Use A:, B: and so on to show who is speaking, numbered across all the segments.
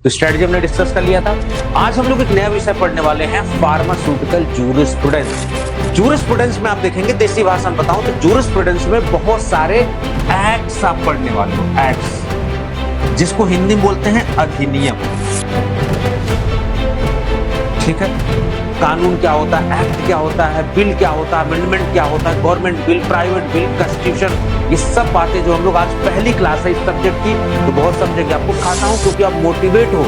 A: तो स्ट्रेटजी हमने डिस्कस कर लिया था। आज हम लोग एक नया विषय पढ़ने वाले हैं, फार्मास्यूटिकल जूरिस्प्रूडेंस। जूरिस्प्रूडेंस में आप देखेंगे, देसी भाषा में बताऊं तो जूरिस्प्रूडेंस में बहुत सारे एक्ट्स आप पढ़ने वाले हो, एक्ट्स, जिसको हिंदी में बोलते हैं अधिनियम। ठीक है, कानून क्या होता है, एक्ट क्या होता है, बिल क्या होता है, अमेंडमेंट क्या होता है, government bill, private bill, constitution, ये सब बातें जो हम लोग आज पहली क्लास है इस सब्जेक्ट की, तो बहुत समझेंगे। आपको खाता हूं क्योंकि आप मोटिवेट हो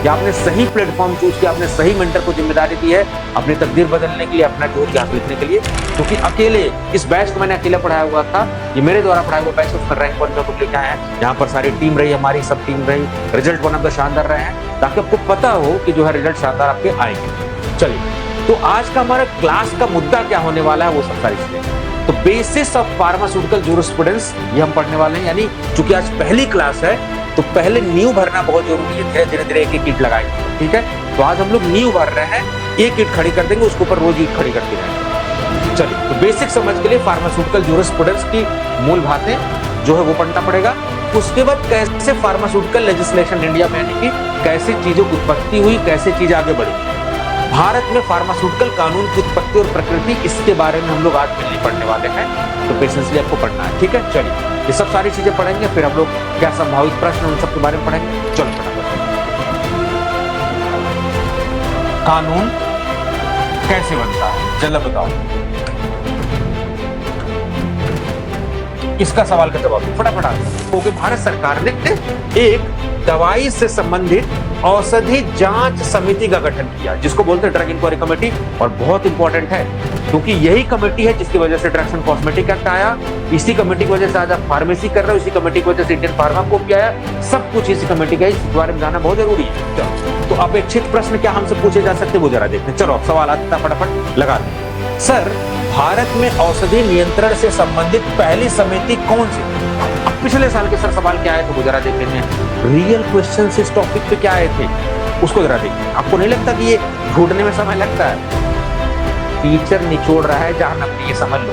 A: कि आपने सही प्लेटफॉर्म चूज किया, आपने सही मेंटर को जिम्मेदारी दी है अपनी तकदीर बदलने के लिए, अपना जोर ज्ञान लिखने के लिए। क्योंकि अकेले इस बैच को मैंने अकेला पढ़ाया हुआ था, ये मेरे द्वारा पढ़ाया हुआ बैच, उसमें रैंक वन में लेके आए हैं। यहाँ पर सारी टीम रही, हमारी सब टीम रही, रिजल्ट वन ऑफ द शानदार रहे हैं, ताकि आपको पता हो कि जो है रिजल्ट शानदार आपके आएंगे। चलिए, तो आज का हमारा क्लास का मुद्दा क्या होने वाला है, वो सब सारी चीजें। तो बेसिस ऑफ फार्मास्यूटिकल जूरिस्प्रूडेंस ये हम पढ़ने वाले हैं। यानी चूंकि आज पहली क्लास है तो पहले न्यू भरना बहुत जरूरी है, धीरे धीरे एक एक ईंट लगाएंगे। ठीक है, तो आज हम लोग न्यू भर रहे हैं, एक ईंट खड़ी कर देंगे, उसके ऊपर रोज ईंट खड़ी करते रहेंगे। चलिए, तो बेसिक समझ के लिए फार्मास्यूटिकल जूरिस्प्रूडेंस की मूल बातें जो है वो पढ़ना पड़ेगा। उसके बाद कैसे फार्मास्यूटिकल लेजिस्लेशन इंडिया में, यानी कि कैसे चीजों की उत्पत्ति हुई, कैसे चीज आगे बढ़ी, भारत में फार्मास्यूटिकल कानून की उत्पत्ति और प्रकृति, इसके बारे में हम लोग आज मिलने पढ़ने वाले हैं। तो पेशेंसली आपको पढ़ना है। ठीक है, चलिए, ये सब सारी चीजें पढ़ेंगे, फिर हम लोग क्या संभावित प्रश्न उन सब के बारे में पढ़ेंगे। चलो फटाफट, कानून कैसे बनता है जल्द बताओ, इसका सवाल का जवाब फटाफट। क्योंकि भारत सरकार ने एक दवाई से संबंधित औषधि जांच समिति का गठन किया, जिसको बोलते हैं ड्रग इंक्वायरी कमेटी, और बहुत इंपॉर्टेंट है क्योंकि यही कमेटी है जिसकी वजह से ड्रग्स एंड कॉस्मेटिक एक्ट आया, इसी कमेटी की वजह से आज आप फार्मेसी कर रहे हो, इसी कमेटी की वजह से इंडियन फार्माकोप आया, सब कुछ इसी कमेटी का, इस बारे में जाना बहुत जरूरी है। तो अपेक्षित प्रश्न क्या हमसे पूछे जा सकते वो जरा देखते हैं। चलो सवाल आता फटाफट लगा दें। सर, भारत में औषधि नियंत्रण से संबंधित पहली समिति कौन सी? अब पिछले साल के सर सवाल क्या आए थे वो जरा देख लेते हैं। रियल क्वेश्चन इस टॉपिक पे क्या आए थे उसको जरा देखते हैं। आपको नहीं लगता कि ये ढूंढने में समय लगता है? टीचर निचोड़ रहा है जहां अपनी, ये समझ लो।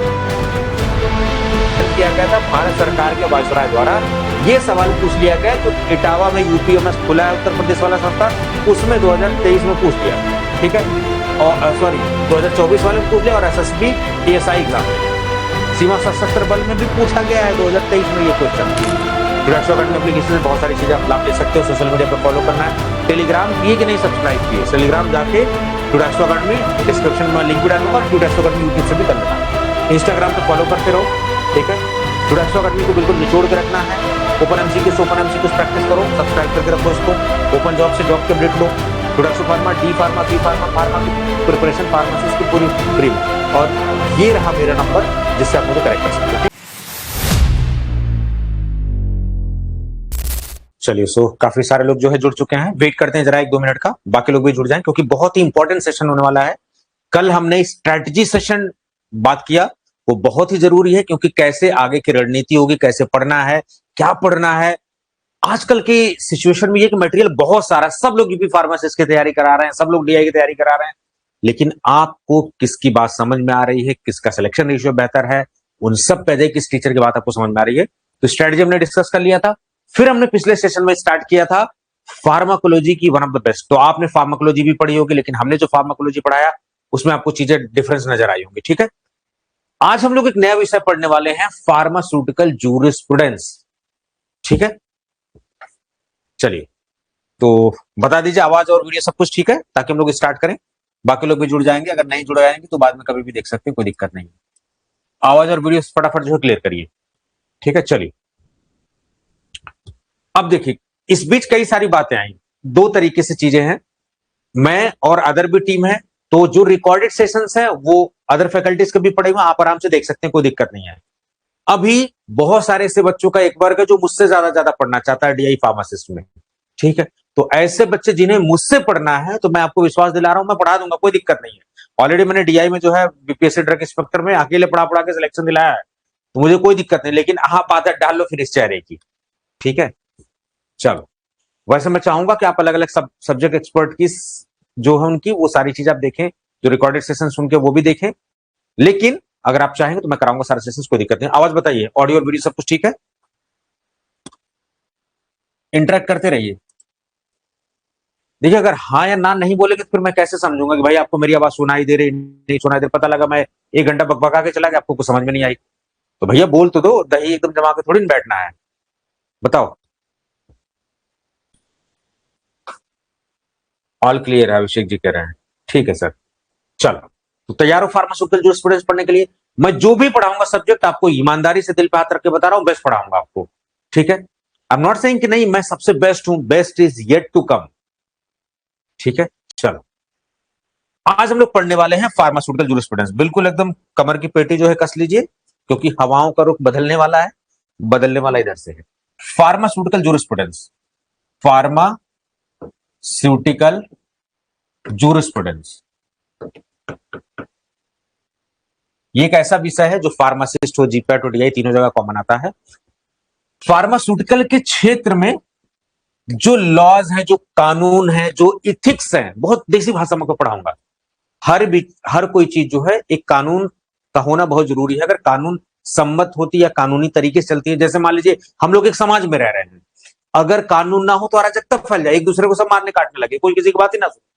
A: किया गया था भारत सरकार के वायसराय द्वारा, ये सवाल पूछ लिया गया जो इटावा में यूपीएमएस खुला है उत्तर प्रदेश वाला संस्था, उसमें 2023 में पूछ लिया। ठीक है, और सॉरी 2024 वाले पूछ लिया, और एसएसबी टीएसआई एग्जाम सीमा सशस्त्र बल में भी पूछा गया है 2023 में ये क्वेश्चन। ड्रग्स अकेडमी एप्लीकेशन में बहुत सारी चीजें आप लाभ ले सकते हो। सोशल मीडिया पर फॉलो करना है। टेलीग्राम किए कि नहीं सब्सक्राइब किए? टेलीग्राम जाके ड्रग्स अकेडमी, डिस्क्रिप्शन में लिंक भी डालूंगा, ड्रग्स अकेडमी यूट्यूब से भी कर लेना। इंस्टाग्राम पे फॉलो करते रहो। ठीक है, ड्रग्स अकेडमी को बिल्कुल निचोड़ के रखना है। ओपन एमसीक्यू प्रैक्टिस करो, सब्सक्राइब करके रखो इसको। ओपन जॉब से जॉब के अपडेट लो। Drugs pharma, D pharma, B pharma, pharma की प्रिपरेशन, फार्मासिस्ट की पूरी फ्री में। और ये रहा मेरा नंबर जिससे आप मुझे करेक्ट कर सकते हैं। चलिए, सो काफी सारे लोग जो है जुड़ चुके हैं। वेट करते हैं जरा 1-2 मिनट का, बाकी लोग भी जुड़ जाएं, क्योंकि बहुत ही इंपॉर्टेंट सेशन होने वाला है। कल हमने स्ट्रेटजी सेशन बात किया, वो बहुत ही जरूरी है, क्योंकि कैसे आगे की रणनीति होगी, कैसे पढ़ना है, क्या पढ़ना है। आजकल की सिचुएशन में ये मटेरियल बहुत सारा, सब लोग यूपी फार्मासिस्ट की तैयारी करा रहे हैं, सब लोग डीआई की तैयारी करा रहे हैं, लेकिन आपको किसकी बात समझ में आ रही है, किसका सिलेक्शन रेशियो बेहतर है, उन सब पे किस टीचर की बात आपको समझ में आ रही है। तो स्ट्रेटजी हमने डिस्कस कर लिया था। फिर हमने पिछले सेशन में स्टार्ट किया था फार्माकोलॉजी की, वन ऑफ द बेस्ट। तो आपने फार्माकोलॉजी भी पढ़ी होगी, लेकिन हमने जो फार्माकोलॉजी पढ़ाया उसमें आपको चीजें डिफरेंस नजर आई होंगी। ठीक है, आज हम लोग एक नया विषय पढ़ने वाले हैं, फार्मास्यूटिकल जूरिस्प्रूडेंस। ठीक है, चलिए, तो बता दीजिए आवाज और वीडियो सब कुछ ठीक है, ताकि हम लोग स्टार्ट करें। बाकी लोग भी जुड़ जाएंगे, अगर नहीं जुड़ जाएंगे तो बाद में कभी भी देख सकते हैं, कोई दिक्कत नहीं है। आवाज और वीडियो फटाफट जो है क्लियर करिए। ठीक है, चलिए, अब देखिए, इस बीच कई सारी बातें आई, दो तरीके से चीजें हैं। मैं और अदर भी टीम है, तो जो रिकॉर्डेड सेशंस हैं वो अदर फैकल्टीज के भी पढ़े हुए, आप आराम से देख सकते हैं, कोई दिक्कत नहीं है। अभी बहुत सारे ऐसे बच्चों का एक वर्ग है जो मुझसे ज्यादा पढ़ना चाहता है डीआई फार्मासिस्ट में। ठीक है, तो ऐसे बच्चे जिन्हें मुझसे पढ़ना है, तो मैं आपको विश्वास दिला रहा हूं, मैं पढ़ा दूंगा, कोई दिक्कत नहीं है। ऑलरेडी मैंने डीआई में जो है बीपीएससी ड्रग इंस्पेक्टर में अकेले पढ़ा के सिलेक्शन दिलाया है, तो मुझे कोई दिक्कत नहीं। लेकिन आप आदत डाल लो फिर इस चेहरे की। ठीक है, चलो, वैसे मैं चाहूंगा कि आप अलग अलग सब्जेक्ट एक्सपर्ट की जो है उनकी वो सारी चीज आप देखें, जो रिकॉर्डेड सेशन सुन के वो भी देखें। लेकिन अगर आप चाहेंगे तो मैं कराऊंगा सारे सेशंस, कोई दिक्कत नहीं। आवाज बताइए, ऑडियो और वीडियो सब कुछ ठीक है? इंटरेक्ट करते रहिए। देखिए अगर हाँ या ना नहीं बोलेगे तो फिर मैं कैसे समझूंगा कि भाई आपको मेरी आवाज सुनाई दे रही नहीं सुनाई दे रही? पता लगा मैं 1 घंटा बकबका के चला गया, आपको कुछ समझ में नहीं आई। तो भैया बोल तो दो, दही एकदम जमा के थोड़ी ना बैठना है। बताओ। ऑल क्लियर है, अभिषेक जी कह रहे हैं। ठीक है सर। चलो, तो तैयार हो फार्मास्यूटिकल जूरिस्प्रूडेंस पढ़ने के लिए? मैं जो भी पढ़ाऊंगा सब्जेक्ट आपको ईमानदारी से दिल पे हाथ रख के बता रहा हूं, बेस्ट पढ़ाऊंगा आपको। ठीक है? आई एम नॉट सेइंग कि नहीं मैं सबसे बेस्ट हूं, best is yet to come. ठीक है? चलो, आज हम लोग पढ़ने वाले हैं फार्मास्यूटिकल जूरिस्प्रूडेंस। बिल्कुल एकदम कमर की पेटी जो है कस लीजिए, क्योंकि हवाओं का रुख बदलने वाला है। बदलने वाला इधर से है। फार्मास्यूटिकल जूरिस्प्रूडेंस, फार्मास्यूटिकल जूरिस्प्रूडेंस ये एक ऐसा विषय है जो फार्मासिस्ट हो, जीपैट हो, डीआई तीनों जगह कॉमन आता है। फार्मास्यूटिकल के क्षेत्र में जो लॉज हैं, जो कानून हैं, जो इथिक्स हैं, बहुत देसी भाषा में पढ़ाऊंगा। हर कोई चीज जो है एक कानून का होना बहुत जरूरी है। अगर कानून सम्मत होती है या कानूनी तरीके से चलती है, जैसे मान लीजिए हम लोग एक समाज में रह रहे हैं, अगर कानून ना हो तो अराजकता फैल जाए, एक दूसरे को सब मारने काटने लगे, कोई किसी की बात ही ना सुने।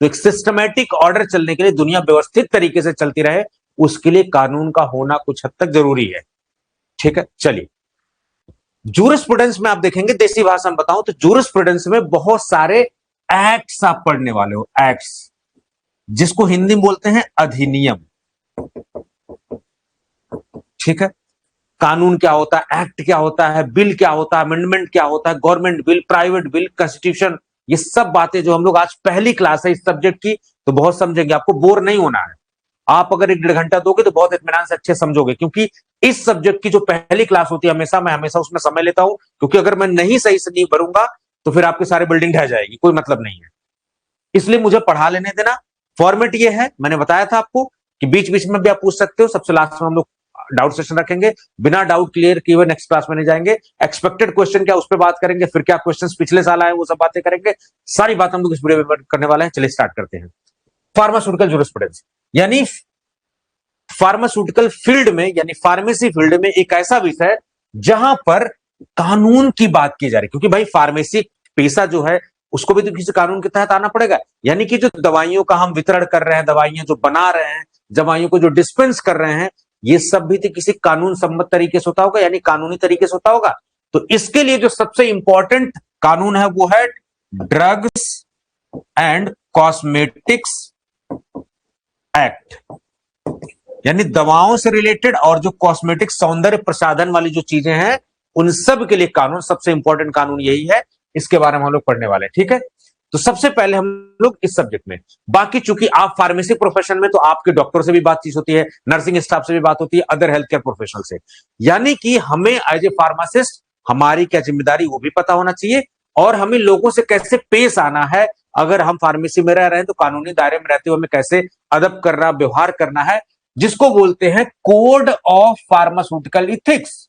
A: तो एक सिस्टमैटिक ऑर्डर चलने के लिए, दुनिया व्यवस्थित तरीके से चलती रहे, उसके लिए कानून का होना कुछ हद तक जरूरी है। ठीक है? चलिए, जूरिस्प्रूडेंस में आप देखेंगे, देसी भाषा में बताऊं तो जूरिस्प्रूडेंस में बहुत सारे एक्ट्स आप पढ़ने वाले हो। एक्ट्स, जिसको हिंदी में बोलते हैं अधिनियम। ठीक है? कानून क्या होता है, एक्ट क्या होता है, बिल क्या होता है, अमेंडमेंट क्या होता है, government bill, private bill, constitution, ये सब बातें जो हम लोग आज पहली क्लास है इस सब्जेक्ट की, तो बहुत समझेंगे, आपको बोर नहीं होना है। आप अगर 1-1.5 घंटा दोगे तो बहुत इत्मीनान से अच्छे समझोगे, क्योंकि इस सब्जेक्ट की जो पहली क्लास होती है, हमेशा मैं उसमें समय लेता हूं, क्योंकि अगर मैं नहीं सही से नहीं भरूंगा तो फिर आपकी सारी बिल्डिंग ढह जाएगी, कोई मतलब नहीं है। इसलिए मुझे पढ़ा लेने देना। फॉर्मेट ये है, मैंने बताया था आपको कि बीच बीच में भी आप पूछ सकते हो, सबसे लास्ट में हम लोग डाउट सेशन रखेंगे। बिना डाउट क्लियर किए हुए नेक्स्ट क्लास में नहीं जाएंगे। एक्सपेक्टेड क्वेश्चन क्या, उस पर बात करेंगे, फिर क्या क्वेश्चंस पिछले साल आए वो सब बातें करेंगे। सारी बात हम लोग इस वीडियो में करने वाले हैं। चलिए स्टार्ट करते हैं। फार्मास्यूटिकल जूरिस्प्रूडेंस यानी फार्मास्यूटिकल फील्ड में, यानी फार्मेसी फील्ड में एक ऐसा विषय है जहां पर कानून की बात की जा रही है, क्योंकि भाई फार्मेसी पेशा जो है उसको भी तो किसी कानून के तहत आना पड़ेगा। यानी कि जो दवाइयों का हम वितरण कर रहे हैं, दवाइयां जो बना रहे हैं, दवाइयों को जो डिस्पेंस कर रहे हैं, ये सब भी तो किसी कानून सम्मत तरीके से होता होगा, यानी कानूनी तरीके से होता होगा। तो इसके लिए जो सबसे इंपॉर्टेंट कानून है वो है ड्रग्स एंड कॉस्मेटिक्स एक्ट, यानी दवाओं से रिलेटेड और जो कॉस्मेटिक सौंदर्य प्रसाधन वाली जो चीजें हैं, उन सब के लिए कानून, सबसे इंपॉर्टेंट कानून यही है। इसके बारे में हम लोग पढ़ने वाले हैं। ठीक है? तो सबसे पहले हम लोग इस सब्जेक्ट में, बाकी चूंकि आप फार्मेसी प्रोफेशन में, तो आपके डॉक्टर से भी बातचीत होती है, नर्सिंग स्टाफ से भी बात होती है, अदर हेल्थ केयर प्रोफेशनल से, यानी कि हमें एज ए फार्मासिस्ट हमारी क्या जिम्मेदारी वो भी पता होना चाहिए, और हमें लोगों से कैसे पेश आना है। अगर हम फार्मेसी में रह रहे हैं तो कानूनी दायरे में रहते हुए हमें कैसे अदब करना, व्यवहार करना है, जिसको बोलते हैं कोड ऑफ फार्मास्यूटिकल इथिक्स।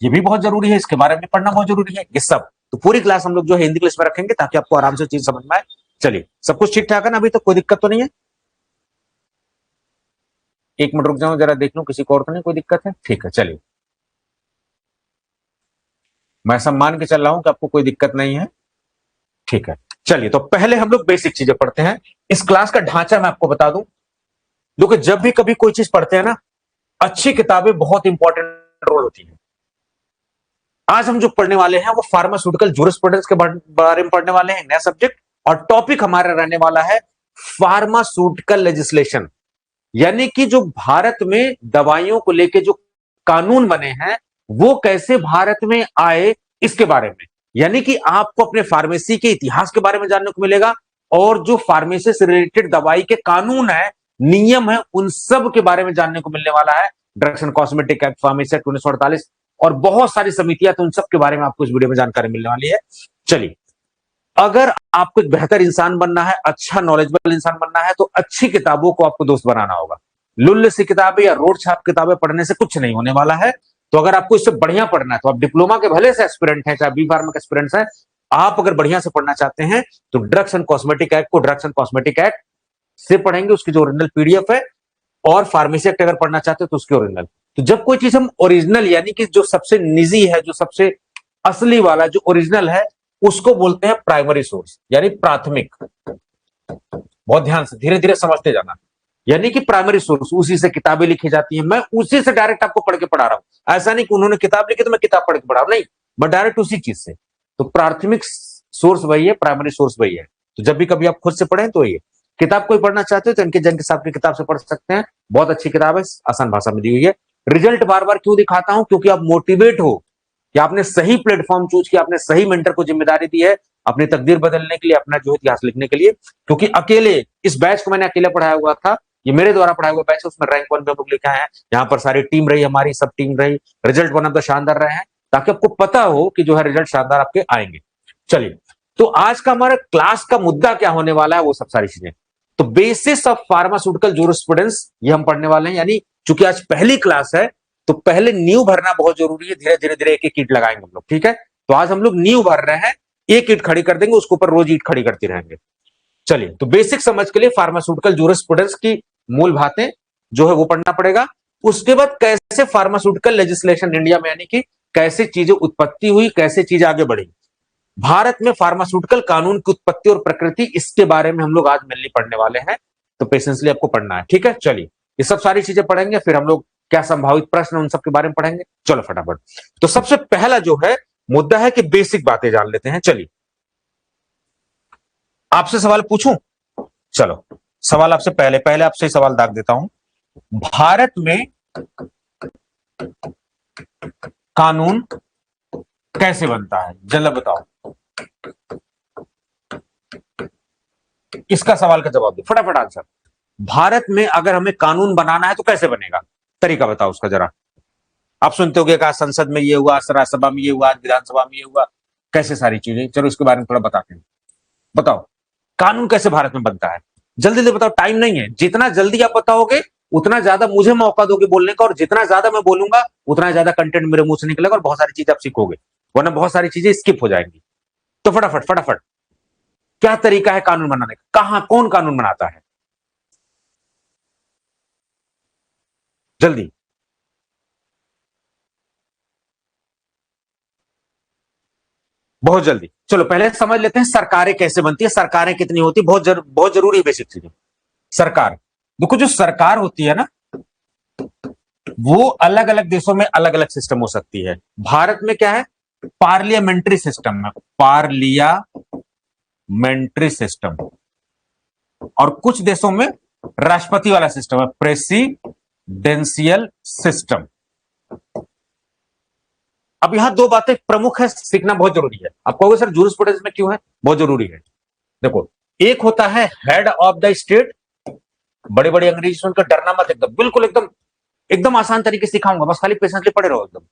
A: ये भी बहुत जरूरी है, इसके बारे में पढ़ना बहुत जरूरी है। ये सब तो पूरी क्लास हम लोग जो है हिंदी इंग्लिश में रखेंगे, ताकि आपको आराम से चीज समझ में आए। चलिए, सब कुछ ठीक ठाक है ना? अभी तो कोई दिक्कत तो नहीं है? 1 मिनट रुक जाओ, जरा देख लूं किसी को और तो नहीं कोई दिक्कत है। ठीक है, चलिए, मैं सब मान के चल रहा हूं कि आपको कोई दिक्कत नहीं है। ठीक है, चलिए, तो पहले हम लोग बेसिक चीजें पढ़ते हैं। इस क्लास का ढांचा मैं आपको बता दूं, देखो जब भी कभी कोई चीज पढ़ते हैं ना, अच्छी किताबें बहुत इंपॉर्टेंट रोल होती है। आज हम जो पढ़ने वाले हैं वो फार्मास्यूटिकल जूरिस्प्रूडेंस के बारे में पढ़ने वाले हैं, नया सब्जेक्ट, और टॉपिक हमारा रहने वाला है फार्मास्यूटिकल लेजिस्लेशन, यानी कि जो भारत में दवाइयों को लेके जो कानून बने हैं वो कैसे भारत में आए, इसके बारे में। यानी कि आपको अपने फार्मेसी के इतिहास के बारे में जानने को मिलेगा, और जो फार्मेसी से रिलेटेड दवाई के कानून है, नियम है, उन सब के बारे में जानने को मिलने वाला है। Drugs and cosmetic act, pharmacy act 1948 और बहुत सारी समितियां, तो उन सब के बारे में आपको इस वीडियो में जानकारी मिलने वाली है। चलिए, अगर आपको एक बेहतर इंसान बनना है, अच्छा नॉलेजेबल इंसान बनना है, तो अच्छी किताबों को आपको दोस्त बनाना होगा। लुल्ल सी किताबें या रोड छाप किताबें पढ़ने से कुछ नहीं होने वाला है। तो अगर आपको इससे बढ़िया पढ़ना है, तो आप डिप्लोमा के भले से एस्पिरेंट हैं, चाहे बी फार्मा के एस्पिरेंट्स हैं, आप अगर बढ़िया से पढ़ना चाहते हैं तो ड्रग्स एंड कॉस्मेटिक एक्ट को ड्रग्स एंड कॉस्मेटिक एक्ट से पढ़ेंगे, उसकी जो ओरिजिनल पीडीएफ है, और फार्मेसी एक्ट अगर पढ़ना चाहते हो तो उसके ओरिजिनल। तो जब कोई चीज हम ओरिजिनल, यानी कि जो सबसे निजी है, जो सबसे असली वाला जो ओरिजिनल है उसको बोलते हैं प्राइमरी सोर्स, यानी प्राथमिक। बहुत ध्यान से धीरे धीरे समझते जाना। यानी कि प्राइमरी सोर्स, उसी से किताबें लिखी जाती हैं, मैं उसी से डायरेक्ट आपको पढ़ के पढ़ा रहा हूं। ऐसा नहीं कि उन्होंने किताब लिखी तो मैं किताब पढ़ के पढ़ा रहा हूं, नहीं, मैं डायरेक्ट उसी चीज से। तो प्राथमिक सोर्स वही है, प्राइमरी सोर्स वही है। तो जब भी कभी आप खुद से पढ़ें तो ये किताब कोई पढ़ना चाहते हो तो इनके जन के साथ की किताब से पढ़ सकते हैं। बहुत अच्छी किताब है, आसान भाषा में दी हुई है। रिजल्ट बार बार क्यों दिखाता हूं? क्योंकि आप मोटिवेट हो कि आपने सही प्लेटफॉर्म चूज किया, आपने सही मेंटर को जिम्मेदारी दी है अपनी तकदीर बदलने के लिए, अपना जो इतिहास लिखने के लिए। क्योंकि अकेले इस बैच को मैंने अकेले पढ़ाया हुआ था, ये मेरे द्वारा पढ़ाया हुआ बैच है, उसमें रैंक 1 पे हम लोग लिखा है। यहाँ पर सारी टीम रही, हमारी सब टीम रही, रिजल्ट वन ऑफ द शानदार रहे हैं, ताकि आपको पता हो कि जो है रिजल्ट शानदार आपके आएंगे। चलिए, तो आज का हमारा क्लास का मुद्दा क्या होने वाला है, वो सब सारी चीजें। तो बेसिस ऑफ फार्मास्यूटिकल जूरिस्प्रूडेंस ये हम पढ़ने वाले हैं। यानी चूंकि आज पहली क्लास है तो पहले न्यू भरना बहुत जरूरी है। धीरे धीरे धीरे एक एक ईंट लगाएंगे हम लोग, ठीक है। तो आज हम लोग न्यू भर रहे हैं, एक ईंट खड़ी कर देंगे, उसके ऊपर रोज ईंट खड़ी करते रहेंगे। चलिए, तो बेसिक समझ के लिए फार्मास्यूटिकल जूरिस्प्रूडेंस की मूल बातें जो है वो पढ़ना पड़ेगा। उसके बाद कैसे फार्मास्यूटिकल लेजिस्लेशन इंडिया में, यानी कि कैसे चीजें उत्पत्ति हुई, कैसे चीजें आगे बढ़ी, भारत में फार्मास्यूटिकल कानून की उत्पत्ति और प्रकृति, इसके बारे में हम लोग आज मेनली पढ़ने वाले हैं। तो पेशेंसली आपको पढ़ना है, ठीक है। चलिए, ये सब सारी चीजें पढ़ेंगे, फिर हम लोग क्या संभावित प्रश्न उन सब के बारे में पढ़ेंगे। चलो फटाफट। तो सबसे पहला जो है मुद्दा है कि बेसिक बातें जान लेते हैं। चलिए, आपसे सवाल पूछूं? चलो, सवाल आपसे पहले पहले आपसे सवाल दाग देता हूं। भारत में कानून कैसे बनता है, जल्द बताओ। इसका सवाल का जवाब दो, फटाफट आंसर। भारत में अगर हमें कानून बनाना है तो कैसे बनेगा, तरीका बताओ उसका जरा। आप सुनते होंगे कि संसद में ये हुआ, राज्यसभा में ये हुआ, विधानसभा में ये हुआ, कैसे सारी चीजें। चलो इसके बारे में थोड़ा बताते हैं। बताओ कानून कैसे भारत में बनता है, जल्दी जल्दी बताओ, टाइम नहीं है। जितना जल्दी आप बताओगे उतना ज्यादा मुझे मौका दोगे बोलने का, और जितना ज्यादा मैं बोलूंगा उतना ज्यादा कंटेंट मेरे मुंह से निकलेगा और बहुत सारी चीजें आप सीखोगे, वरना बहुत सारी चीजें स्किप हो जाएंगी। तो फटाफट फटाफट, क्या तरीका है कानून बनाने का, कहां कौन कानून बनाता है, जल्दी। बहुत जल्दी। चलो पहले समझ लेते हैं सरकारें कैसे बनती है, सरकारें कितनी होती है, बहुत जरूरी बेसिक चीजें। सरकार, देखो जो सरकार होती है ना, वो अलग अलग देशों में अलग अलग सिस्टम हो सकती है। भारत में क्या है, पार्लियामेंट्री सिस्टम है, पार्लियामेंट्री सिस्टम। और कुछ देशों में राष्ट्रपति वाला सिस्टम है, प्रेसिडेंशियल सिस्टम। अब यहां दो बातें प्रमुख है, सीखना बहुत जरूरी है। आप कहोगे सर जूरिस्प्रूडेंस में क्यों है, बहुत जरूरी है। देखो, एक होता है हेड ऑफ द स्टेट, बड़े बड़े अंग्रेजी सुनकर डरना मत, एकदम बिल्कुल एकदम एकदम आसान तरीके से सिखाऊंगा, बस खाली पेशेंसली पढ़े रहो एकदम।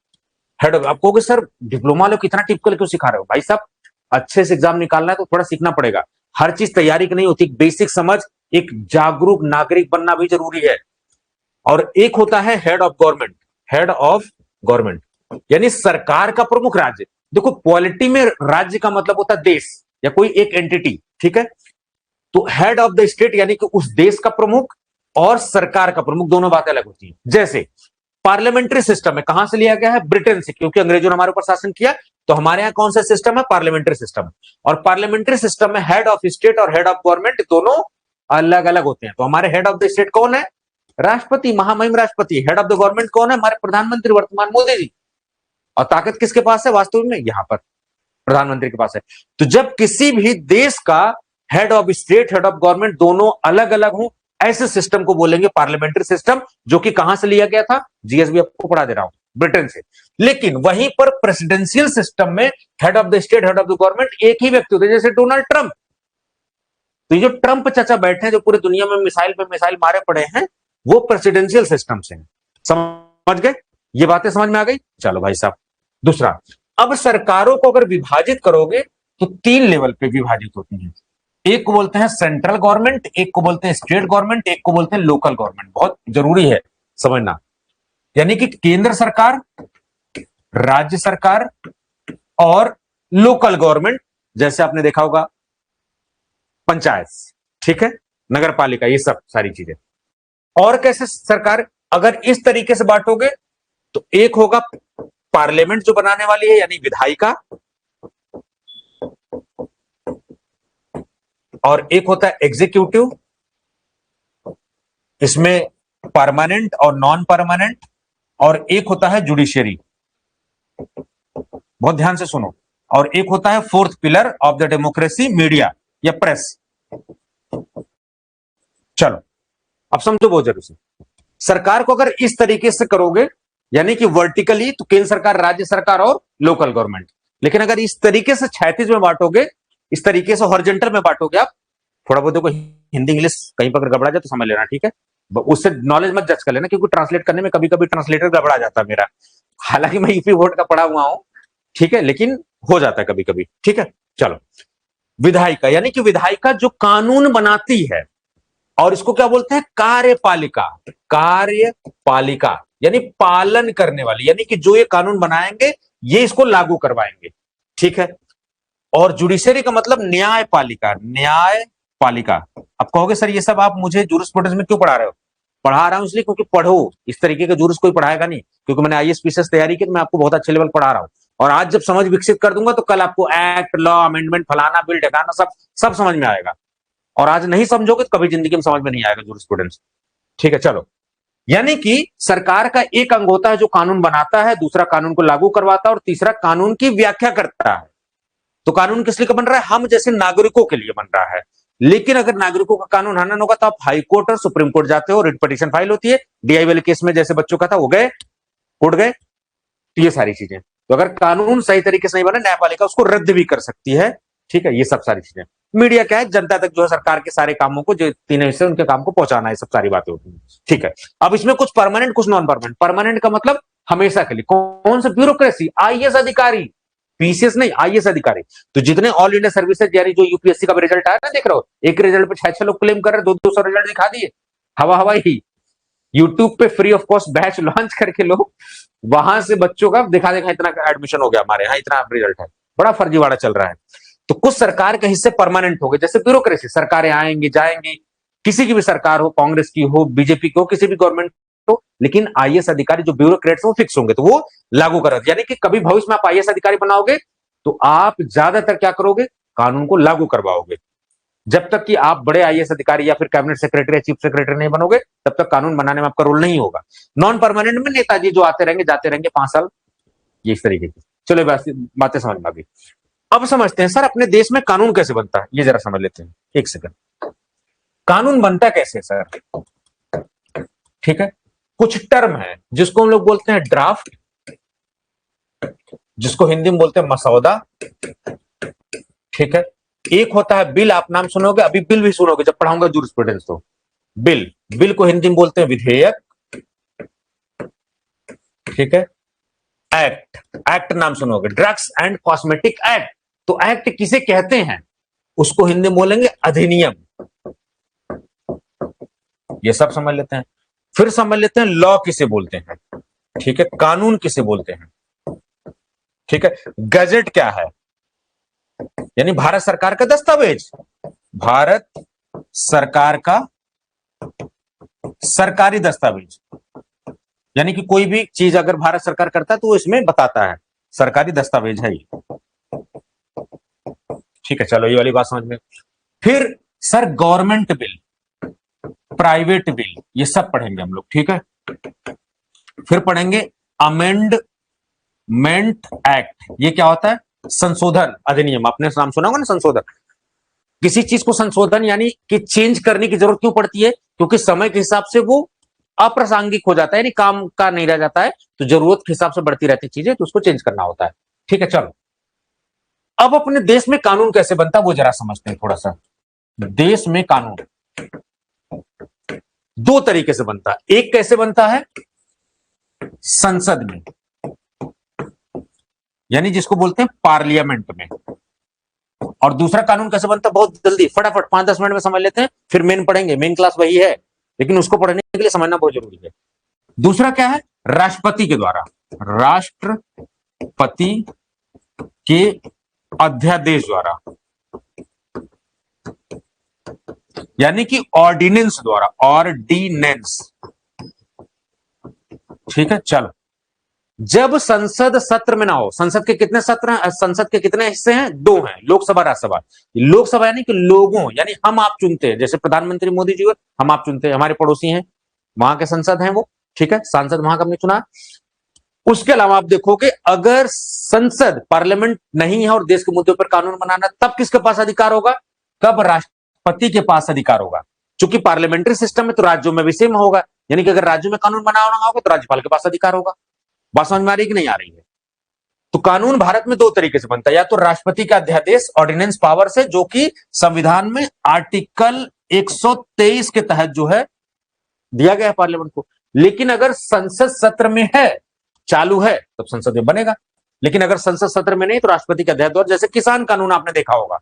A: हेड ऑफ, आप कहोगे सर डिप्लोमा लोग कितना टिपिकल क्यों सिखा रहे हो, भाई साहब अच्छे से एग्जाम निकालना है तो थोड़ा सीखना पड़ेगा। हर चीज तैयारी की नहीं होती, बेसिक समझ, एक जागरूक नागरिक बनना भी जरूरी है। और एक होता है head of government, head of government यानी सरकार का प्रमुख राज्य। देखो पॉलिटी में राज्य का मतलब होता है देश या कोई एक एंटिटी, ठीक है। तो हेड ऑफ द स्टेट यानी कि उस देश का प्रमुख और सरकार का प्रमुख, दोनों बातें अलग होती हैं। जैसे पार्लियामेंट्री सिस्टम है, कहां से लिया गया है, ब्रिटेन से, क्योंकि अंग्रेजों ने हमारे ऊपर शासन किया। तो हमारे यहां कौन सा सिस्टम है, पार्लियामेंट्री सिस्टम। और पार्लियामेंट्री सिस्टम में हेड ऑफ स्टेट और हेड ऑफ गवर्नमेंट दोनों अलग अलग होते हैं। तो हमारे हेड ऑफ द स्टेट कौन है, राष्ट्रपति, महामहिम राष्ट्रपति। हेड ऑफ द गवर्नमेंट कौन है, हमारे प्रधानमंत्री वर्तमान मोदी जी। और ताकत किसके पास है वास्तव में, यहां पर प्रधानमंत्री के पास है। तो जब किसी भी देश का head of state, head of government दोनों अलग अलग हो, ऐसे सिस्टम को बोलेंगे पार्लियामेंट्री सिस्टम, जो कि कहां से लिया गया था, जीएसबी आपको पढ़ा दे रहा हूं, ब्रिटेन से। लेकिन वहीं पर प्रेसिडेंशियल सिस्टम में head of the state, head of the government एक ही व्यक्ति होते हैं, जैसे डोनाल्ड ट्रंप। तो ये जो ट्रंप चाचा बैठे हैं, जो पूरी दुनिया में मिसाइल पे मिसाइल मारे पड़े हैं, वो प्रेसिडेंशियल सिस्टम से हैं। समझ गए, ये बातें समझ में आ गई। चलो भाई साहब, दूसरा, अब सरकारों को अगर विभाजित करोगे तो 3 लेवल पे विभाजित होती हैं। एक को बोलते हैं सेंट्रल गवर्नमेंट, एक को बोलते हैं स्टेट गवर्नमेंट, एक को बोलते हैं लोकल गवर्नमेंट। बहुत जरूरी है समझना, यानी कि केंद्र सरकार, राज्य सरकार और लोकल गवर्नमेंट, जैसे आपने देखा होगा पंचायत, ठीक है, नगर पालिका, ये सब सारी चीजें। और कैसे सरकार, अगर इस तरीके से बांटोगे तो एक होगा पार्लियामेंट जो बनाने वाली है, यानी विधायिका, और एक होता है एग्जीक्यूटिव, इसमें परमानेंट और नॉन परमानेंट, और एक होता है जुडिशियरी। बहुत ध्यान से सुनो। और एक होता है fourth pillar of the democracy, media या प्रेस। चलो अब समझो बहुत जरूरी से, सरकार को अगर इस तरीके से करोगे, यानी कि वर्टिकली, तो केंद्र सरकार, राज्य सरकार और लोकल गवर्नमेंट। लेकिन अगर इस तरीके से क्षैतिज में बांटोगे, इस तरीके से हॉरिजॉन्टल में बांटोगे आप, थोड़ा बहुत देखो हिंदी इंग्लिश कहीं पर गड़बड़ा जाए तो समझ लेना, ठीक है। उससे नॉलेज मत जज कर लेना, क्योंकि ट्रांसलेट करने में कभी कभी ट्रांसलेटर गड़बड़ा जाता है मेरा। हालांकि मैं यूपी बोर्ड का पढ़ा हुआ हूं, ठीक है, लेकिन हो जाता है कभी कभी, ठीक है। चलो, विधायिका, यानी कि विधायिका जो कानून बनाती है, और इसको क्या बोलते हैं, कार्यपालिका। कार्यपालिका यानी पालन करने वाली, यानी कि जो ये कानून बनाएंगे ये इसको लागू करवाएंगे, ठीक है। और जुडिशरी का मतलब न्यायपालिका, न्यायपालिका। अब कहोगे सर ये सब आप मुझे जूरिस्प्रूडेंस में क्यों पढ़ा रहे हो? पढ़ा रहा हूं इसलिए क्योंकि पढ़ो, इस तरीके का जूरिस कोई पढ़ाएगा नहीं, क्योंकि मैंने आईएएस पीसीएस तैयारी की, तो मैं आपको बहुत अच्छे लेवल पढ़ा रहा हूं। और आज जब समझ विकसित कर दूंगा तो कल आपको एक्ट, लॉ, अमेंडमेंट, फलाना, बिल, ठिकाना, सब समझ में आएगा। और आज नहीं समझोगे तो कभी जिंदगी में समझ में नहीं आएगा जूरिस्प्रूडेंस, ठीक है। चलो, यानी कि सरकार का एक अंग होता है जो कानून बनाता है, दूसरा कानून को लागू करवाता है, और तीसरा कानून की व्याख्या करता है। तो कानून किस लिए बन रहा है? हम जैसे नागरिकों के लिए बन रहा है। लेकिन अगर नागरिकों का कानून हनन होगा तो आप हाई कोर्ट और सुप्रीम कोर्ट जाते हो, रिट पिटीशन फाइल होती है। डीआई वाले केस में जैसे बच्चों का था, वो गए, उड़ गए, तो ये सारी चीजें। तो अगर कानून सही तरीके से नहीं बना, न्यायपालिका उसको रद्द भी कर सकती है, ठीक है। ये सब सारी चीजें। मीडिया क्या है? जनता तक जो है सरकार के सारे कामों को, जो तीनों हिस्से उनके काम को पहुंचाना है, सब सारी बातें होती हैं, ठीक है। अब इसमें कुछ परमानेंट, कुछ नॉन परमानेंट। परमानेंट का मतलब हमेशा के लिए। कौन सा? ब्यूरोक्रेसी, आईएएस अधिकारी, पीसीएस नहीं, आईएएस अधिकारी। तो जितने ऑल इंडिया सर्विसेज, यानी जो यूपीएससी का रिजल्ट आया ना, देख रहे हो, एक रिजल्ट पे 6-6 लोग क्लेम कर रहे, 200 रिजल्ट दिखा दिए, हवा हवा ही। यूट्यूब पे free of cost batch launch करके लोग वहां से बच्चों का दिखा देखा इतना एडमिशन हो गया हमारे यहाँ, इतना रिजल्ट है। बड़ा फर्जीवाड़ा चल रहा है। तो कुछ सरकार के हिस्से परमानेंट हो गए, जैसे ब्यूरोक्रेसी, सरकारें आएंगी जाएंगी, किसी की भी सरकार हो, कांग्रेस की हो, बीजेपी की हो, किसी भी गवर्नमेंट हो, लेकिन आईएएस अधिकारी जो ब्यूरोक्रेट्स वो फिक्स होंगे, तो वो लागू कर, यानी कि कभी भविष्य में आप आईएएस अधिकारी बनाओगे तो आप ज्यादातर क्या करोगे? कानून को लागू करवाओगे। जब तक कि आप बड़े आईएएस अधिकारी या फिर कैबिनेट सेक्रेटरी या चीफ सेक्रेटरी नहीं बनोगे, तब तक कानून बनाने में आपका रोल नहीं होगा। नॉन परमानेंट में नेताजी जो आते रहेंगे जाते रहेंगे 5 साल, ये इस तरीके की। चलो बातें समझ में आ गई। अब समझते हैं सर अपने देश में कानून कैसे बनता है, ये जरा समझ लेते हैं, एक सेकंड। कानून बनता कैसे सर? ठीक है, कुछ टर्म है जिसको हम लोग बोलते हैं ड्राफ्ट, जिसको हिंदी में बोलते हैं मसौदा, ठीक है। एक होता है बिल, आप नाम सुनोगे, अभी बिल भी सुनोगे जब पढ़ाऊंगा जूरिस्प्रूडेंस। तो बिल, बिल को हिंदी में बोलते हैं विधेयक, ठीक है। एक्ट, एक्ट नाम सुनोगे, ड्रग्स एंड कॉस्मेटिक एक्ट। तो एक्ट किसे कहते हैं? उसको हिंदी में बोलेंगे अधिनियम। ये सब समझ लेते हैं। फिर समझ लेते हैं लॉ किसे बोलते हैं, ठीक है। कानून किसे बोलते हैं, ठीक है। गजट क्या है? यानी भारत सरकार का दस्तावेज, भारत सरकार का सरकारी दस्तावेज, यानी कि कोई भी चीज अगर भारत सरकार करता है तो वो इसमें बताता है, सरकारी दस्तावेज है ये, ठीक है। चलो ये वाली बात समझ में। फिर sir government bill, private bill, ये सब पढ़ेंगे हम लोग, ठीक है। फिर पढ़ेंगे अमेंडमेंट एक्ट, ये क्या होता है? संशोधन अधिनियम। आपने नाम सुना होगा ना, संशोधन। किसी चीज को संशोधन यानी कि चेंज करने की जरूरत क्यों पड़ती है? क्योंकि समय के हिसाब से वो अप्रासंगिक हो जाता है, यानी काम का नहीं रह जाता है, तो जरूरत के हिसाब से बढ़ती रहती चीजें, तो उसको चेंज करना होता है, ठीक है। चलो अब अपने देश में कानून कैसे बनता है वो जरा समझते हैं थोड़ा सा। देश में कानून 2 तरीके से बनता है। एक कैसे बनता है? संसद में, यानी जिसको बोलते हैं पार्लियामेंट में। और दूसरा कानून कैसे बनता है? बहुत जल्दी, फटाफट 5-10 मिनट में समझ लेते हैं, फिर मेन पढ़ेंगे। मेन क्लास वही है, लेकिन उसको पढ़ने के लिए समझना बहुत जरूरी है। दूसरा क्या है? राष्ट्रपति के द्वारा, राष्ट्रपति के अध्यादेश द्वारा, यानी कि ऑर्डिनेंस द्वारा, ऑर्डिनेंस, ठीक है। चलो जब संसद सत्र में ना हो, संसद के कितने सत्र हैं, संसद के कितने हिस्से हैं, दो हैं, लोकसभा राज्यसभा। लोकसभा यानी कि लोगों, यानी हम आप चुनते हैं, जैसे प्रधानमंत्री मोदी जी हम आप चुनते हैं, हमारे पड़ोसी हैं, वहां के संसद हैं वो, ठीक है, सांसद वहां का हमने चुना। उसके अलावा आप देखोगे अगर संसद पार्लियामेंट नहीं है और देश के मुद्दों पर कानून बनाना, तब किसके पास अधिकार होगा, तब राष्ट्रपति के पास अधिकार होगा। चूंकि पार्लियामेंट्री सिस्टम में तो राज्यों में भी सेम होगा, यानी कि अगर राज्यों में कानून बनाना होगा तो राज्यपाल के पास अधिकार होगा। बात समझ में आ रही कि नहीं आ रही है? तो कानून भारत में दो तरीके से बनता है, या तो राष्ट्रपति का अध्यादेश ऑर्डिनेंस पावर से, जो कि संविधान में आर्टिकल 123 के तहत जो है दिया गया है पार्लियामेंट को। लेकिन अगर संसद सत्र में है, चालू है, तब संसद में बनेगा। लेकिन अगर संसद सत्र में नहीं तो राष्ट्रपति के अध्यादेश, जैसे किसान कानून आपने देखा होगा,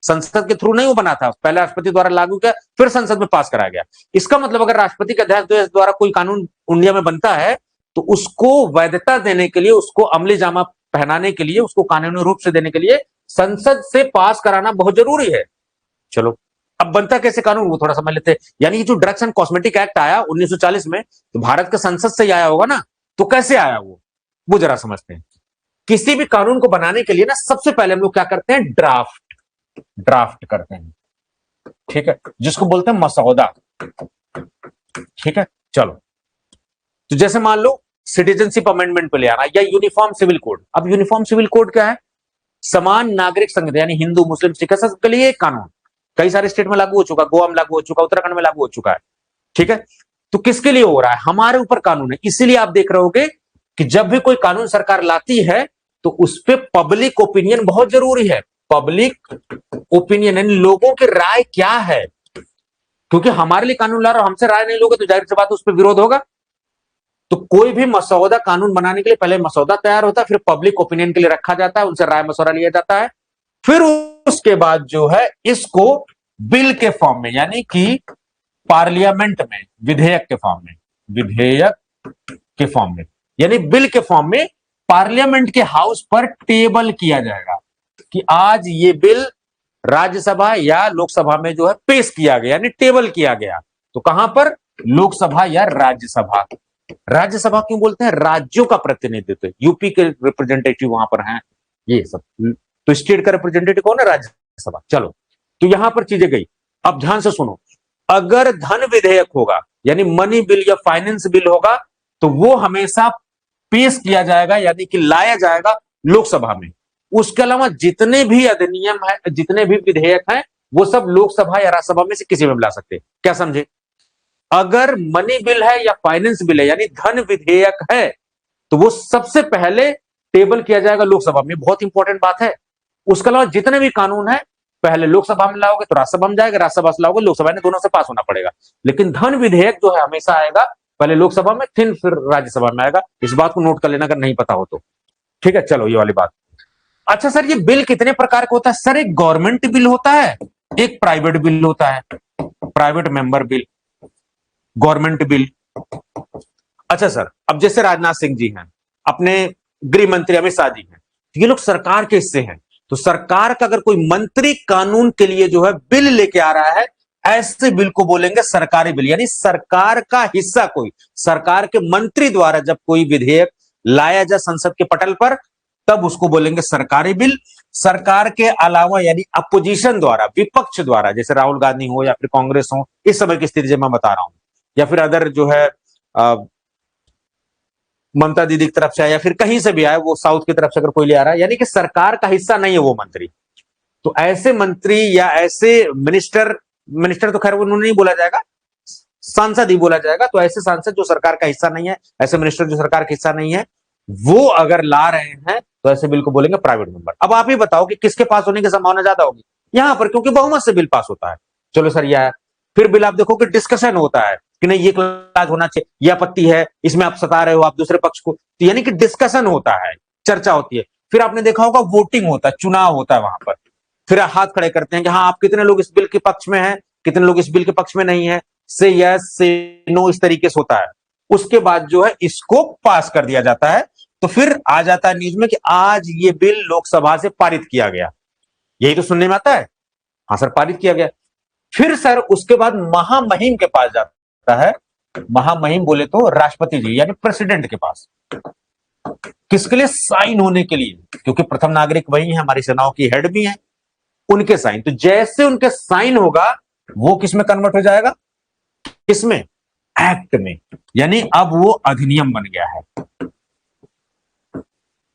A: संसद के थ्रू नहीं वो बना था, पहले राष्ट्रपति द्वारा लागू किया, फिर संसद में पास कराया गया। इसका मतलब अगर राष्ट्रपति के अध्यादेश द्वारा कोई कानून इंडिया में बनता है तो उसको वैधता देने के लिए, उसको अमली जामा पहनाने के लिए, उसको कानूनी रूप से देने के लिए संसद से पास कराना बहुत जरूरी है। चलो, अब बनता कैसे कानून वो थोड़ा समझ लेते हैं। यानी कि जो ड्रग्स एंड कॉस्मेटिक एक्ट आया 1940 में, तो भारत के संसद से ही आया होगा ना, तो कैसे आया वो जरा समझते हैं। किसी भी कानून को बनाने के लिए ना सबसे पहले हम लोग क्या करते हैं, ड्राफ्ट करते हैं, ठीक है, जिसको बोलते हैं मसौदा, ठीक है। चलो, तो जैसे मान लो सिटीजनशिप अमेंडमेंट पे ले आना, या यूनिफॉर्म सिविल कोड। अब यूनिफॉर्म सिविल कोड क्या है, समान नागरिक संहिता, यानी हिंदू मुस्लिम सिख सबके लिए एक कानून, कई सारे स्टेट में लागू हो चुका, गोवा में लागू हो चुका, उत्तराखंड में लागू हो चुका है, ठीक है। तो किसके लिए हो रहा है, हमारे ऊपर कानून है। इसीलिए आप देख रहे होगे कि जब भी कोई कानून सरकार लाती है तो उस पर पब्लिक ओपिनियन बहुत जरूरी है। पब्लिक ओपिनियन यानी लोगों की राय क्या है, क्योंकि हमारे लिए कानून ला रहा हो, हमसे राय नहीं लोगे तो जाहिर सी बात उस पर विरोध होगा। तो कोई भी मसौदा कानून बनाने के लिए पहले मसौदा तैयार होता है, फिर पब्लिक ओपिनियन के लिए रखा जाता है, उनसे राय मशवरा लिया जाता है, फिर उसके बाद जो है इसको बिल के फॉर्म में, यानी कि पार्लियामेंट में विधेयक के फॉर्म में, विधेयक के फॉर्म में यानी बिल के फॉर्म में पार्लियामेंट के हाउस पर टेबल किया जाएगा कि आज ये बिल राज्यसभा या लोकसभा में जो है पेश किया गया, यानी टेबल किया गया। तो कहां पर, लोकसभा या राज्यसभा। राज्यसभा क्यों बोलते हैं, राज्यों का प्रतिनिधित्व, यूपी के रिप्रेजेंटेटिव वहां पर हैं, ये सब। तो स्टेट का रिप्रेजेंटेटिव कौन है, राज्यसभा। चलो, तो यहां पर चीजें गई। अब ध्यान से सुनो, अगर धन विधेयक होगा यानी मनी बिल या फाइनेंस बिल होगा तो वो हमेशा पेश किया जाएगा, यानी कि लाया जाएगा लोकसभा में। उसके अलावा जितने भी अधिनियम है, जितने भी विधेयक हैं, वो सब लोकसभा या राज्यसभा में से किसी में ला सकते हैं। क्या समझे, अगर मनी बिल है या फाइनेंस बिल है यानी धन विधेयक है तो वो सबसे पहले टेबल किया जाएगा लोकसभा में, बहुत इंपॉर्टेंट बात है। उसके अलावा जितने भी कानून है पहले लोकसभा में लाओगे तो राज्यसभा में जाएगा, राज्यसभा से लाओगे लोकसभा में, दोनों से पास होना पड़ेगा। लेकिन धन विधेयक जो है हमेशा आएगा पहले लोकसभा में, फिर राज्यसभा में आएगा। इस बात को नोट कर लेना अगर नहीं पता हो तो, ठीक है। चलो, ये वाली बात। अच्छा सर, ये बिल कितने प्रकार का होता है, सर एक गवर्नमेंट बिल होता है, एक प्राइवेट बिल होता है, private member bill, government bill. अच्छा सर, अब जैसे राजनाथ सिंह जी हैं, अपने गृह मंत्री अमित शाह जी हैं, ये लोग सरकार के हिस्से हैं। तो सरकार का अगर कोई मंत्री कानून के लिए जो है बिल लेके आ रहा है, ऐसे बिल को बोलेंगे सरकारी बिल, यानी सरकार का हिस्सा कोई, सरकार के मंत्री द्वारा जब कोई विधेयक लाया जाए संसद के पटल पर, तब उसको बोलेंगे सरकारी बिल। सरकार के अलावा यानी अपोजिशन द्वारा, विपक्ष द्वारा, जैसे राहुल गांधी हो या फिर कांग्रेस हो, इस समय की स्थिति मैं बता रहा हूं, या फिर अदर जो है ममता दीदी की तरफ से आया या फिर कहीं से भी आया, वो साउथ की तरफ से अगर कोई ले आ रहा है, यानी कि सरकार का हिस्सा नहीं है वो मंत्री, तो ऐसे मंत्री या ऐसे मिनिस्टर तो खैर उन्होंने नहीं बोला जाएगा, सांसद ही बोला जाएगा। तो ऐसे सांसद जो सरकार का हिस्सा नहीं है, ऐसे मिनिस्टर जो सरकार का हिस्सा नहीं है, वो अगर ला रहे हैं तो ऐसे बिल को बोलेंगे प्राइवेट मेंबर। अब आप ही बताओ कि किसके पास होने की संभावना ज्यादा होगी, यहां पर, क्योंकि बहुमत से बिल पास होता है। चलो सर, यह है। फिर बिल आप देखो कि डिस्कशन होता है कि नहीं ये क्लास होना चाहिए, ये आपत्ति है, इसमें आप सता रहे हो आप दूसरे पक्ष को, तो यानी कि डिस्कशन होता है, चर्चा होती है। फिर आपने देखा होगा वोटिंग होता है, चुनाव होता है वहां पर, फिर हाथ खड़े करते हैं कि हाँ आप कितने लोग इस बिल के पक्ष में हैं, कितने लोग इस बिल के पक्ष में नहीं है, से यस से नो, इस तरीके से होता है। उसके बाद जो है इसको पास कर दिया जाता है। तो फिर आ जाता है न्यूज में कि आज ये बिल लोकसभा से पारित किया गया, यही तो सुनने में आता है, हाँ सर पारित किया गया। फिर सर उसके बाद महामहिम के पास जाता है, महामहिम बोले तो राष्ट्रपति जी यानी प्रेसिडेंट के पास। किसके लिए? साइन होने के लिए, क्योंकि प्रथम नागरिक वही है, हमारी सेनाओं की हेड भी है, उनके साइन। तो जैसे उनके साइन होगा वो किस में कन्वर्ट हो जाएगा? किसमें? एक्ट में। यानी अब वो अधिनियम बन गया है।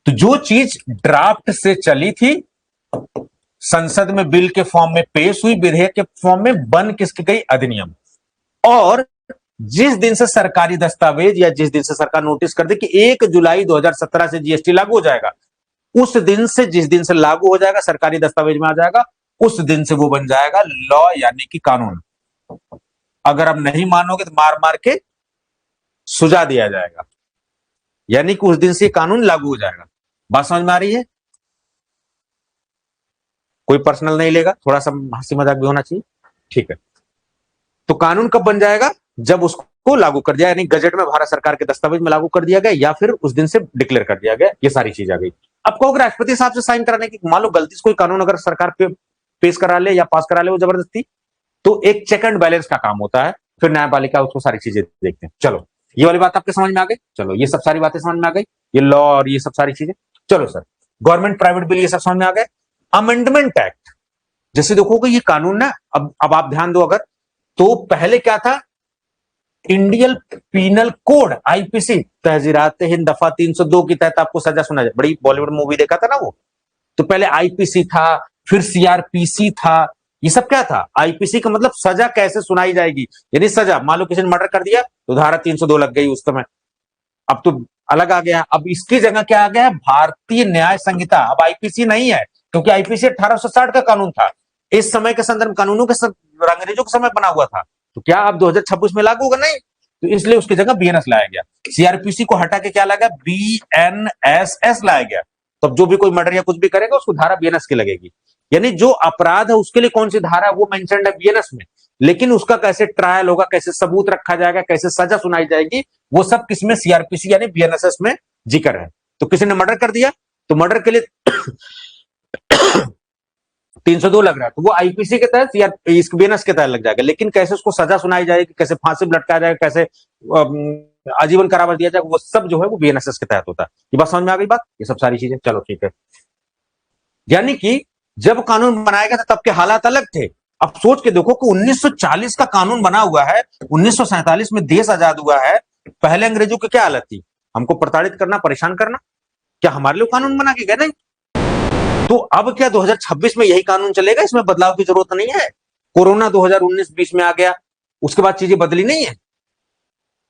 A: तो जो चीज ड्राफ्ट से चली थी, संसद में बिल के फॉर्म में पेश हुई, विधेयक के फॉर्म में बन किसकी गई? अधिनियम। और जिस दिन से सरकारी दस्तावेज या जिस दिन से सरकार नोटिस कर दे कि 1 जुलाई 2017 से जीएसटी लागू हो जाएगा, उस दिन से, जिस दिन से लागू हो जाएगा, सरकारी दस्तावेज में आ जाएगा, उस दिन से वो बन जाएगा लॉ, यानी कि कानून। अगर आप नहीं मानोगे तो मार मार के सुझा दिया जाएगा, यानी कि उस दिन से कानून लागू हो जाएगा। बात समझ में आ रही है? कोई पर्सनल नहीं लेगा, थोड़ा सा हंसी मजाक भी होना चाहिए, ठीक है। तो कानून कब बन जाएगा? जब उसको लागू कर दिया, यानी गजट में भारत सरकार के दस्तावेज में लागू कर दिया गया, या फिर उस दिन से डिक्लेयर कर दिया गया। ये सारी चीज आ गई। अब कहोगे राष्ट्रपति साहब से साइन कराने की, मान लो गलती से कोई कानून अगर सरकार पे पेश करा ले या पास करा ले वो जबरदस्ती, तो एक चेक एंड बैलेंस का काम होता है, फिर न्यायपालिका उसको सारी चीजें देखते हैं। चलो ये वाली बात आपके समझ में आ गई? चलो ये सब सारी बातें समझ में आ गई, ये लॉ और ये सब सारी चीजें। चलो सर, गवर्नमेंट प्राइवेट बिल ये सब समझ में आ गए। अमेंडमेंट एक्ट, जैसे देखोगे ये कानून ना, अब आप ध्यान दो, अगर तो पहले क्या था? इंडियन पीनल कोड, आईपीसी, तहजीरात हिंद दफा 302 के तहत आपको सजा सुना जाए। बड़ी बॉलीवुड मूवी देखा था ना वो, तो पहले आईपीसी था, फिर सीआरपीसी था। ये सब क्या था? आईपीसी का मतलब सजा कैसे सुनाई जाएगी, यानी सजा, मान लो किसी ने मर्डर कर दिया तो धारा 302 लग गई उस समय। अब तो अलग आ गया, अब इसकी जगह क्या आ गया है? भारतीय न्याय संहिता। अब आईपीसी नहीं है, क्योंकि आईपीसी 1860 का कानून था, इस समय के संदर्भ कानूनों के अंग्रेजों के समय बना हुआ था, तो क्या अब 2026 में लागू होगा? नहीं, तो इसलिए उसकी जगह बीएनएस लाया गया। सीआरपीसी को हटा के क्या लाया गया? बीएनएसएस लाया गया। तो जो भी कोई मर्डर या कुछ भी करेगा उसको धारा बीएनएस की लगेगी, यानी जो अपराध है उसके लिए कौन सी धारा वो मेंशन्ड है बीएनएस में, लेकिन उसका कैसे ट्रायल होगा, कैसे सबूत रखा जाएगा, कैसे सजा सुनाई जाएगी, वो सब किसमें? सीआरपीसी यानी बीएनएसएस में जिक्र है। तो किसी ने मर्डर कर दिया तो मर्डर के लिए 302 लग रहा है, तो वो आईपीसी के तहत या बीएनएस के तहत लग जाएगा, लेकिन कैसे उसको सजा सुनाई जाएगी, कैसे फांसी में लटकाया जाएगा, कैसे आजीवन कारावास दिया जाएगा, वो सब जो है वो बीएनएसएस के तहत होता है। ये बात समझ में आ गई बात? ये सब सारी चीजें, चलो ठीक है। यानी कि जब कानून बनाया गया था तब के हालात अलग थे। अब सोच के देखो कि 1940 का कानून बना हुआ है, 1947 में देश आजाद हुआ है, पहले अंग्रेजों की क्या हालत थी? हमको प्रताड़ित करना, परेशान करना। क्या हमारे लिए कानून बना के गए? नहीं। तो अब क्या 2026 में यही कानून चलेगा? इसमें बदलाव की जरूरत नहीं है। कोरोना 2019-20 में आ गया, उसके बाद चीजें बदली नहीं है।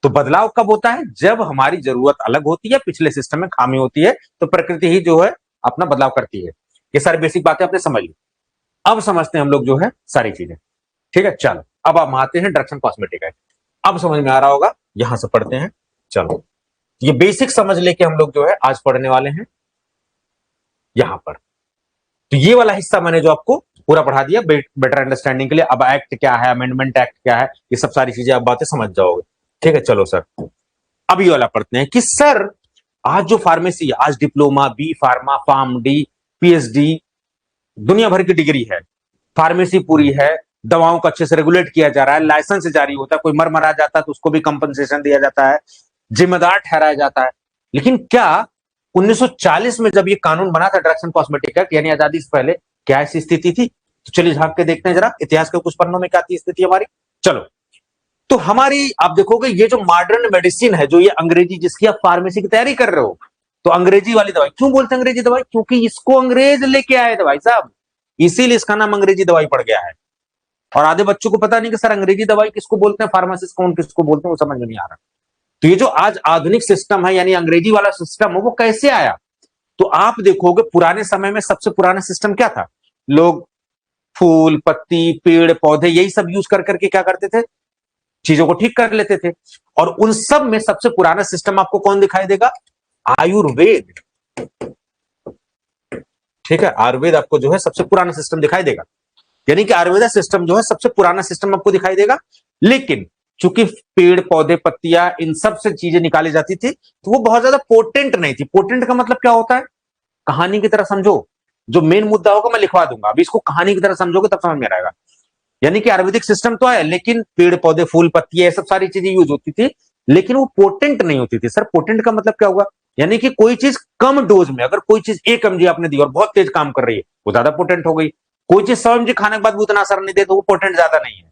A: तो बदलाव कब होता है? जब हमारी जरूरत अलग होती है, पिछले सिस्टम में खामी होती है, तो प्रकृति ही जो है अपना बदलाव करती है। ये सारी बेसिक बातें आपने समझ ली। अब समझते हैं हम लोग जो है सारी चीजें, ठीक है। चलो अब हम आते हैं ड्रग्स एंड कॉस्मेटिक एक्ट। अब समझ में आ रहा होगा, यहां से पढ़ते हैं। चलो ये बेसिक समझ लेके हम लोग जो है आज पढ़ने वाले हैं यहां पर। तो ये वाला हिस्सा मैंने जो आपको पूरा पढ़ा दिया बेटर अंडरस्टैंडिंग के लिए। अब एक्ट क्या है, अमेंडमेंट एक्ट क्या है, ये सब सारी चीजें आप बातें समझ जाओगे, ठीक है। चलो सर अब ये वाला पढ़ते हैं कि सर आज जो फार्मेसी है, आज diploma, B pharma, pharm D, PhD, दुनिया भर की डिग्री है, फार्मेसी पूरी है, दवाओं को अच्छे से रेगुलेट किया जा रहा है, लाइसेंस जारी होता है, कोई मर मरा जाता है तो उसको भी कंपनसेशन दिया जाता है, जिम्मेदार ठहराया जाता है। लेकिन क्या 1940 में जब ये कानून बना था ड्रग्स एंड कॉस्मेटिक एक्ट, यानी आजादी से पहले, क्या ऐसी स्थिति थी? तो चलिए झांक के देखते हैं जरा इतिहास के कुछ पन्नों में क्या थी स्थिति हमारी। चलो तो हमारी आप देखोगे ये जो मॉडर्न मेडिसिन है, जो ये अंग्रेजी जिसकी आप फार्मेसी की तैयारी कर रहे हो, तो अंग्रेजी वाली दवाई क्यों बोलते हैं अंग्रेजी दवाई? क्योंकि इसको अंग्रेज लेके आए थे भाई साहब, इसीलिए इसका नाम अंग्रेजी दवाई पड़ गया है। और आधे बच्चों को पता नहीं कि सर अंग्रेजी दवाई किसको बोलते हैं, फार्मासिस्ट कौन किसको बोलते हैं, वो समझ में नहीं आ रहा। तो ये जो आज आधुनिक सिस्टम है, यानी अंग्रेजी वाला सिस्टम है, वो कैसे आया? तो आप देखोगे पुराने समय में सबसे पुराना सिस्टम क्या था? लोग फूल, पत्ती, पेड़, पौधे यही सब यूज कर करके क्या करते थे? चीजों को ठीक कर लेते थे। और उन सब में सबसे पुराना सिस्टम आपको कौन दिखाई देगा? आयुर्वेद, ठीक है। आयुर्वेद आपको जो है सबसे पुराना सिस्टम दिखाई देगा, यानी कि आयुर्वेद सिस्टम जो है सबसे पुराना सिस्टम आपको दिखाई देगा। लेकिन चूंकि पेड़, पौधे, पत्तियां, इन सब से चीजें निकाली जाती थी, तो वो बहुत ज्यादा पोटेंट नहीं थी। पोटेंट का मतलब क्या होता है? कहानी की तरह समझो, जो मेन मुद्दा होगा मैं लिखवा दूंगा, अभी इसको कहानी की तरह समझोगे तब समझ में आएगा। यानी कि आयुर्वेदिक सिस्टम तो है, लेकिन पेड़, पौधे, फूल, पत्तियां, सब सारी चीजें यूज होती थी, लेकिन वो पोटेंट नहीं होती थी। सर पोटेंट का मतलब क्या हुआ? यानी कि कोई चीज कम डोज में, अगर कोई चीज 1 mg आपने दी और बहुत तेज काम कर रही है, वो ज्यादा पोटेंट हो गई। कोई चीज 100 mg खाने के बाद भी उतना असर नहीं दे, तो वो पोटेंट ज्यादा नहीं है।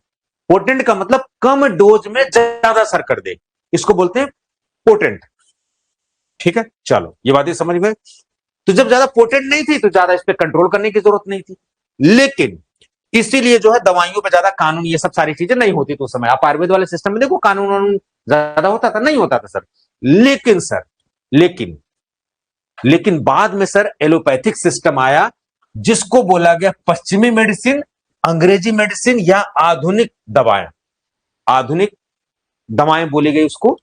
A: पोटेंट का मतलब कम डोज में ज्यादा असर कर दे, इसको बोलते हैं पोटेंट। ठीक है, चलो ये बातें समझ में। तो जब ज्यादा पोटेंट नहीं थी तो ज्यादा इस पर कंट्रोल करने की जरूरत नहीं थी, लेकिन इसीलिए जो है दवाइयों पे ज्यादा कानून ये सब सारी चीजें नहीं होती। तो उस समय आप आयुर्वेद वाले सिस्टम में देखो, कानून वानून ज्यादा होता था? नहीं होता था सर। लेकिन सर, लेकिन बाद में सर एलोपैथिक सिस्टम आया, जिसको बोला गया पश्चिमी मेडिसिन, अंग्रेजी मेडिसिन या आधुनिक दवाएं। आधुनिक दवाएं बोली गई उसको,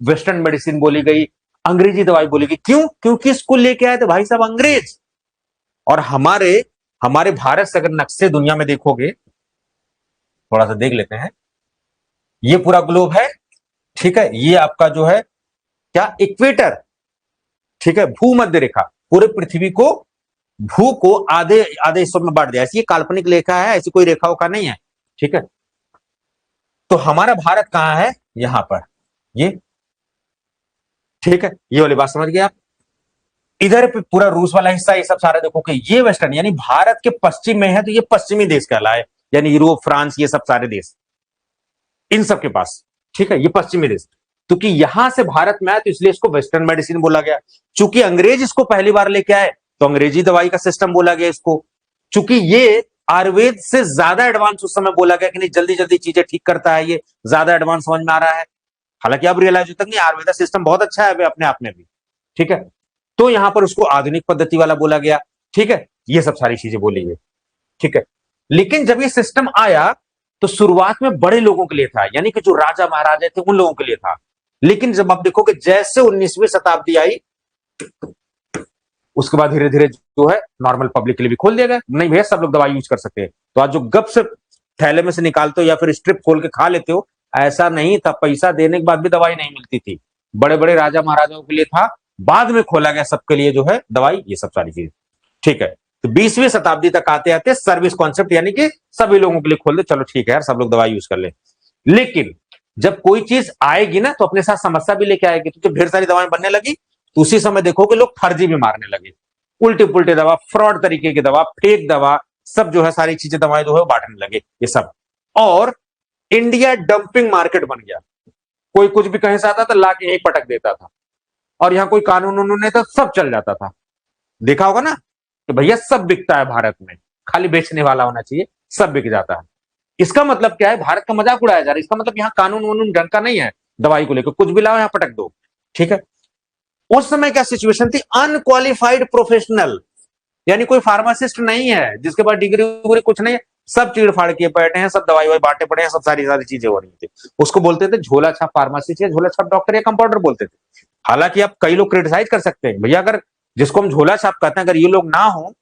A: वेस्टर्न मेडिसिन बोली गई, अंग्रेजी दवाई बोली गई। क्यों? क्योंकि इसको लेके आए थे भाई साहब अंग्रेज। और हमारे भारत से अगर नक्शे दुनिया में देखोगे, थोड़ा सा देख लेते हैं, ये पूरा ग्लोब है, ठीक है, ये आपका जो है क्या, इक्वेटर, ठीक है, भूमध्य रेखा, पूरे पृथ्वी को, भू को आधे आधे हिस्सों में बांट दिया। ऐसी काल्पनिक रेखा है, ऐसी कोई रेखाओं का नहीं है, ठीक है। तो हमारा भारत कहां है? यहां पर, ये, ठीक है, ये वाली बात समझ गए आप। इधर पे पूरा रूस वाला हिस्सा, ये सब सारा देखो कि ये वेस्टर्न, यानी भारत के पश्चिम में है, तो ये पश्चिमी देश कहलाए, यानी यूरोप, फ्रांस, ये सब सारे देश इन सब के पास, ठीक है, ये पश्चिमी देश। क्योंकि यहां से भारत में आया तो इसलिए इसको वेस्टर्न मेडिसिन बोला गया। चूंकि अंग्रेज इसको पहली बार लेके आए तो अंग्रेजी दवाई का सिस्टम बोला गया इसको। चूंकि ये आयुर्वेद से ज्यादा एडवांस उस समय बोला गया कि नहीं, जल्दी जल्दी चीजें ठीक करता है, ये ज्यादा एडवांस समझ में आ रहा है। हालांकि अब रियलाइज होता है कि आयुर्वेदा सिस्टम बहुत अच्छा है अपने आप में भी, ठीक है। तो यहां पर उसको आधुनिक पद्धति वाला बोला गया, ठीक है, ये सब सारी चीजें बोली गई, ठीक है। लेकिन जब ये सिस्टम आया तो शुरुआत में बड़े लोगों के लिए था, यानी कि जो राजा महाराजा थे उन लोगों के लिए था। लेकिन जब आप देखोगे जैसे 19वीं शताब्दी आई, उसके बाद धीरे धीरे जो है नॉर्मल पब्लिक के लिए भी खोल दिया गया। नहीं भैया, सब लोग दवाई यूज कर सकते हैं। तो आज जो गप से थैले में से निकालते हो या फिर स्ट्रिप खोल के खा लेते हो, ऐसा नहीं था। पैसा देने के बाद भी दवाई नहीं मिलती थी, बड़े बड़े राजा महाराजाओं के लिए था, बाद में खोला गया सबके लिए जो है दवाई, ये सब सारी चीज, ठीक है। तो 20वीं शताब्दी तक आते आते सर्विस कॉन्सेप्ट, यानी कि सभी लोगों के लिए खोल दे, चलो ठीक है यार, सब लोग दवाई यूज कर ले। लेकिन जब कोई चीज आएगी ना तो अपने साथ समस्या भी लेके आएगी। तो जब ढेर सारी दवाएं बनने लगी तो उसी समय देखो कि लोग फर्जी भी मारने लगे, उल्टे पुल्टे दवा, फ्रॉड तरीके की दवा, फेक दवा, सब जो है सारी चीजें दवाएं जो है बांटने लगे ये सब। और इंडिया डंपिंग मार्केट बन गया। कोई कुछ भी कहीं से आता था, ला के यहीं पटक देता था, और यहां कोई कानून उन्होंने तो सब चल जाता था। देखा होगा ना कि भैया सब बिकता है भारत में, खाली बेचने वाला होना चाहिए, सब बिक जाता है। इसका मतलब क्या है? भारत का मजाक उड़ाया जा रहा है। इसका मतलब यहाँ कानून वानून ढंग का नहीं है, दवाई को लेकर कुछ भी लाओ यहाँ पटक दो, ठीक है। उस समय क्या सिचुएशन थी? अनक्वालिफाइड प्रोफेशनल, यानी कोई फार्मासिस्ट नहीं है जिसके पास डिग्री उग्री कुछ नहीं है, सब चीड़ फाड़ किए बैठे हैं, सब दवाई वाई बांटे पड़े हैं, सब सारी सारी चीजें हो रही थी। उसको बोलते थे झोला छाप फार्मासिस्ट या झोला छाप डॉक्टर या कंपाउंडर बोलते थे। हालांकि अब कई लोग क्रिटिसाइज कर सकते हैं, भैया अगर जिसको हम झोला छाप कहते हैं, अगर ये लोग ना हो,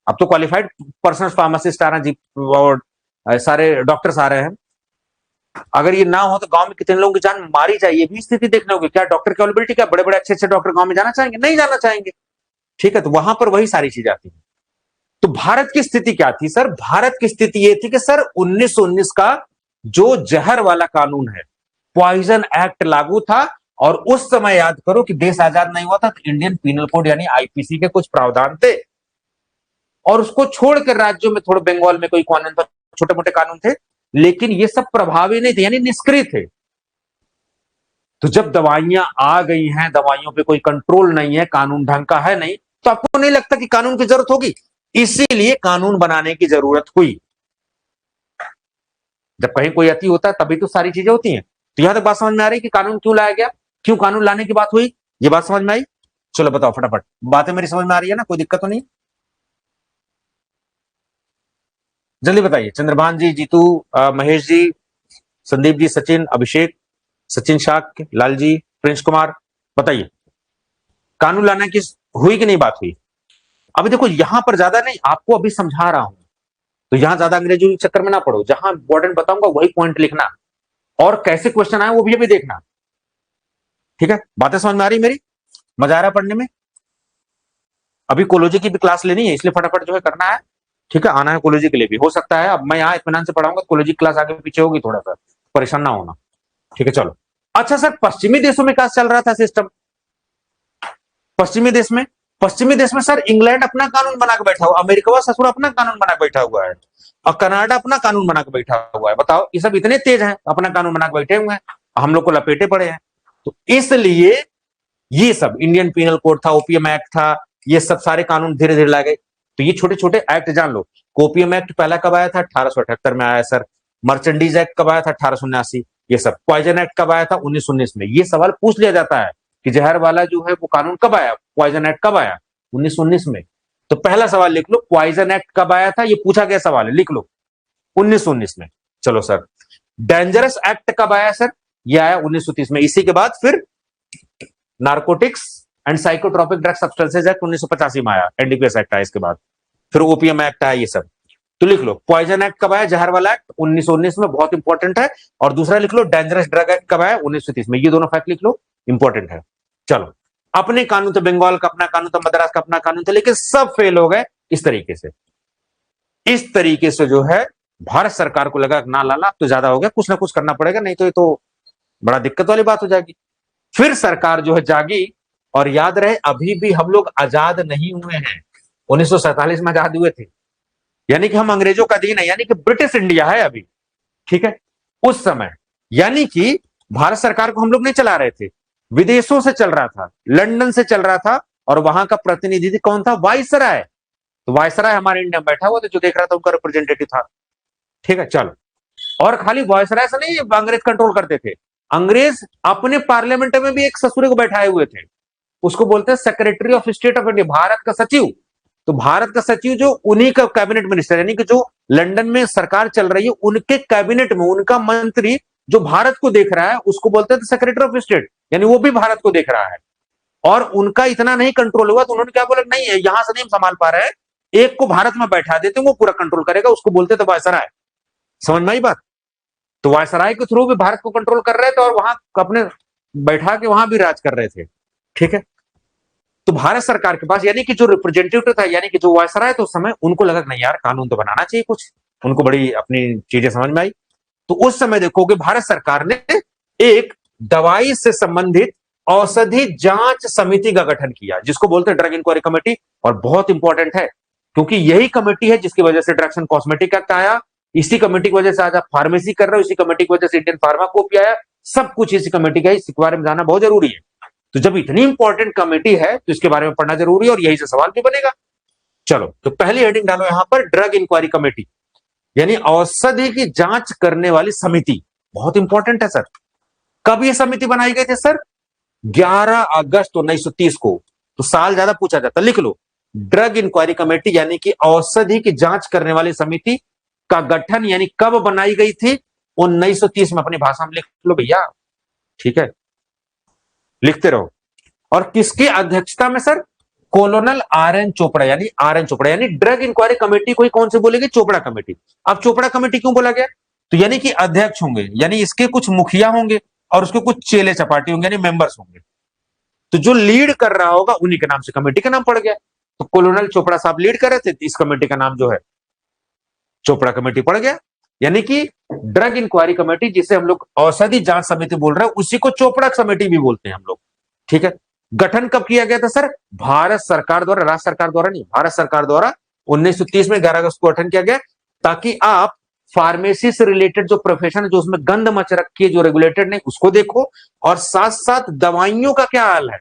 A: अब तो क्वालिफाइड पर्सन फार्मासिस्ट आ रहे हैं जी, और सारे डॉक्टर्स आ रहे हैं, अगर ये ना हो तो गांव में कितने लोगों की जान मारी जाए, ये भी स्थिति देखने होगी। क्या डॉक्टर की अवेलेबिलिटी, क्या बड़े बड़े अच्छे अच्छे डॉक्टर गांव में जाना चाहेंगे? नहीं जाना चाहेंगे, ठीक है। तो वहां पर वही सारी चीजें आती है। तो भारत की स्थिति क्या थी सर? भारत की स्थिति ये थी कि सर 1919 का जो जहर वाला कानून है, पॉइजन एक्ट लागू था। और उस समय याद करो कि देश आजाद नहीं हुआ था, तो इंडियन पीनल कोड यानी आईपीसी के कुछ प्रावधान थे, और उसको छोड़कर राज्यों में, थोड़े बंगाल में कोई कानून था, छोटे मोटे कानून थे, लेकिन ये सब प्रभावी नहीं थे, यानी निष्क्रिय थे। तो जब दवाइयां आ गई हैं, दवाइयों पे कोई कंट्रोल नहीं है, कानून ढंग का है नहीं, तो आपको नहीं लगता कि कानून की जरूरत होगी? इसीलिए कानून बनाने की जरूरत हुई। जब कहीं कोई अति होता है तभी तो सारी चीजें होती हैं। तो यहां तक बात समझ में आ रही कि कानून क्यों लाया गया, क्यों कानून लाने की बात हुई, ये बात समझ में आई? चलो बताओ फटाफट, बातें मेरी समझ में आ रही है ना? कोई दिक्कत तो नहीं? जल्दी बताइए। चंद्रभान जी, जीतू, महेश जी, संदीप जी, सचिन, अभिषेक, सचिन शाक, लाल जी, प्रिंस कुमार, बताइए कानून लाने की हुई कि नहीं बात हुई? अभी देखो यहां पर ज्यादा नहीं, आपको अभी समझा रहा हूं, तो यहां ज्यादा अंग्रेजी के चक्कर में ना पड़ो। जहां इंपॉर्टेंट बताऊंगा वही पॉइंट लिखना, और कैसे क्वेश्चन आए वो भी अभी देखना, ठीक है। बातें समझ में आ रही मेरी? मजा आ रहा पढ़ने में? अभी कोलोजी की भी क्लास लेनी है, इसलिए फटाफट जो है करना है, ठीक है। आना है कोलोजी के लिए भी, हो सकता है अब मैं यहाँ इत्मीनान से पढ़ाऊंगा, कोलोजी क्लास आगे पीछे होगी, थोड़ा सा परेशान ना होना, ठीक है। चलो, अच्छा सर, पश्चिमी देशों में क्या चल रहा था सिस्टम? पश्चिमी देश में सर इंग्लैंड अपना कानून बना के बैठा हुआ, अमेरिका ससुर अपना कानून बना के बैठा हुआ है, और कनाडा अपना कानून बना के बैठा हुआ है। बताओ, ये सब इतने तेज हैं, अपना कानून बना के बैठे हुए हैं, हम लोग को लपेटे पड़े हैं। तो इसलिए ये सब इंडियन पीनल कोड था, ओपीएम एक्ट था, ये सब सारे कानून धीरे धीरे लाए गए। तो ये छोटे छोटे एक्ट जान लो। ओपीएम एक्ट पहला कब आया था? 1878 में आया सर। मर्चेंडीज एक्ट कब आया था? 1879। ये सब पॉइजन एक्ट कब आया था? 1919 में। ये सवाल पूछ लिया जाता है कि जहर वाला जो है वो कानून कब आया, पॉइजन एक्ट कब आया? 1919 में। तो पहला सवाल लिख लो, पॉइजन एक्ट कब आया था? ये पूछा गया सवाल है, लिख लो 1919 में। चलो सर, डेंजरस एक्ट कब आया सर? ये आया 1930 में। इसी के बाद फिर narcotics and psychotropic drug substances act 1985 में आया, एनडीपीएस एक्ट आया इसके बाद, फिर ओपीएम एक्ट आया, ये सब। तो लिख लो, पॉइजन एक्ट कब आया, जहर वाला एक्ट 1919 में, बहुत इंपॉर्टेंट है। और दूसरा लिख लो, डेंजरस ड्रग एक्ट कब आया? 1930 में। ये दोनों फैक्ट लिख लो, इंपॉर्टेंट है। चलो, अपने कानून तो बंगाल का अपना कानून था, मद्रास का अपना कानून था, लेकिन सब फेल हो गए इस तरीके से। इस तरीके से जो है भारत सरकार को लगा ना लाला तो ज्यादा हो गया, कुछ ना कुछ करना पड़ेगा, नहीं तो ये तो बड़ा दिक्कत वाली बात हो जाएगी। फिर सरकार जो है जागी, और याद रहे अभी भी हम लोग आजाद नहीं हुए हैं। 1947 में आजाद हुए थे, यानी कि हम अंग्रेजों का अधीन है, यानी कि ब्रिटिश इंडिया है अभी, ठीक है। उस समय यानी कि भारत सरकार को हम लोग नहीं चला रहे थे, विदेशों से चल रहा था, लंदन से चल रहा था, और वहां का प्रतिनिधि कौन था? वायसराय। तो वायसराय हमारे इंडिया में बैठा हुआ था, जो देख रहा था उनका रिप्रेजेंटेटिव था, ठीक है। चलो, और खाली वायसराय से नहीं अंग्रेज कंट्रोल करते थे, अंग्रेज अपने पार्लियामेंट में भी एक ससुरे को बैठाए हुए थे, उसको बोलते हैं secretary of state of India, Bharat का सचिव। तो भारत का सचिव जो उन्हीं का कैबिनेट मिनिस्टर, यानी कि जो लंदन में सरकार चल रही है उनके कैबिनेट में उनका मंत्री जो भारत को देख रहा है उसको बोलते हैं सेक्रेटरी ऑफ स्टेट, यानी वो भी भारत को देख रहा है। और उनका इतना नहीं कंट्रोल हुआ तो उन्होंने क्या बोला, नहीं है यहां से नहीं संभाल पा रहे हैं, एक को भारत में बैठा देते हैं, वो पूरा कंट्रोल करेगा, उसको बोलते थे वायसराय। समझ में आई बात? तो वायसराय के थ्रू भी भारत को कंट्रोल कर रहे थे, और वहां अपने बैठा के वहां भी राज कर रहे थे, ठीक है। तो भारत सरकार के पास यानी कि जो रिप्रेजेंटेटिव था, यानी कि जो वायसराय तो उस समय उनको लगा नहीं यार कानून तो बनाना चाहिए कुछ, उनको बड़ी अपनी चीजें समझ में आई। तो उस समय देखोगे भारत सरकार ने एक दवाई से संबंधित औषधि जांच समिति का गठन किया, जिसको बोलते हैं ड्रग इंक्वायरी कमेटी। और बहुत इंपॉर्टेंट है, क्योंकि यही कमेटी है जिसकी वजह से ड्रग्स एंड कॉस्मेटिक एक्ट आया, इसी कमेटी की वजह से आज आप फार्मेसी कर रहे हो, इसी कमेटी की वजह से इंडियन फार्माकोपी आया, सब कुछ इसी कमेटी का है, इसके बारे में जानना बहुत जरूरी है। तो जब इतनी इंपॉर्टेंट कमेटी है तो इसके बारे में पढ़ना जरूरी है, और यही से सवाल भी बनेगा। चलो, तो पहली हेडिंग डालो यहां पर, ड्रग इंक्वायरी कमेटी, यानी औषधि की जांच करने वाली समिति। बहुत इंपॉर्टेंट है सर। कब यह समिति बनाई गई थी सर? 11 अगस्त 1930 को। तो साल ज्यादा पूछा जाता, लिख लो, ड्रग इंक्वायरी कमेटी यानी कि औषधि की जांच करने वाली समिति का गठन यानी कब बनाई गई थी? 1930 में। अपनी भाषा में लिख लो भैया, ठीक है, लिखते रहो। और किसकी अध्यक्षता में सर? कॉलोनल आर.एन. चोपड़ा, यानी आर.एन. चोपड़ा, यानी ड्रग इंक्वायरी कमेटी कोई कौन से बोलेगी? चोपड़ा कमेटी। अब चोपड़ा कमेटी क्यों बोला गया? तो यानी कि अध्यक्ष होंगे, यानी इसके कुछ मुखिया होंगे और उसके कुछ चेले चपाटी होंगे, यानी मेंबर्स होंगे। तो जो लीड कर रहा होगा उन्हीं के नाम से कमेटी का नाम पड़ गया। तो कॉलोनल चोपड़ा साहब लीड कर रहे थे, इस कमेटी का नाम जो है चोपड़ा कमेटी पड़ गया। यानी कि ड्रग इंक्वायरी कमेटी, जिसे हम लोग औषधि जांच समिति बोल रहे हैं, उसी को चोपड़ा कमेटी भी बोलते हैं हम लोग, ठीक है। गठन कब किया गया था सर? भारत सरकार द्वारा, राज्य सरकार द्वारा नहीं, भारत सरकार द्वारा 1930 में 11 अगस्त को गठन किया गया, ताकि आप फार्मेसी से रिलेटेड जो प्रोफेशन है, जो उसमें गंद मच रखी है, जो रेगुलेटेड नहीं, उसको देखो, और साथ साथ दवाइयों का क्या हाल है,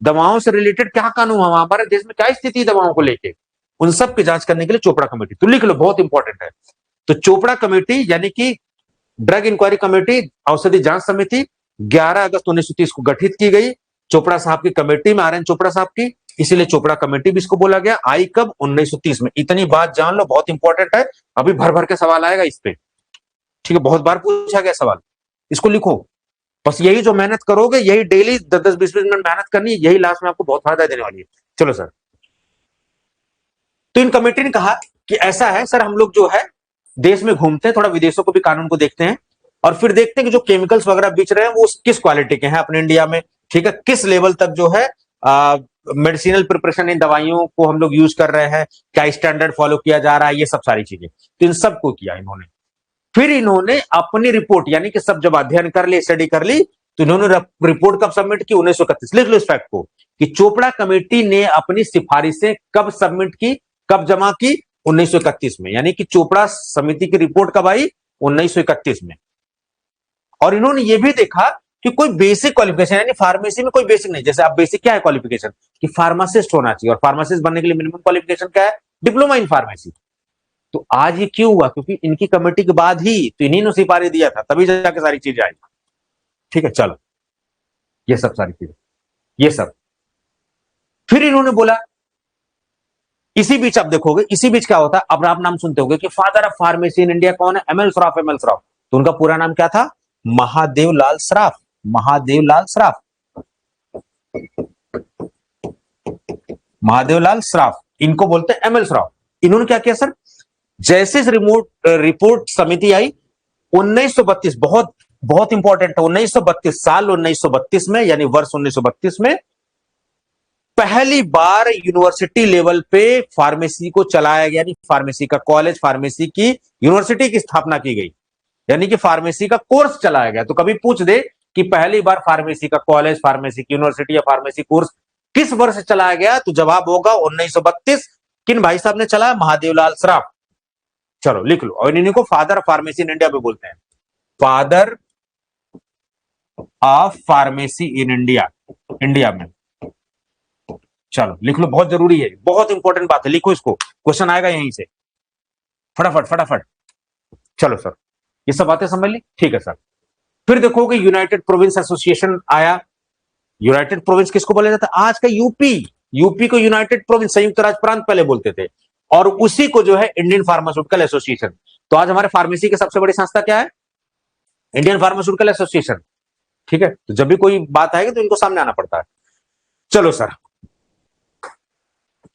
A: दवाओं से रिलेटेड क्या कानून है, हमारे देश में क्या स्थिति है दवाओं को लेके, उन सब की जांच करने के लिए चोपड़ा कमेटी। तो लिख लो, बहुत इंपॉर्टेंट है। तो चोपड़ा कमेटी यानी कि ड्रग इंक्वायरी कमेटी, औषधि जांच समिति 11 अगस्त 1930 को गठित की गई, चोपड़ा साहब की कमेटी में, आर.एन. चोपड़ा साहब की, इसीलिए चोपड़ा कमेटी भी इसको बोला गया। आई कब? 1930 में। इतनी बात जान लो, बहुत इंपॉर्टेंट है, अभी भर भर के सवाल आएगा इस पे, ठीक है, बहुत बार पूछा गया सवाल, इसको लिखो। बस यही जो मेहनत करोगे, यही डेली 10-10 20 मिनट मेहनत करनी है, यही लास्ट में आपको बहुत फायदा देने वाली है। चलो सर, तो इन कमेटी ने कहा कि ऐसा है सर, हम लोग जो है देश में घूमते हैं, थोड़ा विदेशों को भी कानून को देखते हैं, और फिर देखते हैं कि जो केमिकल्स वगैरह बेच रहे हैं वो किस क्वालिटी के हैं अपने इंडिया में, ठीक है, किस लेवल तक जो है मेडिसिनल प्रिपरेशन इन दवाइयों को हम लोग यूज कर रहे हैं, क्या स्टैंडर्ड फॉलो किया जा रहा है, ये सब सारी चीजें। तो इन सबको किया इन्होंने। फिर इन्होंने अपनी रिपोर्ट, यानी कि सब जब अध्ययन कर ली, स्टडी कर ली, तो इन्होंने रिपोर्ट कब सबमिट की? 1931। लिख लो इस फैक्ट को कि चोपड़ा कमेटी ने अपनी सिफारिशें कब सबमिट की, कब जमा की? 1931 में। यानी कि चोपड़ा समिति की रिपोर्ट कब आई? 1931 में। और इन्होंने यह भी देखा कि कोई बेसिक क्वालिफिकेशन, यानी फार्मेसी में कोई बेसिक नहीं। जैसे आप बेसिक क्या है क्वालिफिकेशन कि फार्मासिस्ट होना चाहिए, और फार्मासिस्ट बनने के लिए मिनिमम क्वालिफिकेशन क्या है? Diploma in pharmacy. तो आज ये क्यों हुआ? क्योंकि इनकी कमेटी के बाद ही तो इन्हीं ने सिफारिश दिया था, तभी जाके सारी चीजें आई। ठीक है, चलो ये सब सारी चीजें, ये सब फिर इन्होंने बोला। इसी बीच आप देखोगे, इसी बीच क्या होता है, अब आप नाम सुनते होंगे कि father of pharmacy in India कौन है? एमएल श्रॉफ। एमएल श्रॉफ, तो उनका पूरा नाम क्या था? महादेव लाल श्रॉफ। महादेव लाल श्रॉफ, महादेव लाल श्रॉफ, इनको बोलते हैं एमएल श्रॉफ। इन्होंने क्या किया सर, जैसे रिपोर्ट समिति आई 1932, बहुत बहुत इंपॉर्टेंट है, 1932 साल 1932 में, यानी वर्ष 1932 में पहली बार यूनिवर्सिटी लेवल पे फार्मेसी को चलाया गया, यानी फार्मेसी का कॉलेज, फार्मेसी की यूनिवर्सिटी की स्थापना की गई, यानी कि फार्मेसी का कोर्स चलाया गया। तो कभी पूछ दे कि पहली बार फार्मेसी का कॉलेज, फार्मेसी की यूनिवर्सिटी या फार्मेसी कोर्स किस वर्ष चलाया गया, तो जवाब होगा 1932। किन भाई साहब ने चलाया? महादेवलाल श्रॉफ। चलो लिख लो, और इन्हीं को father of pharmacy in India भी बोलते हैं, father of pharmacy in India, India में। चलो लिख लो, बहुत जरूरी है, बहुत इंपॉर्टेंट बात है, लिखो इसको, क्वेश्चन आएगा यहीं से, फटाफट फटाफट। चलो सर, ये सब बातें समझ ली, ठीक है सर। फिर देखोगे यूनाइटेड प्रोविंस एसोसिएशन आया। यूनाइटेड प्रोविंस किसको बोला जाता है? आज का यूपी, यूपी को यूनाइटेड प्रोविंस, संयुक्त राज्य प्रांत पहले बोलते थे, और उसी को जो है इंडियन फार्मास्यूटिकल एसोसिएशन। तो आज हमारे फार्मेसी की सबसे बड़ी संस्था क्या है? Indian pharmaceutical association. ठीक है, तो जब भी कोई बात आएगी तो इनको सामने आना पड़ता है। चलो सर,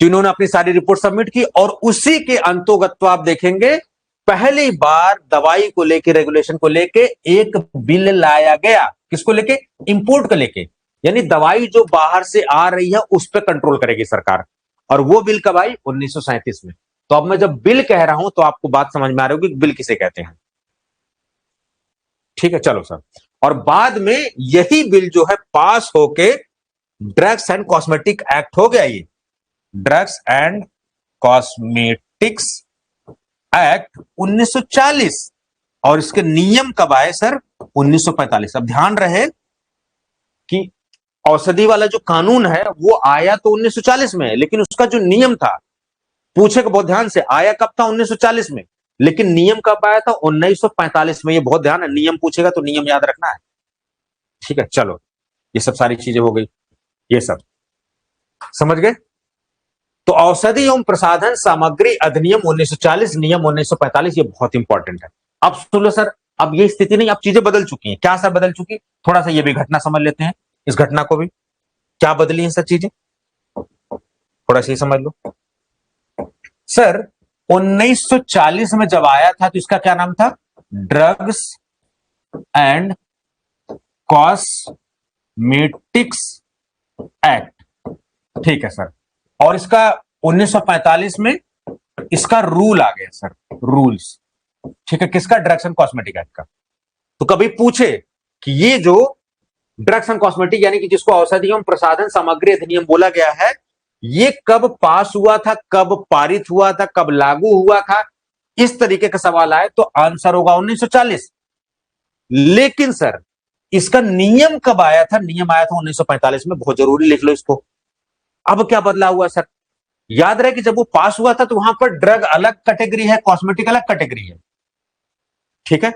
A: तो इन्होंने अपनी सारी रिपोर्ट सबमिट की, और उसी के अंतर्गत तो आप देखेंगे पहली बार दवाई को लेके, रेगुलेशन को लेके एक बिल लाया गया। किसको लेके? इंपोर्ट को लेके, यानी दवाई जो बाहर से आ रही है उस पर कंट्रोल करेगी सरकार। और वो बिल कब आई? 1937 में। तो अब मैं जब बिल कह रहा हूं तो आपको बात समझ में आ रही होगी बिल किसे कहते हैं। ठीक है, चलो सर। और बाद में यही बिल जो है पास होके ड्रग्स एंड कॉस्मेटिक एक्ट हो गया। ये ड्रग्स एंड कॉस्मेटिक्स एक्ट 1940, और इसके नियम कब आए सर? 1945। अब ध्यान रहे कि औषधि वाला जो कानून है वो आया तो 1940 में, लेकिन उसका जो नियम था, पूछेगा बहुत ध्यान से, आया कब था? 1940 में, लेकिन नियम कब आया था? 1945 में। ये बहुत ध्यान है, नियम पूछेगा तो नियम याद रखना है। ठीक है, चलो ये सब सारी चीजें हो गई, ये सब समझ गए। तो औषधि एवं प्रसाधन सामग्री अधिनियम 1940, नियम 1945, ये बहुत इंपॉर्टेंट है। अब सुन लो सर, अब ये स्थिति नहीं, अब चीजें बदल चुकी हैं। क्या सर बदल चुकी? थोड़ा सा ये भी घटना समझ लेते हैं, इस घटना को भी, क्या बदली है सर चीजें, थोड़ा सा समझ लो सर। 1940 में जब आया था तो इसका क्या नाम था? Drugs and cosmetics act. ठीक है सर। और इसका 1945 में इसका रूल आ गया सर, रूल्स। ठीक है, किसका? ड्रग्स एंड कॉस्मेटिक एक्ट का। तो कभी पूछे कि ये जो ड्रग्स एंड कॉस्मेटिक, यानी कि जिसको औषधि एवं प्रसाधन सामग्री अधिनियम बोला गया है, ये कब पास हुआ था, कब पारित हुआ था, कब लागू हुआ था, इस तरीके का सवाल आए तो आंसर होगा 1940। लेकिन सर इसका नियम कब आया था? नियम आया था 1945 में, बहुत जरूरी, लिख लो इसको। अब क्या बदला हुआ सर? याद रहे कि जब वो पास हुआ था तो वहां पर ड्रग अलग कैटेगरी है, कॉस्मेटिक अलग कैटेगरी है। ठीक है,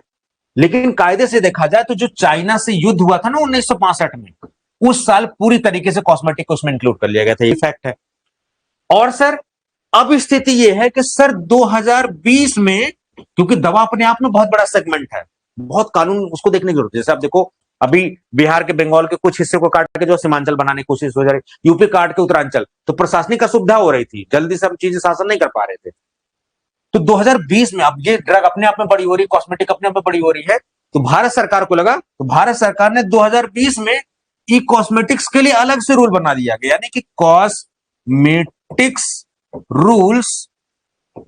A: लेकिन कायदे से देखा जाए तो जो चाइना से युद्ध हुआ था ना 1965 में, उस साल पूरी तरीके से कॉस्मेटिक को उसमें इंक्लूड कर लिया गया था। ये फैक्ट है। और सर अब स्थिति यह है कि सर 2020 में, क्योंकि दवा अपने आप में बहुत बड़ा सेगमेंट है, बहुत कानून उसको देखने की जरूरत है। जैसे आप देखो, अभी बिहार के, बंगाल के कुछ हिस्से को काट के जो सीमांचल बनाने की कोशिश हो जा रही, यूपी काट के उत्तरांचल, तो प्रशासनिक असुविधा हो रही थी, जल्दी से हम चीजें शासन नहीं कर पा रहे थे। तो 2020 में अब ये ड्रग अपने आप में बड़ी हो रही, कॉस्मेटिक अपने आप में बड़ी हो रही है, तो भारत सरकार को लगा, तो भारत सरकार ने 2020 में ई कॉस्मेटिक्स के लिए अलग से रूल बना दिया गया, यानी कि कॉस्मेटिक्स रूल्स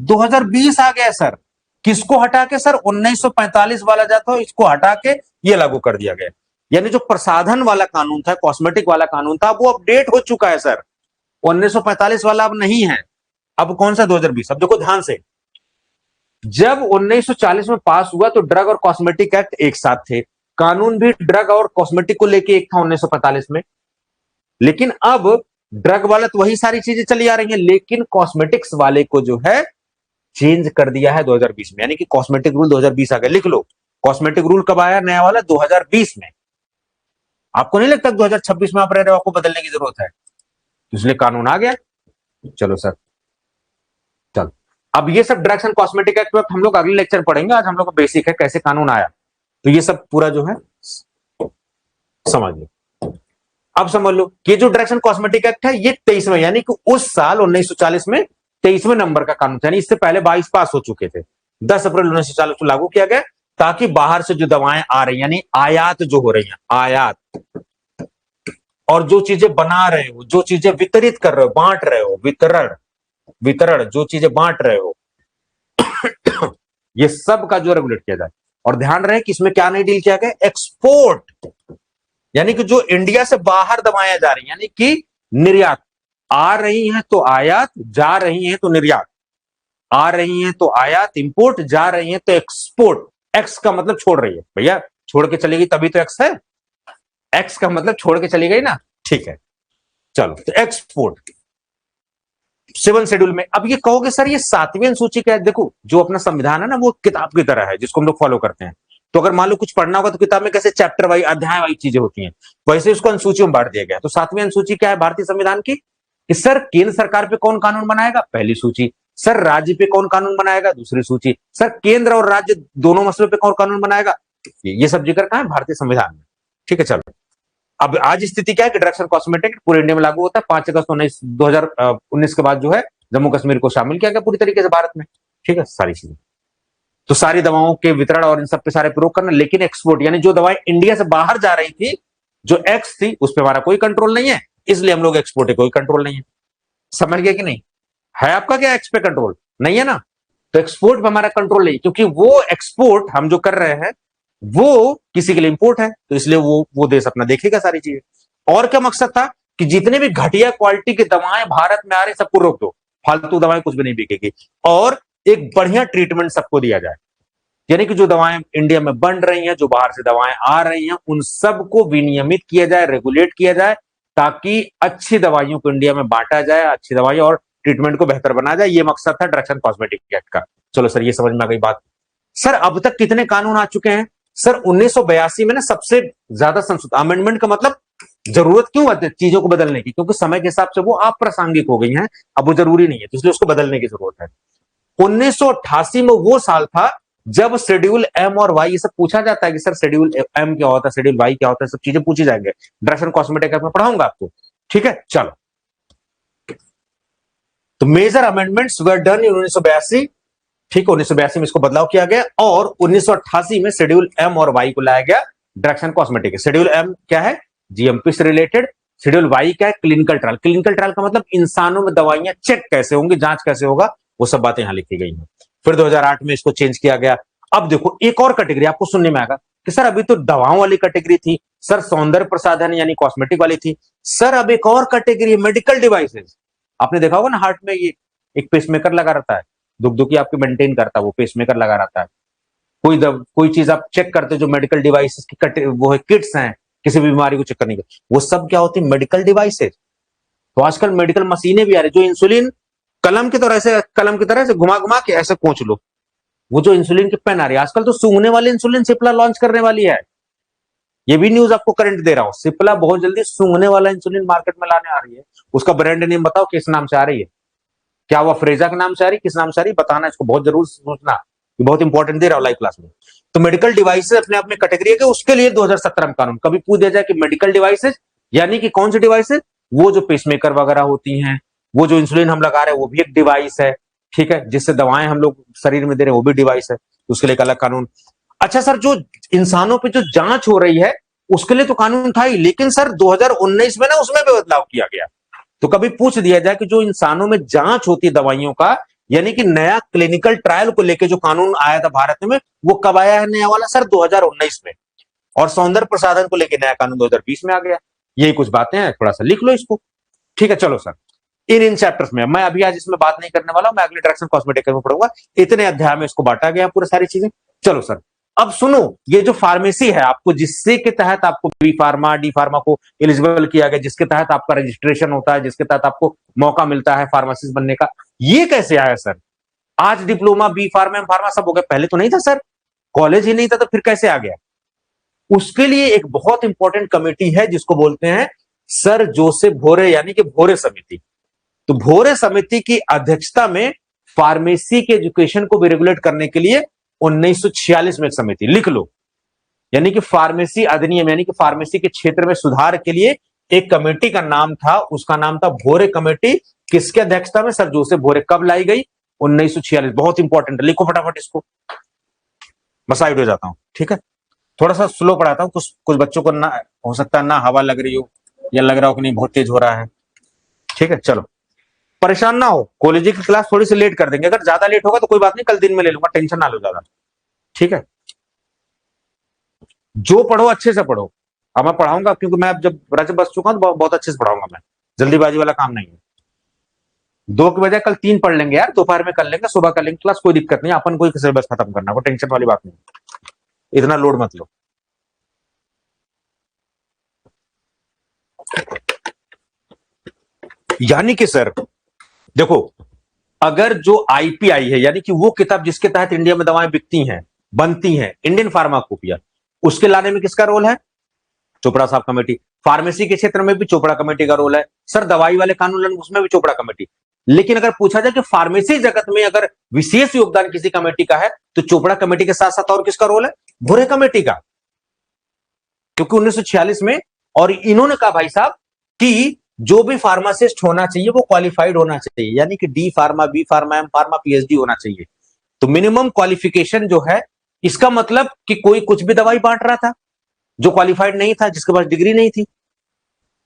A: 2020 आ गया सर। किसको हटा के सर? 1945 वाला जाता हो, इसको हटा के ये लागू कर दिया गया। यानी जो प्रसाधन वाला कानून था, कॉस्मेटिक वाला कानून था, वो अपडेट हो चुका है सर। 1945 वाला अब नहीं है। अब कौन सा 2020? अब देखो ध्यान से, जब 1940 में पास हुआ तो ड्रग और कॉस्मेटिक एक्ट एक साथ थे, कानून भी ड्रग और कॉस्मेटिक को लेके एक था 1945 में। लेकिन अब ड्रग वाला तो वही सारी चीजें चली आ रही हैं, लेकिन कॉस्मेटिक्स वाले को जो है चेंज कर दिया है 2020 में, यानी कि कॉस्मेटिक रूल 2020 आ गया। लिख लो, कॉस्मेटिक रूल कब आया नया वाला? 2020 में। आपको नहीं लगता 2026 में आप रह रहे हो, आपको बदलने की जरूरत है? इसलिए कानून आ गया। चलो सर, चलो अब ये सब ड्रग्स एंड कॉस्मेटिक एक्ट हम लोग अगले लेक्चर पढ़ेंगे। आज हम लोग को बेसिक है कैसे कानून आया, तो ये सब पूरा जो है समझ लो। अब समझ लो कि जो ड्रग्स एंड कॉस्मेटिक एक्ट है ये 23 में, यानी कि उस साल 1940 में 23वें नंबर का कानून था, यानी इससे पहले 22 पास हो चुके थे। 10 अप्रैल 1940 को लागू किया गया, ताकि बाहर से जो दवाएं आ रही, यानी आयात जो हो रही हैं, आयात, और जो चीजें बना रहे हो, जो चीजें वितरित कर रहे हो, बांट रहे हो, वितरण, वितरण, जो चीजें बांट रहे हो ये सब का जो रेगुलेट किया जाए। और ध्यान रहे कि इसमें क्या नहीं डील किया गया? एक्सपोर्ट, यानी कि जो इंडिया से बाहर दवाएं जा रही हैं, यानी कि निर्यात, आ रही हैं तो आयात, जा रही हैं तो निर्यात, आ रही हैं तो आयात इंपोर्ट, जा रही हैं तो एक्सपोर्ट। एक्स का मतलब छोड़ रही है, भैया छोड़ के चलेगी तभी तो एक्स है। एक्स का मतलब छोड़ के चली गई ना, ठीक है। चलो तो एक्सपोर्ट 7 शेड्यूल में। अब ये कहोगे सर ये 7वीं अनुसूची क्या है? देखो जो अपना संविधान है ना, वो किताब की तरह है जिसको हम लोग फॉलो करते हैं। तो अगर मान लो कुछ पढ़ना होगा तो किताब में कैसे चैप्टर वाइज, अध्याय वाइज चीजें होती हैं, वैसे उसको अनुसूचियों में बांट दिया गया। तो 7वीं अनुसूची क्या है भारतीय संविधान की? कि सर केंद्र सरकार पे कौन कानून बनाएगा? पहली सूची। सर राज्य पे कौन कानून बनाएगा? दूसरी सूची। सर केंद्र और राज्य दोनों मसलों पे कौन कानून बनाएगा? ये सब जिक्र कहां है? भारतीय संविधान में। ठीक है, चलो अब आज स्थिति क्या है कि ड्रग्स एंड कॉस्मेटिक पूरे इंडिया में लागू होता है। 5 अगस्त 2019 के बाद जो है जम्मू कश्मीर को शामिल किया गया पूरी तरीके से भारत में। ठीक है, सारी चीजें, तो सारी दवाओं के वितरण और इन सब पे सारे प्रयोग करना, लेकिन एक्सपोर्ट यानी जो दवाएं इंडिया से बाहर जा रही थी, जो एक्स थी, उस पर हमारा कोई कंट्रोल नहीं है, इसलिए हम लोग एक्सपोर्ट पे कोई कंट्रोल नहीं है। समझ गए कि नहीं? है आपका क्या एक्स पे कंट्रोल? नहीं है ना, तो एक्सपोर्ट पे हमारा कंट्रोल नहीं, क्योंकि वो एक्सपोर्ट हम जो कर रहे हैं वो किसी के लिए इंपोर्ट है, तो इसलिए वो देश अपना देखेगा सारी चीजें। और क्या मकसद था कि जितने भी घटिया क्वालिटी की दवाएं भारत में आ रही सबको रोक दो, फालतू दवाएं कुछ भी नहीं बिकेगी, और एक बढ़िया ट्रीटमेंट सबको दिया जाए। यानी कि जो दवाएं इंडिया में बन रही हैं, जो बाहर से दवाएं आ रही हैं, उन सबको विनियमित किया जाए, रेगुलेट किया जाए, ताकि अच्छी दवाइयों को इंडिया में बांटा जाए, अच्छी दवाई और ट्रीटमेंट को बेहतर बनाया जाए। ये मकसद था ड्रग्स एंड कॉस्मेटिक एक्ट का। चलो सर, ये समझ में आ गई बात। सर अब तक कितने कानून आ चुके हैं? सर 1982 में ना सबसे ज्यादा संशोधन, अमेंडमेंट का मतलब जरूरत क्यों है चीजों को बदलने की? क्योंकि समय के हिसाब से वो अप्रासंगिक हो गई हैं, अब वो जरूरी नहीं है, तो इसलिए उसको बदलने की जरूरत है। 1988 में वो साल था जब शेड्यूल एम और वाई, ये सब पूछा जाता है कि सर शेड्यूल एम क्या होता है, शेड्यूल वाई क्या होता है, सब चीजें पूछी जाएंगे। ड्रग्स एंड कॉस्मेटिक एक्ट में पढ़ाऊंगा आपको, ठीक है। चलो, तो major amendments were done in 1982। ठीक है, 1982 में इसको बदलाव किया गया, और 1988 में शेड्यूल एम और वाई को लाया गया drugs and cosmetic. Schedule M क्या है? जीएमपी से रिलेटेड। शेड्यूल वाई क्या है? Clinical trial. क्लिनिकल ट्रायल का मतलब इंसानों में दवाइयां चेक कैसे होंगी, जांच कैसे होगा, वो सब बातें यहां लिखी गई हैं। फिर 2008 में इसको चेंज किया गया। अब देखो एक और कैटेगरी आपको सुनने में आएगा कि सर अभी तो दवाओं वाली कैटेगरी थी, सर सौंदर्य प्रसाधन यानी कॉस्मेटिक वाली थी, सर अब एक और कैटेगरी मेडिकल डिवाइसेस। आपने देखा होगा ना, हार्ट में ये एक पेसमेकर लगा रहता है, दुख दुखी आपके मेंटेन करता है, वो पेसमेकर लगा रहता है। कोई चीज आप चेक करते हो जो मेडिकल डिवाइसेस की वो है, किट्स हैं किसी भी बीमारी को चेक करने की, वो सब क्या होती है? Medical devices. तो आजकल मेडिकल मशीनें भी आ रही, जो इंसुलिन कलम की तरह से घुमा घुमा के ऐसे कोच लो, वो जो इंसुलिन की पेन आ रही है आजकल, तो सूंघने वाली इंसुलिन सिप्ला लॉन्च करने वाली है। ये भी न्यूज आपको करंट दे रहा हूं, सिप्ला बहुत जल्दी सूंघने वाला इंसुलिन मार्केट में लाने आ रही है। उसका ब्रांड नेम बताओ किस नाम से आ रही है? क्या वो फ्रेजा के नाम से आ रही, किस नाम से आ रही बताना, इसको बहुत जरूर सोचना, ये बहुत इंपॉर्टेंट दे रहा हूं लाइव क्लास में। तो मेडिकल डिवाइसेस अपने आप में कैटेगरी है कि उसके लिए 2017 में कानून कभी पूछ दिया जाए कि मेडिकल डिवाइसेस यानी कि कौन सी डिवाइसेस? वो जो पेसमेकर वगैरह होती हैं, वो जो इंसुलिन हम लगा रहे हैं वो भी एक डिवाइस है, ठीक है, जिससे दवाएं हम लोग शरीर में दे रहे हैं वो भी डिवाइस है, उसके लिए एक अलग कानून। अच्छा सर, जो इंसानों पे जो जांच हो रही है उसके लिए तो कानून था ही, लेकिन सर 2019 में ना उसमें भी बदलाव किया गया। तो कभी पूछ दिया जाए कि जो इंसानों में जांच होती है दवाइयों का, यानी कि नया क्लिनिकल ट्रायल को लेकर जो कानून आया था भारत में, वो कब आया है नया वाला? सर 2019 में। और सौंदर्य प्रसाधन को लेकर नया कानून 2020 में आ गया। यही कुछ बातें हैं, थोड़ा सा लिख लो इसको। ठीक है, चलो सर, इन चैप्टर्स में मैं अभी आज इसमें बात नहीं करने वाला हूं, मैं अगले डायरेक्शन कॉस्मेटिक में पढ़ूंगा। इतने अध्याय में इसको बांटा गया पूरी सारी चीजें। चलो सर, अब सुनो, ये जो फार्मेसी है आपको, जिससे के तहत आपको बी फार्मा डी फार्मा को एलिजिबल किया गया, जिसके तहत आपका रजिस्ट्रेशन होता है, जिसके तहत आपको मौका मिलता है फार्मासिस्ट बनने का, ये कैसे आया सर? आज diploma B pharma M pharma सब हो गया, पहले तो नहीं था सर, कॉलेज ही नहीं था, तो फिर कैसे आ गया? उसके लिए एक बहुत इंपॉर्टेंट कमेटी है जिसको बोलते हैं सर जोसेफ भोरे, यानी कि भोरे समिति। तो भोरे समिति की अध्यक्षता में फार्मेसी के एजुकेशन को भी रेगुलेट करने के लिए 1946 में एक समिति, लिख लो, यानी कि फार्मेसी अधिनियम, यानी कि फार्मेसी के क्षेत्र में सुधार के लिए एक कमेटी का नाम था, उसका नाम था भोरे कमेटी। किसके अध्यक्षता में? सर जोसेफ भोरे। कब लाई गई? 1946। बहुत इंपॉर्टेंट, लिखो फटाफट इसको, मैं साइड हो जाता हूं। ठीक है, थोड़ा सा स्लो पढ़ाता हूं, कुछ कुछ बच्चों को ना हो सकता है ना हवा लग रही हो, या लग रहा हो कि नहीं बहुत तेज हो रहा है। ठीक है, चलो परेशान ना हो, कॉलेज की क्लास थोड़ी सी लेट कर देंगे, अगर ज्यादा लेट होगा तो कोई बात नहीं, कल दिन में ले लूंगा, टेंशन ना लो ज्यादा। ठीक है, जो पढ़ो अच्छे से पढ़ो। अब मैं पढ़ाऊंगा, क्योंकि मैं अब जब रज बस चुका हूं तो बहुत अच्छे से पढ़ाऊंगा मैं, जल्दीबाजी वाला काम नहीं है। 2 के बजाय कल 3 पढ़ लेंगे यार, दोपहर में कर लेंगे, सुबह कर लेंगे क्लास, कोई दिक्कत नहीं, अपन कोई सिलेबस खत्म करना, कोई टेंशन वाली बात नहीं, इतना लोड मत लो। यानी कि सर देखो, अगर जो आईपीआई है, यानी कि वो किताब जिसके तहत इंडिया में दवाएं बिकती हैं, बनती हैं, इंडियन फार्माकोपिया, उसके लाने में किसका रोल है? चोपड़ा साहब कमेटी। फार्मेसी के क्षेत्र में भी चोपड़ा कमेटी का रोल है। सर दवाई वाले कानून, उसमें भी चोपड़ा कमेटी। लेकिन अगर पूछा जाए कि फार्मेसी जगत में अगर विशेष योगदान किसी कमेटी का है, तो चोपड़ा कमेटी के साथ साथ और किसका रोल है? भोरे कमेटी का। क्योंकि 1946 में, और इन्होंने कहा भाई साहब कि जो भी फार्मासिस्ट होना चाहिए वो क्वालिफाइड होना चाहिए, यानी कि D pharma, B pharma, M pharma, PhD होना चाहिए। तो मिनिमम क्वालिफिकेशन जो है, इसका मतलब कि कोई कुछ भी दवाई बांट रहा था जो क्वालिफाइड नहीं था, जिसके पास डिग्री नहीं थी,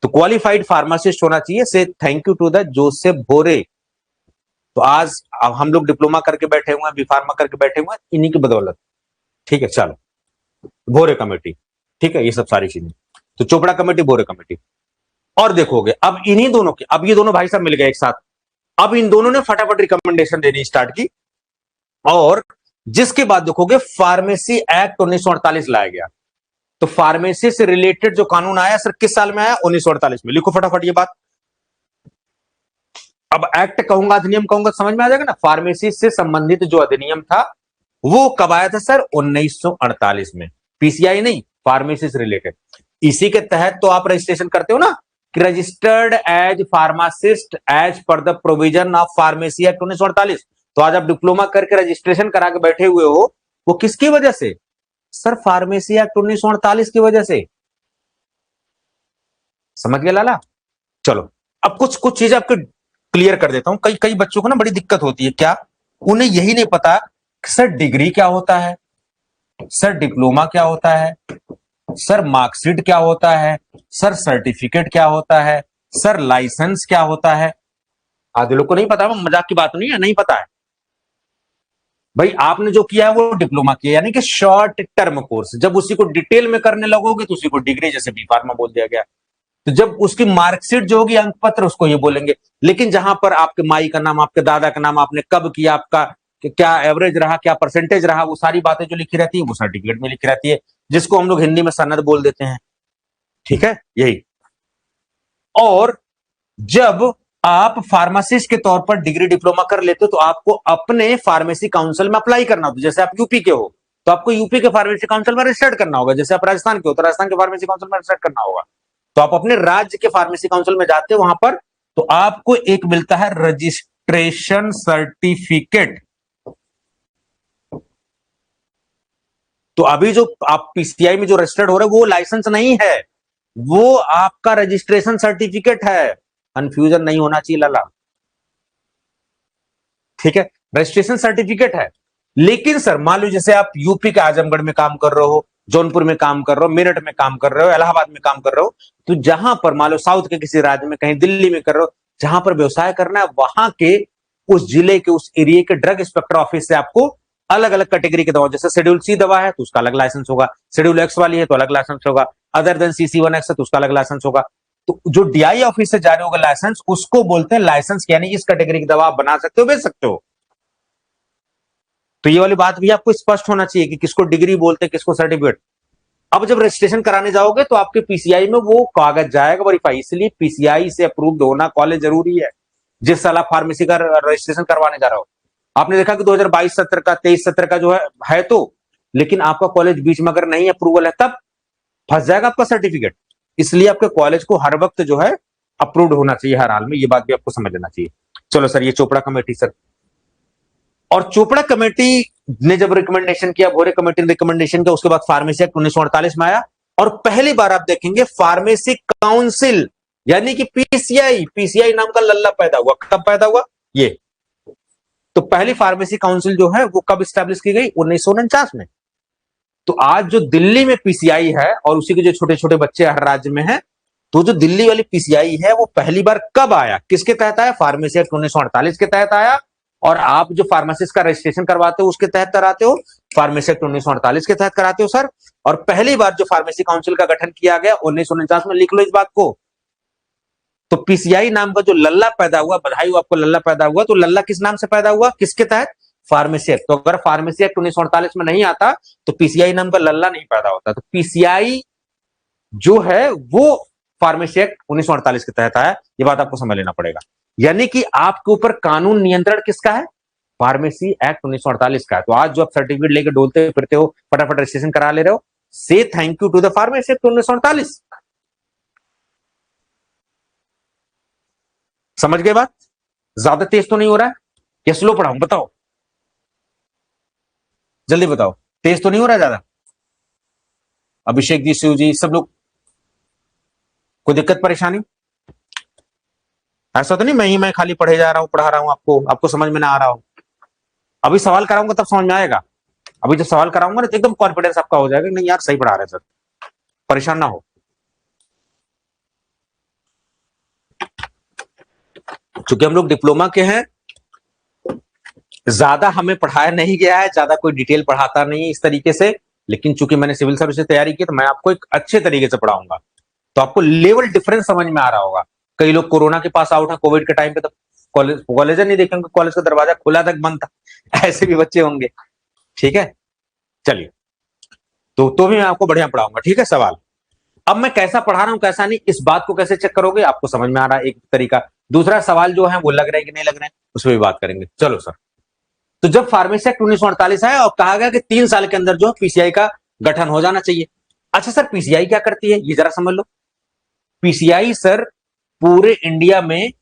A: तो क्वालिफाइड फार्मासिस्ट होना चाहिए। से thank you to the Joseph Bhore. तो आज अब हम लोग डिप्लोमा करके बैठे हुए हैं, बी फार्मा करके बैठे हुए हैं, इन्हीं की बदौलत। ठीक है, चलो भोरे कमेटी। ठीक है, ये सब सारी चीजें, तो चोपड़ा कमेटी, भोरे कमेटी। और देखोगे अब इन्हीं दोनों के, अब ये दोनों भाई साहब मिल गए एक साथ, अब इन दोनों ने फटाफट रिकमेंडेशन देनी स्टार्ट की, और जिसके बाद देखोगे फार्मेसी एक्ट 1948 लाया गया। तो फार्मेसी से रिलेटेड जो कानून आया सर, किस साल में आया? 1948 में। लिखो फटाफट ये बात। अब एक्ट कहूंगा, अधिनियम कहूंगा, समझ में आ जाएगा ना। फार्मेसी से संबंधित जो अधिनियम था वो कब आया था सर? 1948 में। पीसीआई नहीं, फार्मेसी से रिलेटेड। इसी के तहत तो आप रजिस्ट्रेशन करते हो ना, कि registered as pharmacist as per the provision of pharmacy act 1948। तो आज आप डिप्लोमा करके रजिस्ट्रेशन करा के बैठे हुए हो, वो किसकी वजह से? सर फार्मेसी एक्ट 1948 की वजह से। समझ गया लाला? चलो अब कुछ कुछ चीजें आपको क्लियर कर देता हूं। कई कई बच्चों को ना बड़ी दिक्कत होती है, क्या? उन्हें यही नहीं पता सर डिग्री क्या होता है, सर डिप्लोमा क्या होता है, सर मार्कशीट क्या होता है, सर सर्टिफिकेट क्या होता है, सर लाइसेंस क्या होता है। आधे लोग को नहीं पता, मजाक की बात नहीं है, नहीं पता है भाई। आपने जो किया है वो डिप्लोमा किया, यानी कि शॉर्ट टर्म कोर्स। जब उसी को डिटेल में करने लगोगे तो उसी को डिग्री, जैसे बी फार्मा बोल दिया गया। तो जब उसकी मार्कशीट जो होगी, अंक पत्र, उसको ये बोलेंगे। लेकिन जहां पर आपके माई का नाम, आपके दादा का नाम, आपने कब किया, आपका क्या एवरेज रहा, क्या परसेंटेज रहा, वो सारी बातें जो लिखी रहती है वो सर्टिफिकेट में लिखी रहती है, जिसको हम लोग हिंदी में सनद बोल देते हैं। ठीक है, यही। और जब आप फार्मासिस्ट के तौर पर डिग्री डिप्लोमा कर लेते हो तो आपको अपने फार्मेसी काउंसिल में अप्लाई करना होता है। जैसे आप यूपी के हो तो आपको यूपी के फार्मेसी काउंसिल में रजिस्टर्ड करना होगा। जैसे आप राजस्थान के हो तो राजस्थान के फार्मेसी काउंसिल में रजिस्टर्ड करना होगा। तो आप अपने राज्य के फार्मेसी काउंसिल में जाते हो, वहां पर तो आपको एक मिलता है रजिस्ट्रेशन सर्टिफिकेट। तो अभी जो आप पीसीआई में जो रजिस्टर्ड हो रहे हो वो लाइसेंस नहीं है, वो आपका रजिस्ट्रेशन सर्टिफिकेट है। कंफ्यूजन नहीं होना चाहिए लाला। ठीक है, रजिस्ट्रेशन सर्टिफिकेट है। लेकिन सर मान लो जैसे आप यूपी के आजमगढ़ में काम कर रहे हो, जौनपुर में काम कर रहे हो, मेरठ में काम कर रहे हो, इलाहाबाद में काम कर रहे हो, तो जहां पर मान लो साउथ के किसी राज्य में, कहीं दिल्ली में कर रहे हो, जहां पर व्यवसाय करना है, वहां के उस जिले के, उस एरिया के ड्रग इंस्पेक्टर ऑफिस से आपको अलग अलग कैटेगरी की दवा, जैसे शेड्यूल सी दवा है तो उसका अलग लाइसेंस होगा, शेड्यूल एक्स वाली है तो अलग लाइसेंस होगा, अदर देन CC1X है तो उसका अलग लाइसेंस होगा। तो जो DI ऑफिस से जारी होगा लाइसेंस, उसको बोलते हैं लाइसेंस, यानी इस कैटेगरी की दवा आप बना सकते हो, बेच सकते हो। तो ये वाली बात भी आपको स्पष्ट होना चाहिए कि किसको डिग्री बोलते हैं, किसको सर्टिफिकेट। अब जब रजिस्ट्रेशन कराने जाओगे तो आपके PCI में वो कागज जाएगा वेरीफाई, इसलिए PCI से अप्रूव्ड होना कॉलेज जरूरी है। जिस साल आप फार्मेसी का रजिस्ट्रेशन करवाने जा रहे हो, आपने देखा कि 2022-23 का 23-24 का जो है तो, लेकिन आपका कॉलेज बीच में अगर नहीं अप्रूवल है तब फंस जाएगा आपका सर्टिफिकेट। इसलिए आपके कॉलेज को हर वक्त जो है अप्रूव्ड होना चाहिए हर हाल में, ये बात भी आपको समझ लेना चाहिए। चलो सर, ये चोपड़ा कमेटी सर, और चोपड़ा कमेटी ने जब रिकमेंडेशन किया, भोरे कमेटी ने रिकमेंडेशन किया, उसके बाद फार्मेसी एक्ट 1948 में आया, और पहली बार आप देखेंगे फार्मेसी काउंसिल यानी कि पीसीआई नाम का लल्ला पैदा हुआ। कब पैदा हुआ ये? तो पहली फार्मेसी काउंसिल जो है वो कब स्टैब्लिश की गई? 1949 में। तो आज जो दिल्ली में PCI है और उसी के जो छोटे छोटे बच्चे हर राज्य में हैं, तो जो दिल्ली वाली PCI है वो पहली बार कब आया, किसके तहत आया? फार्मेसी एक्ट 1948 के तहत आया। और आप जो फार्मासिस्ट का रजिस्ट्रेशन करवाते हो उसके तहत कराते हो, फार्मेसी एक्ट 1948 के तहत कराते हो सर। और पहली बार जो फार्मेसी काउंसिल का गठन किया गया 1949 में, लिख लो इस बात को। तो PCI नाम का जो लल्ला पैदा हुआ, बधाई हो आपको, लल्ला पैदा हुआ। तो लल्ला किस नाम से पैदा हुआ, किसके तहत? Pharmacy act. तो अगर फार्मेसी एक्ट 1948 में नहीं आता तो PCI नाम का लल्ला नहीं पैदा होता। तो PCI जो है वो फार्मेसी एक्ट 1948 के तहत आया, ये बात आपको समझ लेना पड़ेगा। यानी कि आपके ऊपर कानून नियंत्रण किसका है? फार्मेसी एक्ट 1948 का है। तो आज जो आप सर्टिफिकेट लेके डोलते फिरते हो, फटाफट रजिस्ट्रेशन करा ले रहे हो, से thank you to the pharmacy act 1948। समझ गए बात? ज्यादा तेज तो नहीं हो रहा है या स्लो पढ़ाऊं? बताओ, जल्दी बताओ, तेज तो नहीं हो रहा है ज्यादा? अभिषेक जी, शिव जी, सब लोग, कोई दिक्कत परेशानी? ऐसा तो नहीं मैं खाली पढ़े जा रहा हूं, पढ़ा रहा हूं, आपको समझ में ना आ रहा हो? अभी सवाल कराऊंगा तब समझ में आएगा। अभी जब सवाल कराऊंगा ना तो एकदम कॉन्फिडेंस आपका हो जाएगा, नहीं यार सही पढ़ा रहे सर, परेशान ना हो। चूंकि हम लोग डिप्लोमा के हैं, ज्यादा हमें पढ़ाया नहीं गया है, ज्यादा कोई डिटेल पढ़ाता नहीं है इस तरीके से, लेकिन चूंकि मैंने सिविल सर्विस से तैयारी की तो मैं आपको एक अच्छे तरीके से पढ़ाऊंगा, तो आपको लेवल डिफरेंस समझ में आ रहा होगा। कई लोग कोरोना के पास आउट है, कोविड के टाइम पे तो कॉलेज नहीं देखेंगे, कॉलेज का दरवाजा खुला तक बंद था, ऐसे भी बच्चे होंगे। ठीक है, चलिए, तो भी मैं आपको बढ़िया पढ़ाऊंगा। ठीक है, सवाल अब मैं कैसा पढ़ा रहा हूं कैसा नहीं, इस बात को कैसे चेक करोगे? आपको समझ में आ रहा है एक तरीका। दूसरा सवाल जो है वो लग रहा है कि नहीं लग रहे हैं, उस पर भी बात करेंगे। चलो सर, तो जब फार्मेसी एक्ट 1948 आया और कहा गया कि 3 साल के अंदर जो PCI का गठन हो जाना चाहिए। अच्छा सर, PCI क्या करती है ये जरा समझ लो। PCI सर पूरे इंडिया में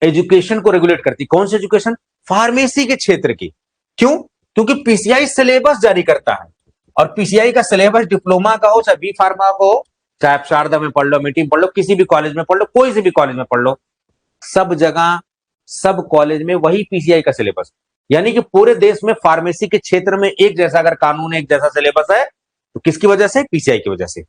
A: एजुकेशन को रेगुलेट करती। कौन सी एजुकेशन? फार्मेसी के क्षेत्र की। क्यों? क्योंकि PCI सिलेबस जारी करता है, और PCI का सिलेबस डिप्लोमा का हो चाहे बी फार्मा का हो, चाहे आप शारदा में पढ़ लो, मीटिंग पढ़ लो, किसी भी कॉलेज में पढ़ लो, कोई से भी कॉलेज में पढ़ लो, सब जगह सब कॉलेज में वही PCI का सिलेबस। यानी कि पूरे देश में फार्मेसी के क्षेत्र में एक जैसा अगर कानून, एक जैसा सिलेबस है, तो किसकी वजह से? PCI की वजह से।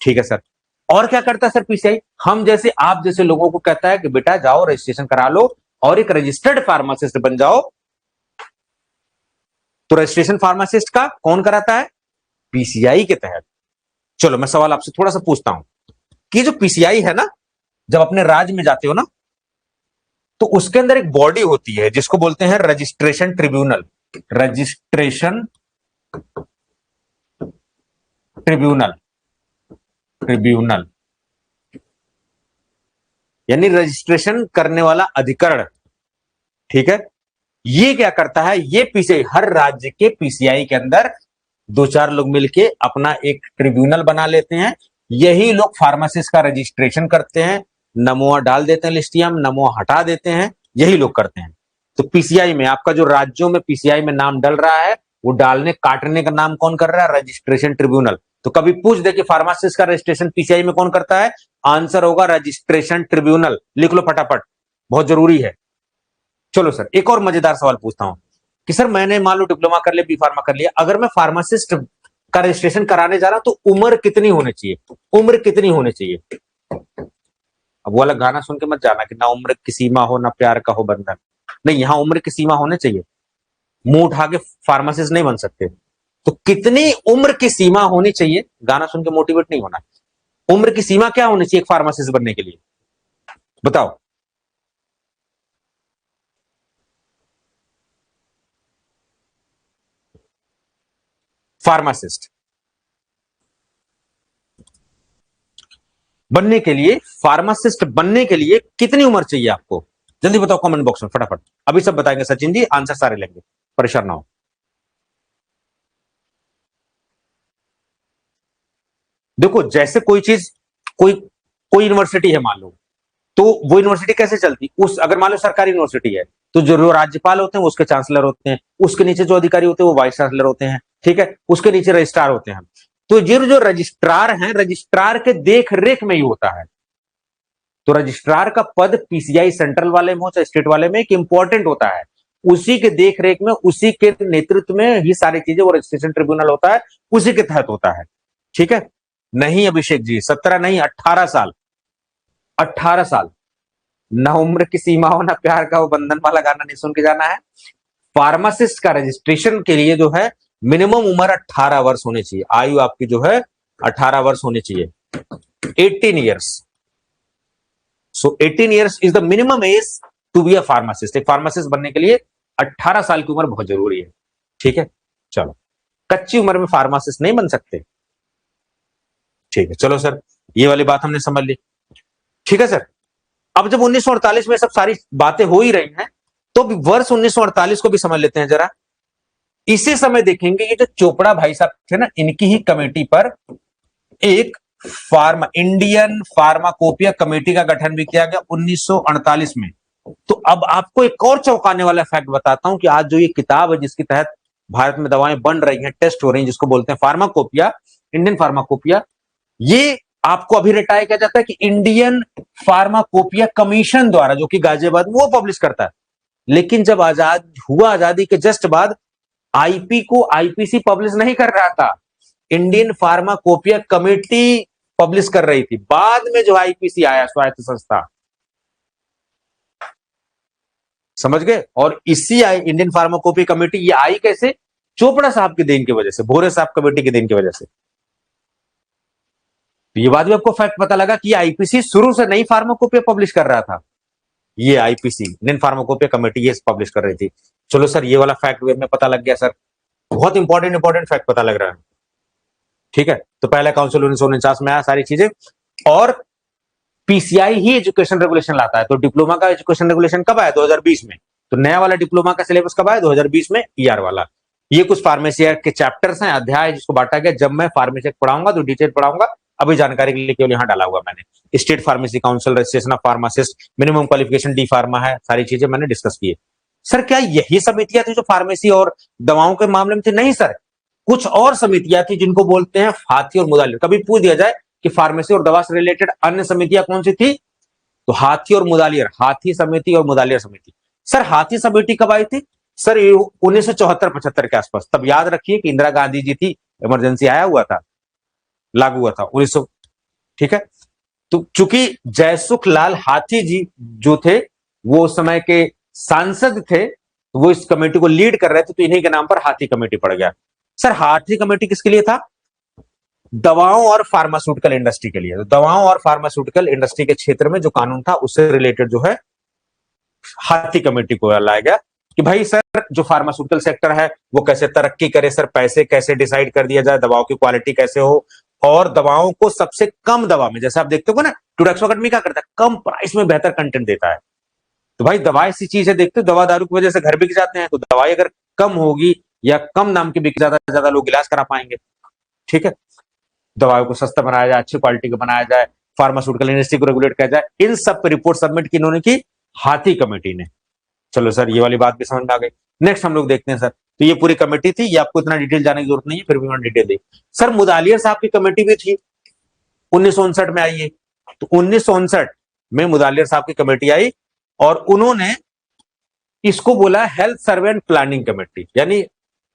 A: ठीक है सर, और क्या करता है सर PCI? हम जैसे आप जैसे लोगों को कहता है कि बेटा जाओ रजिस्ट्रेशन करा लो और एक रजिस्टर्ड फार्मासिस्ट बन जाओ। तो रजिस्ट्रेशन फार्मासिस्ट का कौन कराता है? PCI के तहत। चलो मैं सवाल आपसे थोड़ा सा पूछता हूं कि जो PCI है ना, जब अपने राज्य में जाते हो ना, तो उसके अंदर एक बॉडी होती है जिसको बोलते हैं registration tribunal. Registration tribunal, tribunal यानी रजिस्ट्रेशन करने वाला अधिकरण। ठीक है, ये क्या करता है? ये PCI, हर राज्य के PCI के अंदर 2-4 लोग मिलके अपना एक ट्रिब्यूनल बना लेते हैं। यही लोग फार्मासिस्ट का रजिस्ट्रेशन करते हैं, नमोआ डाल देते हैं लिस्टियम, नमोआ हटा देते हैं, यही लोग करते हैं। तो PCI में आपका जो राज्यों में PCI में नाम डल रहा है, वो डालने काटने का नाम कौन कर रहा है? Registration tribunal. तो कभी पूछ दे कि फार्मासिस्ट का रजिस्ट्रेशन PCI में कौन करता है? आंसर होगा रजिस्ट्रेशन ट्रिब्यूनल। लिख लो फटाफट, बहुत जरूरी है। चलो सर, एक और मजेदार सवाल पूछता हूं कि सर मैंने मान लो डिप्लोमा कर लिया, बी फार्मा कर लिया, अगर मैं फार्मासिस्ट का रजिस्ट्रेशन कराने जा रहा हूं तो उम्र कितनी होनी चाहिए? उम्र कितनी होनी चाहिए? अब वो वाला गाना सुन के मत जाना कि ना उम्र की सीमा हो ना प्यार का हो बंधन। नहीं, यहां उम्र की सीमा होनी चाहिए। मुंह उठा के फार्मासिस्ट नहीं बन सकते। तो कितनी उम्र की सीमा होनी चाहिए, गाना सुन के मोटिवेट नहीं होना, उम्र की सीमा क्या होनी चाहिए एक फार्मासिस्ट बनने के लिए, बताओ। फार्मासिस्ट बनने के लिए, फार्मासिस्ट बनने के लिए कितनी उम्र चाहिए आपको, जल्दी बताओ कमेंट बॉक्स में फटाफट। अभी सब बताएंगे सचिन जी, आंसर सारे लेंगे, परेशान ना हो। देखो जैसे कोई चीज, कोई कोई यूनिवर्सिटी है मान लो, तो वो यूनिवर्सिटी कैसे चलती, उस अगर मान लो सरकारी यूनिवर्सिटी है, तो जो राज्यपाल होते हैं वो उसके चांसलर होते हैं, उसके नीचे जो अधिकारी होते हैं वो वाइस चांसलर होते हैं, ठीक है, उसके नीचे रजिस्ट्रार होते हैं। तो ये जो रजिस्ट्रार हैं, रजिस्ट्रार के देख रेख में ही होता है। तो रजिस्ट्रार का पद पीसीआई सेंट्रल वाले में हो चाहे स्टेट वाले में, एक इंपॉर्टेंट होता है, उसी के देख रेख में, उसी के नेतृत्व में ही सारी चीजें, वो रजिस्ट्रेशन ट्रिब्यूनल होता है, उसी के तहत होता है, ठीक है। नहीं अभिषेक जी 17 नहीं, 18 साल, 18 साल। ना उम्र की सीमा हो ना प्यार का वो बंधन वाला गाना नहीं सुन के जाना है। फार्मासिस्ट का रजिस्ट्रेशन के लिए जो है मिनिमम उम्र 18 वर्ष होनी चाहिए, आयु आपकी जो है 18 वर्ष होनी चाहिए, 18 years. So 18 years is the minimum age to be a pharmacist. एक फार्मासिस्ट बनने के लिए 18 साल की उम्र बहुत जरूरी है, ठीक है। चलो, कच्ची उम्र में फार्मासिस्ट नहीं बन सकते, ठीक है। चलो सर, ये वाली बात हमने समझ ली, ठीक है सर। अब जब 1948 में सब सारी बातें हो ही रही हैं, तो वर्ष 1948 को भी समझ लेते हैं जरा। इसी समय देखेंगे ये जो चोपड़ा भाई साहब थे ना, इनकी ही कमेटी पर एक इंडियन फार्माकोपिया कमेटी का गठन भी किया गया 1948 में। तो अब आपको एक और चौंकाने वाला फैक्ट बताता हूं कि आज जो ये किताब है जिसके तहत भारत में दवाएं बन रही हैं, टेस्ट हो रही हैं, जिसको बोलते हैं फार्माकोपिया, इंडियन फार्माकोपिया, ये आपको अभी रिटायर किया जाता है कि इंडियन फार्माकोपिया कमीशन द्वारा, जो कि गाजियाबाद में वो पब्लिश करता है। लेकिन जब आजादी के जस्ट बाद आईपी को आईपीसी पब्लिश नहीं कर रहा था, इंडियन फार्माकोपिया कमेटी पब्लिश कर रही थी। बाद में जो आईपीसी आया, स्वायत्त संस्था, समझ गए। और इसी इंडियन फार्माकोपिया कमेटी ये आई कैसे, चोपड़ा साहब के देन की वजह से, भोरे साहब कमेटी के देन की वजह से। तो ये बाद में आपको फैक्ट पता लगा कि आईपीसी शुरू से नई फार्माकोपिया पब्लिश कर रहा था, ये आईपीसी इंडियन फार्माकोपिया कमेटी ये पब्लिश कर रही थी। चलो सर, ये वाला फैक्ट में पता लग गया सर, बहुत इंपॉर्टेंट फैक्ट पता लग रहा है, ठीक है। तो पहला काउंसिल 1949 में आया सारी चीजें, और पीसीआई ही एजुकेशन रेगुलेशन लाता है। तो डिप्लोमा का एजुकेशन रेगुलेशन कब आया, 2020 में। तो नया वाला डिप्लोमा का सिलेबस कब आया, 2020 में, ईआर वाला। ये कुछ फार्मेसी के चैप्टर्स हैं, अध्याय जिसको बांटा गया। जब मैं फार्मेसी पढ़ाऊंगा तो डिटेल पढ़ाऊंगा, अभी जानकारी के लिए केवल यहां डाला हुआ मैंने। State pharmacy council, registration of pharmacist, minimum qualification D pharma है, सारी चीजें मैंने डिस्कस की है। सर क्या यही समितियां थी जो फार्मेसी और दवाओं के मामले में थी? नहीं सर, कुछ और समितियां थी जिनको बोलते हैं हाथी और मुदालिर। कभी पूछ दिया जाए कि फार्मेसी और दवा से रिलेटेड अन्य समितियां कौन सी थी, तो हाथी और मुदालिर, हाथी समिति और मुदालिर समिति। सर हाथी समिति कब आई थी? सर 1974-75 के आसपास। तब याद रखिए कि इंदिरा गांधी जी थी, इमरजेंसी आया हुआ था, लागू हुआ था 1900, ठीक है। तो चूंकि जयसुख लाल हाथी जी जो थे वो उस समय के सांसद थे, तो वो इस कमेटी को लीड कर रहे थे, तो इन्हीं के नाम पर हाथी कमेटी पड़ गया। सर हाथी कमेटी किसके लिए था? दवाओं और फार्मास्यूटिकल इंडस्ट्री के लिए। तो दवाओं और फार्मास्यूटिकल इंडस्ट्री के क्षेत्र में जो कानून था उससे रिलेटेड जो है हाथी कमेटी को लाया गया कि भाई सर जो फार्मास्यूटिकल सेक्टर है वो कैसे तरक्की करे, सर पैसे कैसे डिसाइड कर दिया जाए, दवाओं की क्वालिटी कैसे हो, और दवाओं को सबसे कम दवा में, जैसे आप देखते हो ना टूडेक्सोकर्मी क्या करता है, कम प्राइस में बेहतर कंटेंट देता है। तो भाई दवा ऐसी चीज है, देखते हो दवा दारू की वजह से घर बिक जाते हैं, तो दवाई अगर कम होगी या कम दाम की बिक, ज्यादा लोग इलाज करा पाएंगे, ठीक है। दवाओं को सस्ता बनाया जाए, अच्छी क्वालिटी का बनाया जाए, फार्मास्यूटिकल इंडस्ट्री को रेगुलेट किया जाए, इन सब पर रिपोर्ट सबमिट की इन्होंने की हाथी कमेटी ने। चलो सर ये वाली बात भी समझ में आ गई। नेक्स्ट हम लोग देखते हैं सर, तो ये पूरी कमेटी थी, ये आपको इतना डिटेल जाने की जरूरत नहीं है, फिर भी मैंने डिटेल दी। सर मुदालियर साहब की कमेटी भी थी, 1959 में आई है। तो 1959 में मुदालियर साहब की कमेटी आई और उन्होंने इसको बोला हेल्थ सर्वेंट प्लानिंग कमेटी, यानी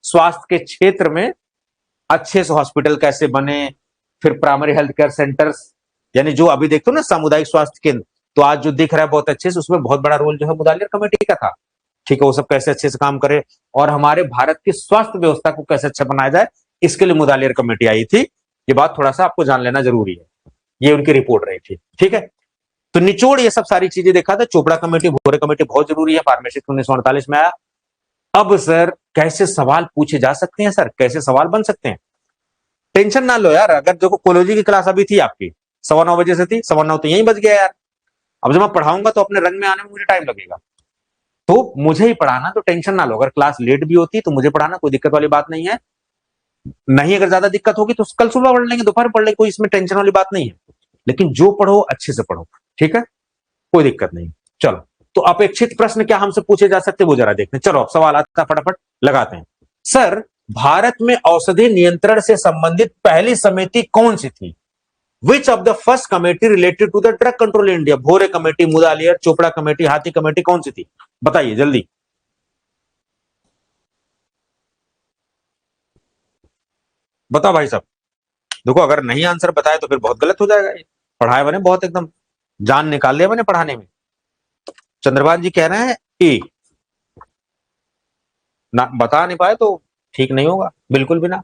A: स्वास्थ्य के क्षेत्र में अच्छे से हॉस्पिटल कैसे बने, फिर प्राइमरी हेल्थ केयर सेंटर्स, यानी जो अभी देखते हो ना सामुदायिक स्वास्थ्य केंद्र, तो आज जो दिख रहा है बहुत अच्छे से, उसमें बहुत बड़ा रोल जो है मुदालियर कमेटी का था। ठीक है, वो सब कैसे अच्छे से काम करे और हमारे भारत की स्वास्थ्य व्यवस्था को कैसे अच्छा बनाया जाए, इसके लिए मुदालियर कमेटी आई थी। ये बात थोड़ा सा आपको जान लेना जरूरी है। ये उनकी रिपोर्ट रही थी, ठीक है। तो निचोड़ ये सब सारी चीजें देखा था। चोपड़ा कमेटी, भोरे कमेटी बहुत जरूरी है। फार्मेसिस्ट 1948 में आया। अब सर कैसे सवाल पूछे जा सकते हैं, सर कैसे सवाल बन सकते हैं? टेंशन ना लो यार। अगर देखो कोलोजी की क्लास अभी थी आपकी 9:15 से थी, 9:15 तो यही बज गया यार। अब जब मैं पढ़ाऊंगा तो अपने रंग में आने में मुझे टाइम लगेगा, तो मुझे ही पढ़ाना, तो टेंशन ना लो। अगर क्लास लेट भी होती तो मुझे पढ़ाना, कोई दिक्कत वाली बात नहीं है। नहीं अगर ज्यादा दिक्कत होगी तो कल सुबह पढ़ लेंगे, दोपहर पढ़ लेंगे, कोई इसमें टेंशन वाली बात नहीं है। लेकिन जो पढ़ो अच्छे से पढ़ो, ठीक है, कोई दिक्कत नहीं। चलो, तो अपेक्षित प्रश्न क्या हमसे पूछे जा सकते वो जरा देखते हैं। चलो अब सवाल आता है, फटाफट लगाते हैं। सर भारत में औषधि नियंत्रण से संबंधित पहली समिति कौन सी थी? Which of the first committee related to the drug control India? Bhore committee, Mudaliar, Chopra committee, Hathi committee, कौन सी थी? बताइए जल्दी। बताओ भाई साहब। देखो अगर नहीं आंसर बताए तो फिर बहुत गलत हो जाएगा। ये पढ़ाए बने बहुत, एकदम जान निकाल लिया मैंने पढ़ाने में। चंद्रभान जी कह रहे हैं ए। ना बता नहीं पाए तो ठीक नहीं होगा, बिल्कुल भी ना।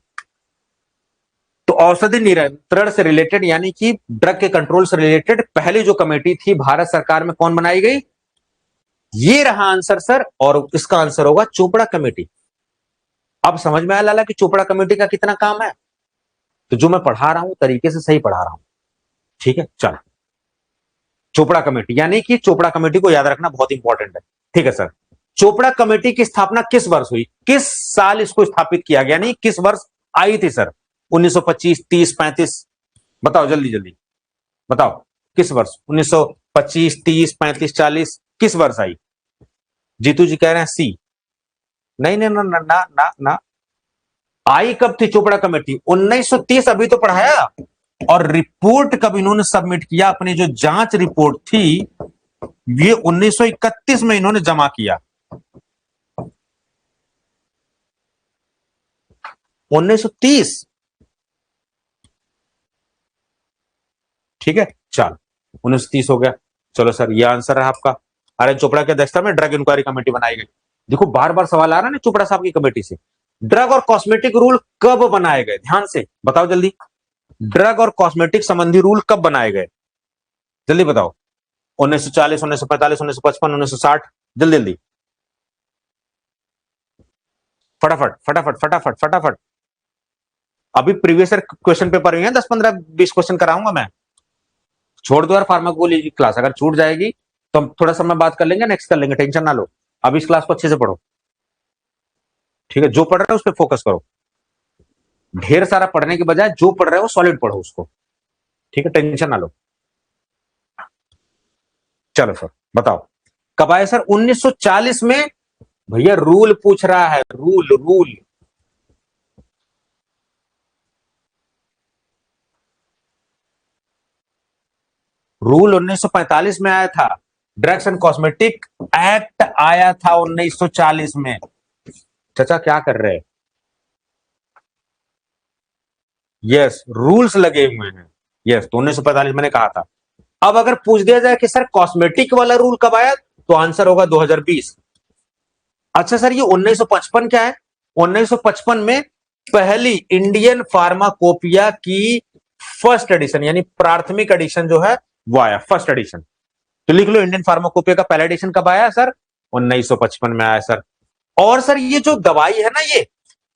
A: तो औषधि नियंत्रण से रिलेटेड यानी कि ड्रग के कंट्रोल से रिलेटेड पहली जो कमेटी थी भारत सरकार में, कौन बनाई गई? ये रहा आंसर सर, और इसका आंसर होगा चोपड़ा कमेटी। अब समझ में आया लाला कि चोपड़ा कमेटी का कितना काम है। तो जो मैं पढ़ा रहा हूं तरीके से सही पढ़ा रहा हूं, ठीक है। चलो, चोपड़ा कमेटी यानी कि चोपड़ा कमेटी को याद रखना बहुत इंपॉर्टेंट है, ठीक है सर। चोपड़ा कमेटी की स्थापना किस वर्ष हुई? किस साल इसको स्थापित किया गया, यानी किस वर्ष आई थी सर? 1925, 30, 35? बताओ जल्दी जल्दी बताओ, किस वर्ष? 1925, 30, 35, 40, किस वर्ष आई? जीतू जी कह रहे हैं सी। नहीं नहीं ना ना ना ना ना। आई कब थी चोपड़ा कमेटी? 1930, अभी तो पढ़ाया। और रिपोर्ट कब इन्होंने सबमिट किया? अपनी जो जांच रिपोर्ट थी ये 1931 में इन्होंने जमा किया। 1930, ठीक है। चल 1930 हो गया। चलो सर ये आंसर है आपका। अरे चोपड़ा की अध्यक्षता में ड्रग इंक्वायरी कमेटी बनाई गई। देखो बार बार सवाल आ रहा है ना चोपड़ा साहब की कमेटी से। ड्रग और कॉस्मेटिक रूल कब बनाए गए? ध्यान से बताओ जल्दी। ड्रग और कॉस्मेटिक संबंधी रूल कब बनाए गए? जल्दी बताओ। 1940, 1945, 1955, 1960? जल्दी जल्दी, फटाफट फटाफट फटाफट फटाफट। अभी प्रीवियस ईयर क्वेश्चन पेपर हुए हैं, 10, 15, 20 क्वेश्चन कराऊंगा मैं। छोड़ दो यार फार्माकोलॉजी की क्लास, अगर छूट जाएगी तो हम थोड़ा समय बात कर लेंगे, नेक्स्ट कर लेंगे, टेंशन ना लो। अभी इस क्लास को अच्छे से पढ़ो, ठीक है। जो पढ़ रहे हो उस पर फोकस करो। ढेर सारा पढ़ने के बजाय जो पढ़ रहे हो सॉलिड पढ़ो उसको, ठीक है, टेंशन ना लो। चलो सर बताओ कब आए सर? 1940 में। भैया रूल पूछ रहा है, रूल रूल। रूल 1945 में आया था। ड्रग्स एंड कॉस्मेटिक एक्ट आया था 1940 में। चाचा क्या कर रहे हैं? यस, रूल्स लगे हुए हैं। यस, तो 1945 मैंने कहा था। अब अगर पूछ दिया जाए कि सर कॉस्मेटिक वाला रूल कब आया, तो आंसर होगा 2020। अच्छा सर ये 1955 क्या है? 1955 में पहली इंडियन फार्माकोपिया की फर्स्ट एडिशन यानी प्राथमिक एडिशन जो है वो आया, फर्स्ट एडिशन। तो लिख लो इंडियन फार्माकोपिया का पहला एडिशन कब आया सर? 1955 में आया सर। और सर ये जो दवाई है ना, ये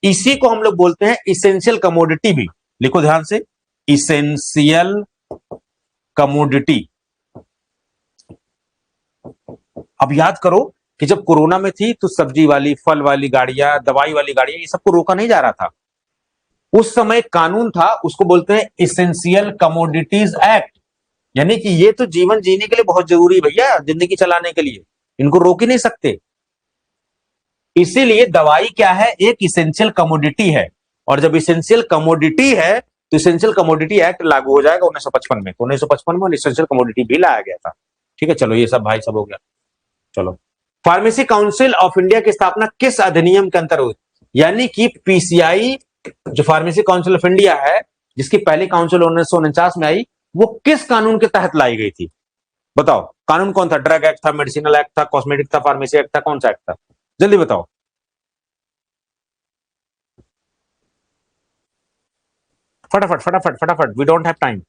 A: इसी को हम लोग बोलते हैं इसेंशियल कमोडिटी भी। लिखो ध्यान से, इसेंशियल कमोडिटी। अब याद करो कि जब कोरोना में थी तो सब्जी वाली, फल वाली गाड़ियां, दवाई वाली गाड़ियां, ये सबको रोका नहीं जा रहा था। उस समय कानून था, उसको बोलते हैं इसेंशियल कमोडिटीज एक्ट। यानी कि ये तो जीवन जीने के लिए बहुत जरूरी है भैया, जिंदगी चलाने के लिए, इनको रोक ही नहीं सकते। इसीलिए दवाई क्या है? एक इसेंशियल कमोडिटी है। और जब इसेंशियल कमोडिटी है तो इसेंशियल कमोडिटी एक्ट लागू हो जाएगा 1955 में। तो 1955 में इसेंशियल कमोडिटी भी लाया गया था, ठीक है। चलो ये सब भाई सब हो गया। चलो, फार्मेसी काउंसिल ऑफ इंडिया की स्थापना किस अधिनियम के अंतर्गत हुई? यानी कि पीसीआई जो फार्मेसी काउंसिल ऑफ इंडिया है, जिसकी पहली काउंसिल 1949 में आई, वो किस कानून के तहत लाई गई थी? बताओ कानून कौन था? ड्रग एक्ट था, मेडिसिनल एक्ट था, कॉस्मेटिक था, फार्मेसी एक्ट था, कौन सा एक्ट था? जल्दी बताओ। फटाफट फटाफट फटाफट, वी डोंट हैव टाइम।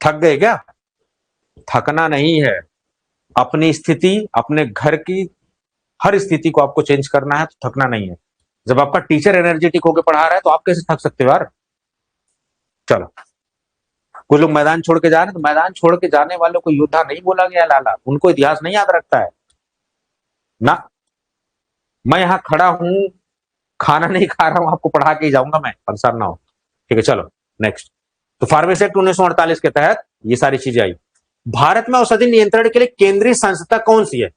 A: थक गए क्या? थकना नहीं है। अपनी स्थिति, अपने घर की हर स्थिति को आपको चेंज करना है, तो थकना नहीं है। जब आपका टीचर एनर्जेटिक होकर पढ़ा रहा है तो आप कैसे थक सकते हो यार? चलो, कुछ लोग मैदान छोड़ के जा रहे हैं, तो मैदान छोड़ के जाने वालों को योद्धा नहीं बोला गया लाला, उनको इतिहास नहीं याद रखता है ना। मैं यहाँ खड़ा हूं, खाना नहीं खा रहा हूं, आपको पढ़ा के ही जाऊंगा मैं, परेशान ना हो। ठीक है, चलो नेक्स्ट। तो फार्मेसी एक्ट 1948 के तहत ये सारी चीजें आई। भारत में औषधि नियंत्रण के लिए केंद्रीय संस्था कौन सी है?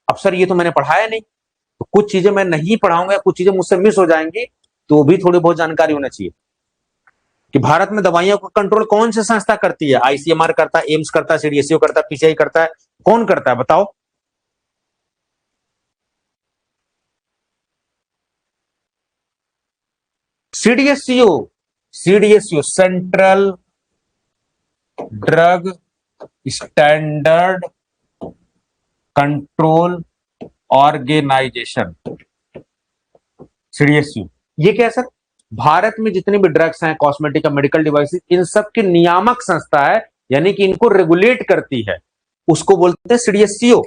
A: अब सर ये तो मैंने पढ़ाया नहीं, तो कुछ चीजें मैं नहीं पढ़ाऊंगा, कुछ चीजें मुझसे मिस हो जाएंगी, तो भी थोड़ी बहुत जानकारी होना चाहिए कि भारत में दवाइयों का कंट्रोल कौन सी संस्था करती है। आईसीएमआर करता है, एम्स करता है, सीडीएसओ करता है, पीसीआई करता है, कौन करता है बताओ? CDSO, CDSO central drug standard control organisation, CDSU. ये क्या है सर? भारत में जितने भी ड्रग्स हैं, कॉस्मेटिक का, मेडिकल डिवाइसेस, इन सब की नियामक संस्था है, यानी कि इनको रेगुलेट करती है, उसको बोलते हैं सीडीएससीओ।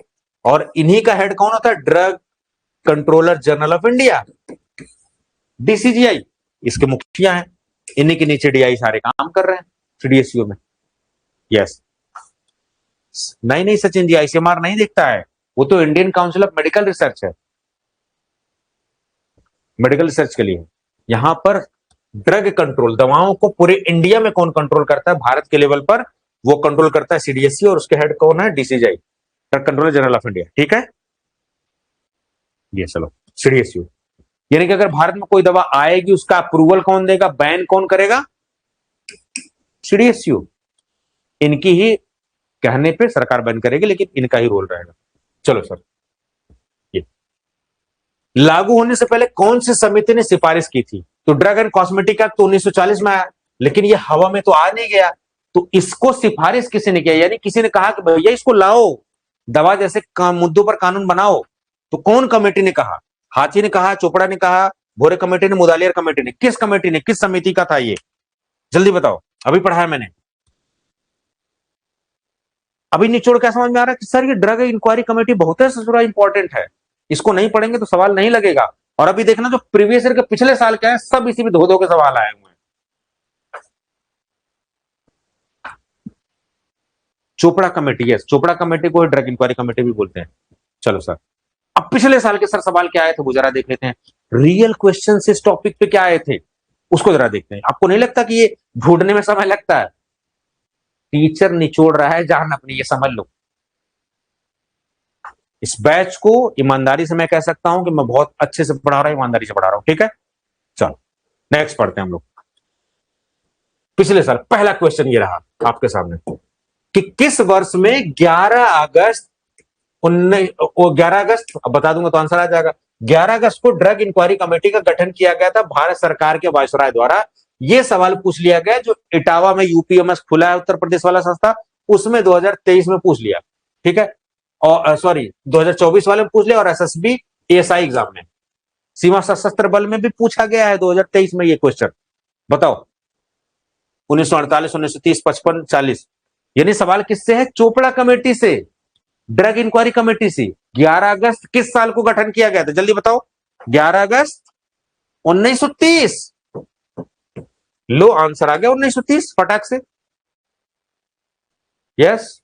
A: और इन्हीं का हेड कौन होता है? Drug controller general of India, DCGI. इसके मुखिया हैं, इन्हीं के नीचे डीआई सारे काम कर रहे हैं सीडीएससीओ में। यस। नहीं नहीं सचिन जी, आईसीएमआर नहीं देखता है, वो तो Indian council of medical research है, मेडिकल रिसर्च के लिए। यहां पर ड्रग कंट्रोल, दवाओं को पूरे इंडिया में कौन कंट्रोल करता है भारत के लेवल पर? वो कंट्रोल करता है सीडीएससी, और उसके हेड कौन है? DCGI, drug controller general of India. ठीक है, ये चलो सीडीएसयू। यानी कि अगर भारत में कोई दवा आएगी, उसका अप्रूवल कौन देगा, बैन कौन करेगा? सीडीएसयू। इनकी ही कहने पे सरकार बैन करेगी, लेकिन इनका ही रोल रहेगा। चलो सर, ये लागू होने से पहले कौन सी समिति ने सिफारिश की थी? तो ड्रग एंड कॉस्मेटिक एक्ट तो 1940 में आया, लेकिन ये हवा में तो आ नहीं गया, तो इसको सिफारिश किसी ने किया, यानी किसी ने कहा कि भैया इसको लाओ, दवा जैसे मुद्दों पर कानून बनाओ। तो कौन कमेटी ने कहा? हाथी ने कहा, चोपड़ा ने कहा, भोरे कमेटी ने, मुदालियर कमेटी ने? किस कमेटी ने, किस समिति का था ये? जल्दी बताओ, अभी पढ़ा है मैंने। अभी निचोड़ क्या समझ में आ रहा है कि सर ये ड्रग इंक्वायरी कमेटी बहुत है ससुरा, इंपॉर्टेंट है, इसको नहीं पढ़ेंगे तो सवाल नहीं लगेगा। और अभी देखना जो प्रीवियस ईयर के पिछले साल क्या है, सब इसी में धो धो के सवाल आए हुए हैं। Chopra committee, yes, Chopra committee को ड्रग इंक्वायरी कमेटी भी बोलते हैं। चलो सर, अब पिछले साल के सर सवाल क्या आए थे वो जरा देख लेते हैं। रियल क्वेश्चन इस टॉपिक पे क्या आए थे उसको जरा देखते हैं। आपको नहीं लगता कि ये ढूंढने में समय लगता है? टीचर निचोड़ रहा है जान अपनी, ये समझ लो। इस बैच को ईमानदारी से मैं कह सकता हूं कि मैं बहुत अच्छे से पढ़ा रहा हूं, ईमानदारी से पढ़ा रहा हूं। ठीक है, चलो नेक्स्ट पढ़ते हैं हम लोग। पिछले साल पहला क्वेश्चन ये रहा आपके सामने कि किस वर्ष में 11 अगस्त 11 अगस्त, अब बता दूंगा तो आंसर आ जाएगा। 11 अगस्त को ड्रग इंक्वायरी कमेटी का गठन किया गया था भारत सरकार के वायसराय द्वारा। यह सवाल पूछ लिया गया जो इटावा में यूपीएमएस खुला है, उत्तर प्रदेश वाला संस्था, उसमें 2023 में पूछ लिया। ठीक है, और सॉरी 2024 वाले में पूछ लिया, और एसएसबी एएसआई एग्जाम में, सीमा सशस्त्र बल में भी पूछा गया है 2023 में ये क्वेश्चन। बताओ, 1948, 1930, 55, 40, यानी सवाल किससे है? चोपड़ा कमेटी से, ड्रग इंक्वायरी कमेटी से। 11 अगस्त किस साल को गठन किया गया था? जल्दी बताओ। 11 अगस्त 1930। लो आंसर आ गया 1930 फटाक से। यस,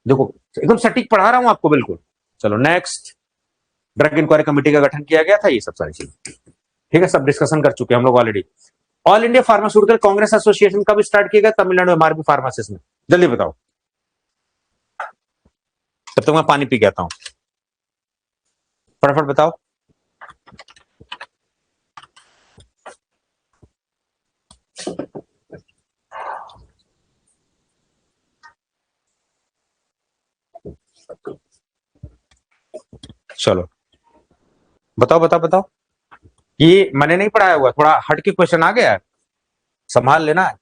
A: देखो एकदम सटीक पढ़ा रहा हूं आपको बिल्कुल। चलो नेक्स्ट, ड्रग इंक्वायरी कमेटी का गठन किया गया था, ये सब सारी चीजें ठीक है, सब डिस्कशन कर चुके हैं हम लोग already. All India pharmaceutical Congress association कब स्टार्ट किया गया? तमिलनाडु में, मार्बी फार्मासिस में। जल्दी बताओ, तब तक मैं पानी पी के आता हूं, फटाफट बताओ। चलो बताओ बताओ बताओ, ये मैंने नहीं पढ़ाया हुआ, थोड़ा हट के क्वेश्चन आ गया है, संभाल लेना है।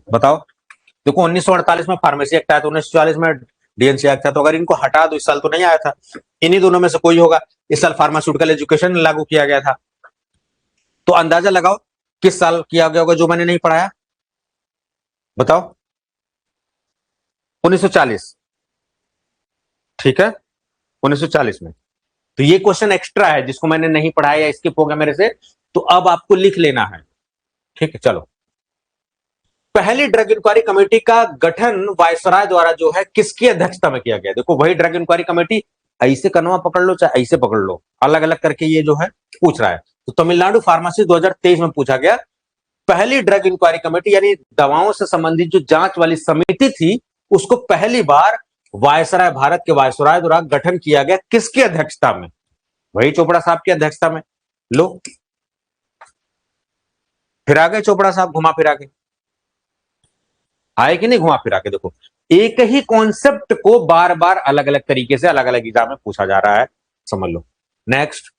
A: बताओ। देखो 1948 में फार्मेसी एक्ट आया था, 1940 में डीएनसी एक्ट था, तो अगर इनको हटा दो, इस साल तो नहीं आया था, इन्हीं दोनों में से कोई होगा। इस साल फार्मास्यूटिकल एजुकेशन लागू किया गया था, तो अंदाजा लगाओ किस साल किया गया होगा, जो मैंने नहीं पढ़ाया, बताओ। 1940, ठीक है, 1940 में। तो ये क्वेश्चन एक्स्ट्रा है जिसको मैंने नहीं पढ़ाया या स्किप हो गया मेरे से, तो अब आपको लिख लेना है, ठीक है। चलो, पहली ड्रग इंक्वायरी कमेटी का गठन वायसराय द्वारा जो है किसकी अध्यक्षता में किया गया? देखो वही ड्रग इंक्वायरी कमेटी, ऐसे कनवा पकड़ लो चाहे ऐसे पकड़ लो, अलग अलग करके ये जो है पूछ रहा है। तो तमिलनाडु फार्मेसी 2023 में पूछा गया, पहली ड्रग इंक्वायरी कमेटी यानी दवाओं से संबंधित जो जांच वाली समिति थी, उसको पहली बार वायसराय, भारत के वायसराय द्वारा गठन किया गया, किसकी अध्यक्षता में? वही चोपड़ा साहब की अध्यक्षता में। लो, फिर आ गए चोपड़ा साहब घुमा फिरा के, आए कि नहीं घुमा फिरा के? देखो, एक ही कॉन्सेप्ट को बार बार अलग अलग तरीके से अलग अलग एग्जाम में पूछा जा रहा है, समझ लो। Next,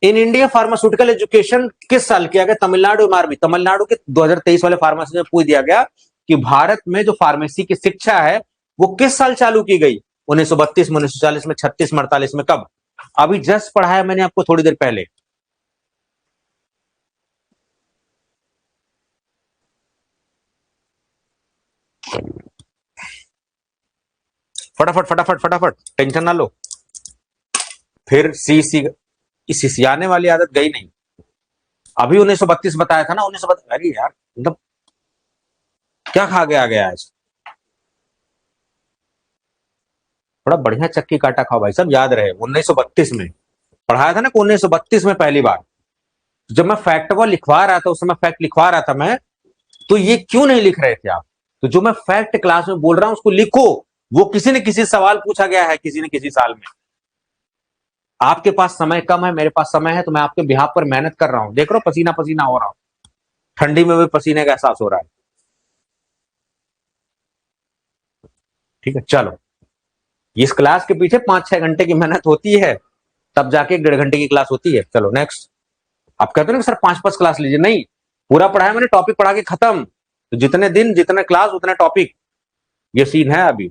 A: in India pharmaceutical education किस साल किया गया? तमिलनाडु एमआरबी, तमिलनाडु के 2023 वाले फार्मेसी में पूछ दिया गया कि भारत में जो फार्मेसी की शिक्षा है वो किस साल चालू की गई? 1932 में, 1940 में, 36 में, 48 में, कब? अभी जस्ट पढ़ाया मैंने आपको थोड़ी देर पहले। फटाफट फटाफट फटाफट, टेंशन ना लो, फिर सी सियाने वाली आदत गई नहीं। अभी 1932 बताया था ना, 1932। अरे यार, मतलब क्या खा गया गया आज? थोड़ा बढ़िया चक्की काटा खाओ भाई साहब, याद रहे 1932 में पढ़ाया था ना, 1932 में पहली बार। जब मैं फैक्ट को लिखवा रहा था, उस समय फैक्ट लिखवा रहा था मैं, तो ये क्यों नहीं लिख रहे थे आप? तो जो मैं फैक्ट क्लास में बोल रहा हूं उसको लिखो। वो किसी न किसी सवाल पूछा गया है किसी न किसी साल में। आपके पास समय कम है, मेरे पास समय है, तो मैं आपके बिहाफ पर मेहनत कर रहा हूं। देख रहा हूं पसीना पसीना हो रहा हूं, ठंडी में भी पसीने का एहसास हो रहा है, ठीक है। चलो, इस क्लास के पीछे 5-6 घंटे की मेहनत होती है, तब जाके 1.5 घंटे की क्लास होती है। चलो नेक्स्ट। आप कहते हो ना सर 5-5 क्लास लीजिए, नहीं, पूरा पढ़ाया मैंने, टॉपिक पढ़ा के खत्म। तो जितने दिन जितने क्लास उतने टॉपिक, ये सीन है अभी,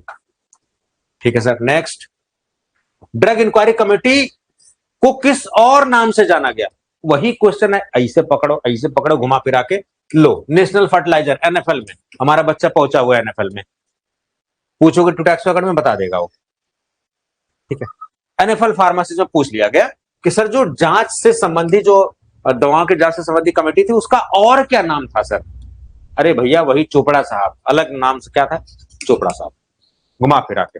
A: ठीक है sir. Next, drug inquiry committee को किस और नाम से जाना गया? वही क्वेश्चन है, ऐसे पकड़ो घुमा फिरा के। लो, नेशनल फर्टिलाइजर, एनएफएल में, हमारा बच्चा पहुंचा हुआ है एनएफएल में, पूछोगे टूटैक्स अकाउंट में बता देगा वो, ठीक है। एनएफएल फार्मेसी में पूछ लिया गया कि सर जो जांच से संबंधी, जो दवाओं की जांच से संबंधी कमेटी थी, उसका और क्या नाम था सर? अरे भैया वही चोपड़ा साहब, अलग नाम से क्या था? चोपड़ा साहब, घुमा फिरा के।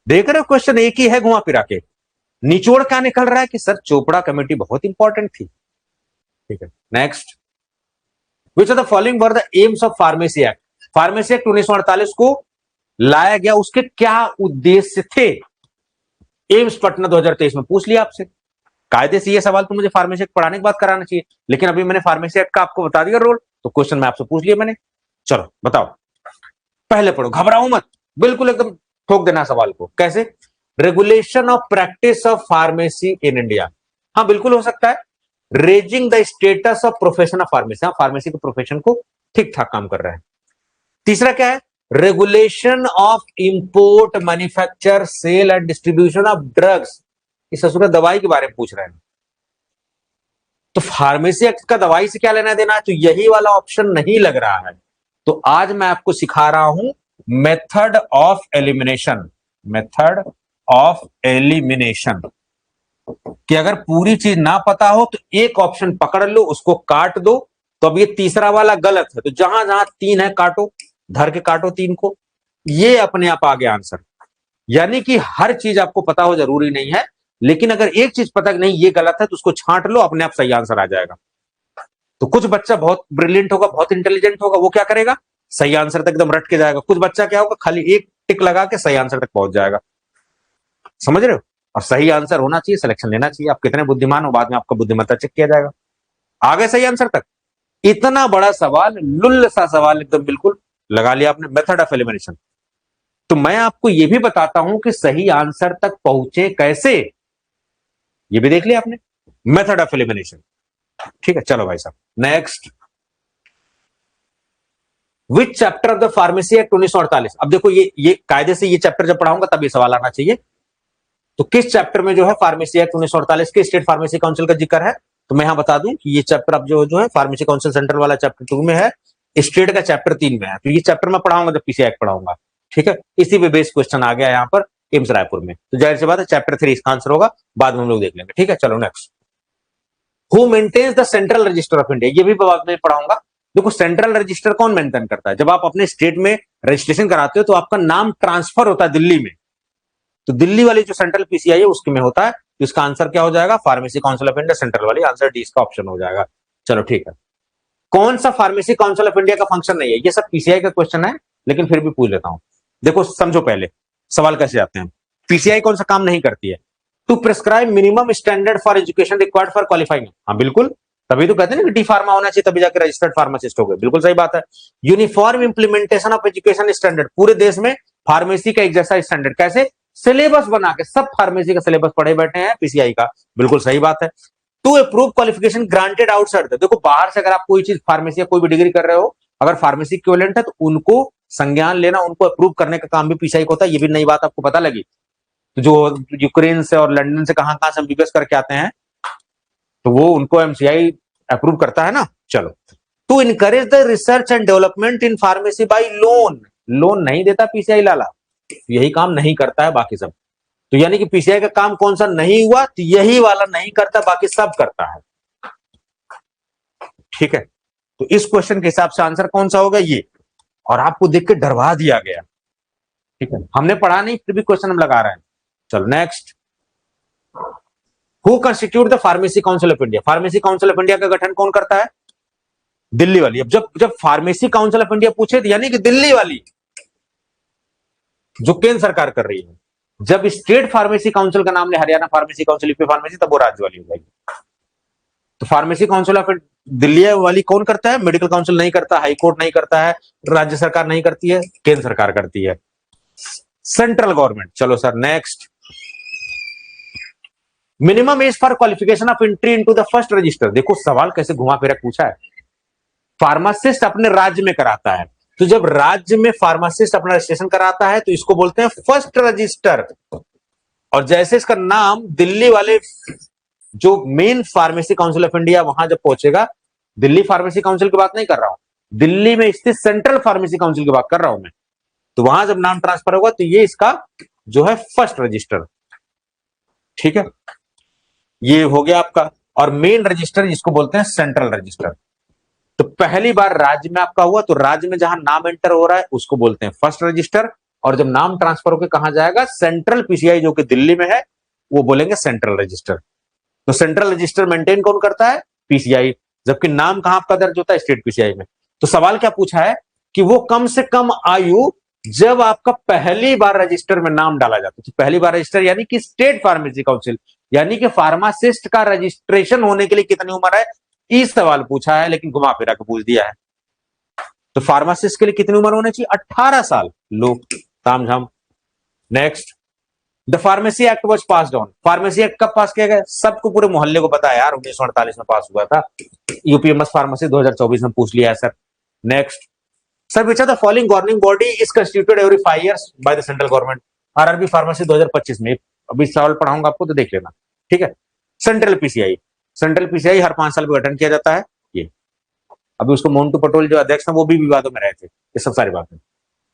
A: देख रहे हो क्वेश्चन एक ही है, घुमा फिरा के निचोड़ क्या निकल रहा है कि सर चोपड़ा कमेटी बहुत इंपॉर्टेंट थी, ठीक है। Next, which are the following were the aims of pharmacy act? Pharmacy act 1948 को लाया गया, उसके क्या उद्देश्य थे? एम्स पटना 2023 में पूछ लिया आपसे। कायदे से ये सवाल तो मुझे फार्मेसी एक्ट पढ़ाने के बाद कराना चाहिए, लेकिन अभी मैंने फार्मेसी एक्ट का आपको बता दिया रोल, तो क्वेश्चन मैं आपसे पूछ लिया मैंने। चलो बताओ, पहले पढ़ो, घबराओ मत, बिल्कुल एकदम ठोक देना सवाल को। कैसे? Regulation of practice of pharmacy in India, हाँ बिल्कुल हो सकता है। Raising the status of profession of pharmacy, हाँ फार्मेसी के प्रोफेशन को ठीक ठाक काम कर रहे हैं। तीसरा क्या है? Regulation of import, manufacture, sale and distribution of drugs, इस ससुर दवाई के बारे में पूछ रहे हैं। तो फार्मेसी एक्ट का दवाई से क्या लेना देना है? तो यही वाला ऑप्शन नहीं लग रहा है। तो आज मैं आपको सिखा रहा हूं method of elimination, method of elimination, कि अगर पूरी चीज ना पता हो तो एक ऑप्शन पकड़ लो, उसको काट दो। तो अब ये तीसरा वाला गलत है, तो जहां जहां 3 है काटो, धर के काटो 3 को, ये अपने आप आ गया आंसर। यानी कि हर चीज आपको पता हो जरूरी नहीं है, लेकिन अगर एक चीज पता नहीं ये गलत है तो उसको छांट लो, अपने आप सही आंसर आ जाएगा। तो कुछ बच्चा बहुत ब्रिलियंट होगा, बहुत इंटेलिजेंट होगा, वो क्या करेगा? सही आंसर तक एकदम रट के जाएगा। कुछ बच्चा क्या होगा, खाली एक टिक लगा के सही आंसर तक पहुंच जाएगा। समझ रहे हो? और सही आंसर होना चाहिए, सिलेक्शन लेना चाहिए। आप कितने बुद्धिमान हो, बाद में आपका बुद्धिमत्ता चेक किया जाएगा। आ गए सही आंसर तक? इतना बड़ा सवाल, लुल्ल सा सवाल एकदम बिल्कुल लगा लिया आपने, मेथड ऑफ एलिमिनेशन। तो मैं आपको यह भी बताता हूं कि सही आंसर तक पहुंचे कैसे, ये भी देख लिया आपने, मेथड ऑफ एलिमिनेशन, ठीक है। चलो भाई साहब next, which chapter of the pharmacy act 1948। अब देखो ये कायदे से ये चैप्टर जब पढ़ाऊंगा तब ये सवाल आना चाहिए। तो किस चैप्टर में जो है फार्मेसी एक्ट 1948 के स्टेट फार्मेसी काउंसिल का जिक्र है? तो मैं यहां बता दूं कि ये चैप्टर अब जो है फार्मेसी काउंसिल सेंट्रल वाला चैप्टर 2 में है, स्टेट का चैप्टर 3 में है। तो ये चैप्टर मैं पढ़ाऊंगा जब पीसीआई एक्ट पढ़ाऊंगा, ठीक है। इसी पे बेस क्वेश्चन आ गया यहाँ पर एम्स रायपुर में, तो जाहिर सी बात है चैप्टर 3 इसका आंसर होगा, बाद में हम लोग देख लेंगे, ठीक है। चलो next, who maintains the central register of India, ये भी बाद में पढ़ाऊंगा। देखो सेंट्रल रजिस्टर कौन मेंटेन करता है? जब आप अपने स्टेट में रजिस्ट्रेशन कराते हो तो आपका नाम ट्रांसफर होता है दिल्ली में, तो दिल्ली वाली जो सेंट्रल पीसीआई है उसके में होता है। तो इसका आंसर क्या हो जाएगा? Pharmacy council of India central वाली, आंसर डी इसका ऑप्शन हो जाएगा। चलो ठीक है, कौन सा फार्मेसी काउंसिल ऑफ इंडिया का फंक्शन नहीं है? ये सब पीसीआई का क्वेश्चन है, लेकिन फिर भी पूछ लेता हूं। देखो समझो पहले सवाल कैसे आते हैं। पीसीआई कौन सा काम नहीं करती है? To prescribe minimum standard for education required for qualifying. हाँ बिल्कुल, तभी तो कहते हैं ना कि डी फार्मा होना चाहिए तभी जाकर रजिस्टर्ड फार्मासिस्ट हो गए, बिल्कुल सही बात है। Uniform implementation of education standard, पूरे देश में फार्मेसी का एक जैसा स्टैंडर्ड, कैसे? सिलेबस बना के, सब फार्मेसी का सिलेबस पढ़े बैठे हैं पीसीआई का, बिल्कुल सही बात है। To approve qualification granted outside, देखो बाहर से अगर आप कोई चीज फार्मेसी या कोई भी डिग्री कर रहे हो, अगर फार्मेसी इक्विवेलेंट है तो उनको संज्ञान लेना, उनको अप्रूव करने का काम भी पीसीआई को होता है। ये भी नई बात आपको पता लगी? तो जो यूक्रेन से और लंदन से कहां से एमबीबीएस करके आते हैं तो वो उनको एमसीआई अप्रूव करता है ना। चलो, to encourage the research and development in pharmacy by loan, loan नहीं देता पीसीआई लाला, यही काम नहीं करता है, बाकी सब। तो यानी कि पीसीआई का काम कौन सा नहीं हुआ? तो यही वाला नहीं करता, बाकी सब करता है, ठीक है। तो इस क्वेश्चन के हिसाब से आंसर कौन सा होगा? ये। और आपको देख के डरवा दिया गया, ठीक है, हमने पढ़ा नहीं फिर भी क्वेश्चन हम लगा रहे हैं। चलो next, who constitute the pharmacy council of India, pharmacy council of India का गठन कौन करता है? दिल्ली वाली। अब जब फार्मेसी काउंसिल ऑफ इंडिया पूछे तो यानी कि दिल्ली वाली जो केंद्र सरकार कर रही है। जब स्टेट फार्मेसी काउंसिल का नाम ले Haryana pharmacy council, UP pharmacy, तब वो राज्य वाली हो जाएगी। तो फार्मेसी काउंसिल ऑफ दिल्ली वाली कौन करता है? मेडिकल काउंसिल नहीं करता, हाई कोर्ट नहीं करता है, राज्य सरकार नहीं करती है, केंद्र सरकार करती है, सेंट्रल गवर्नमेंट। चलो sir next, minimum age for qualification of entry into the first resistor. देखो सवाल कैसे घुमा फिरा पूछा है। फार्मासिस्ट अपने राज्य में कराता है, तो जब राज्य में फार्मासिस्ट अपना रजिस्ट्रेशन कराता है तो इसको बोलते हैं फर्स्ट रजिस्टर। और जैसे इसका नाम दिल्ली वाले जो main pharmacy council of India वहां जब पहुंचेगा, दिल्ली फार्मेसी काउंसिल की बात नहीं कर रहा हूं, दिल्ली में स्थित सेंट्रल फार्मेसी काउंसिल की बात कर रहा हूं मैं, तो वहां जब नाम ट्रांसफर होगा तो ये इसका जो है फर्स्ट रजिस्टर, ठीक है, ये हो गया आपका। और मेन रजिस्टर जिसको बोलते हैं सेंट्रल रजिस्टर। तो पहली बार राज्य में आपका हुआ तो राज्य में जहां नाम एंटर हो रहा है उसको बोलते हैं फर्स्ट रजिस्टर, और जब नाम ट्रांसफर होकर कहां जाएगा, सेंट्रल पीसीआई जो कि दिल्ली में है, वो बोलेंगे सेंट्रल रजिस्टर। तो सेंट्रल रजिस्टर मेंटेन कौन करता है? पीसीआई, जबकि नाम कहां आपका दर्ज होता है? स्टेट पीसीआई में। तो सवाल क्या पूछा है कि वो कम से कम आयु जब आपका पहली बार रजिस्टर में नाम डाला जाता है, तो पहली बार रजिस्टर यानी कि स्टेट फार्मेसी काउंसिल, यानी कि फार्मासिस्ट का रजिस्ट्रेशन होने के लिए कितनी उम्र है, इस सवाल पूछा है, लेकिन घुमा फिरा के पूछ दिया है। तो फार्मासिस्ट के लिए कितनी उम्र होनी चाहिए? 18 साल। लो तामझाम। Next, the pharmacy act was pass on, pharmacy act कब पास किया गया? सबको, पूरे मोहल्ले को पता है यार, 1948 में पास हुआ था। यूपीएमएस फार्मेसी 2024 में पूछ लिया है sir. Next, sir which are the following governing body is constituted every 5 years by the central government. RRB pharmacy 2025 में, अभी सवाल पढ़ाऊंगा आपको तो देख लेना, ठीक है। सेंट्रल पीसीआई, सेंट्रल पीसीआई हर 5 साल में गठन किया जाता है। ये अभी उसको मोन्टू पटोल जो अध्यक्ष है वो भी विवादों में रहे थे, ये सब सारी बातें।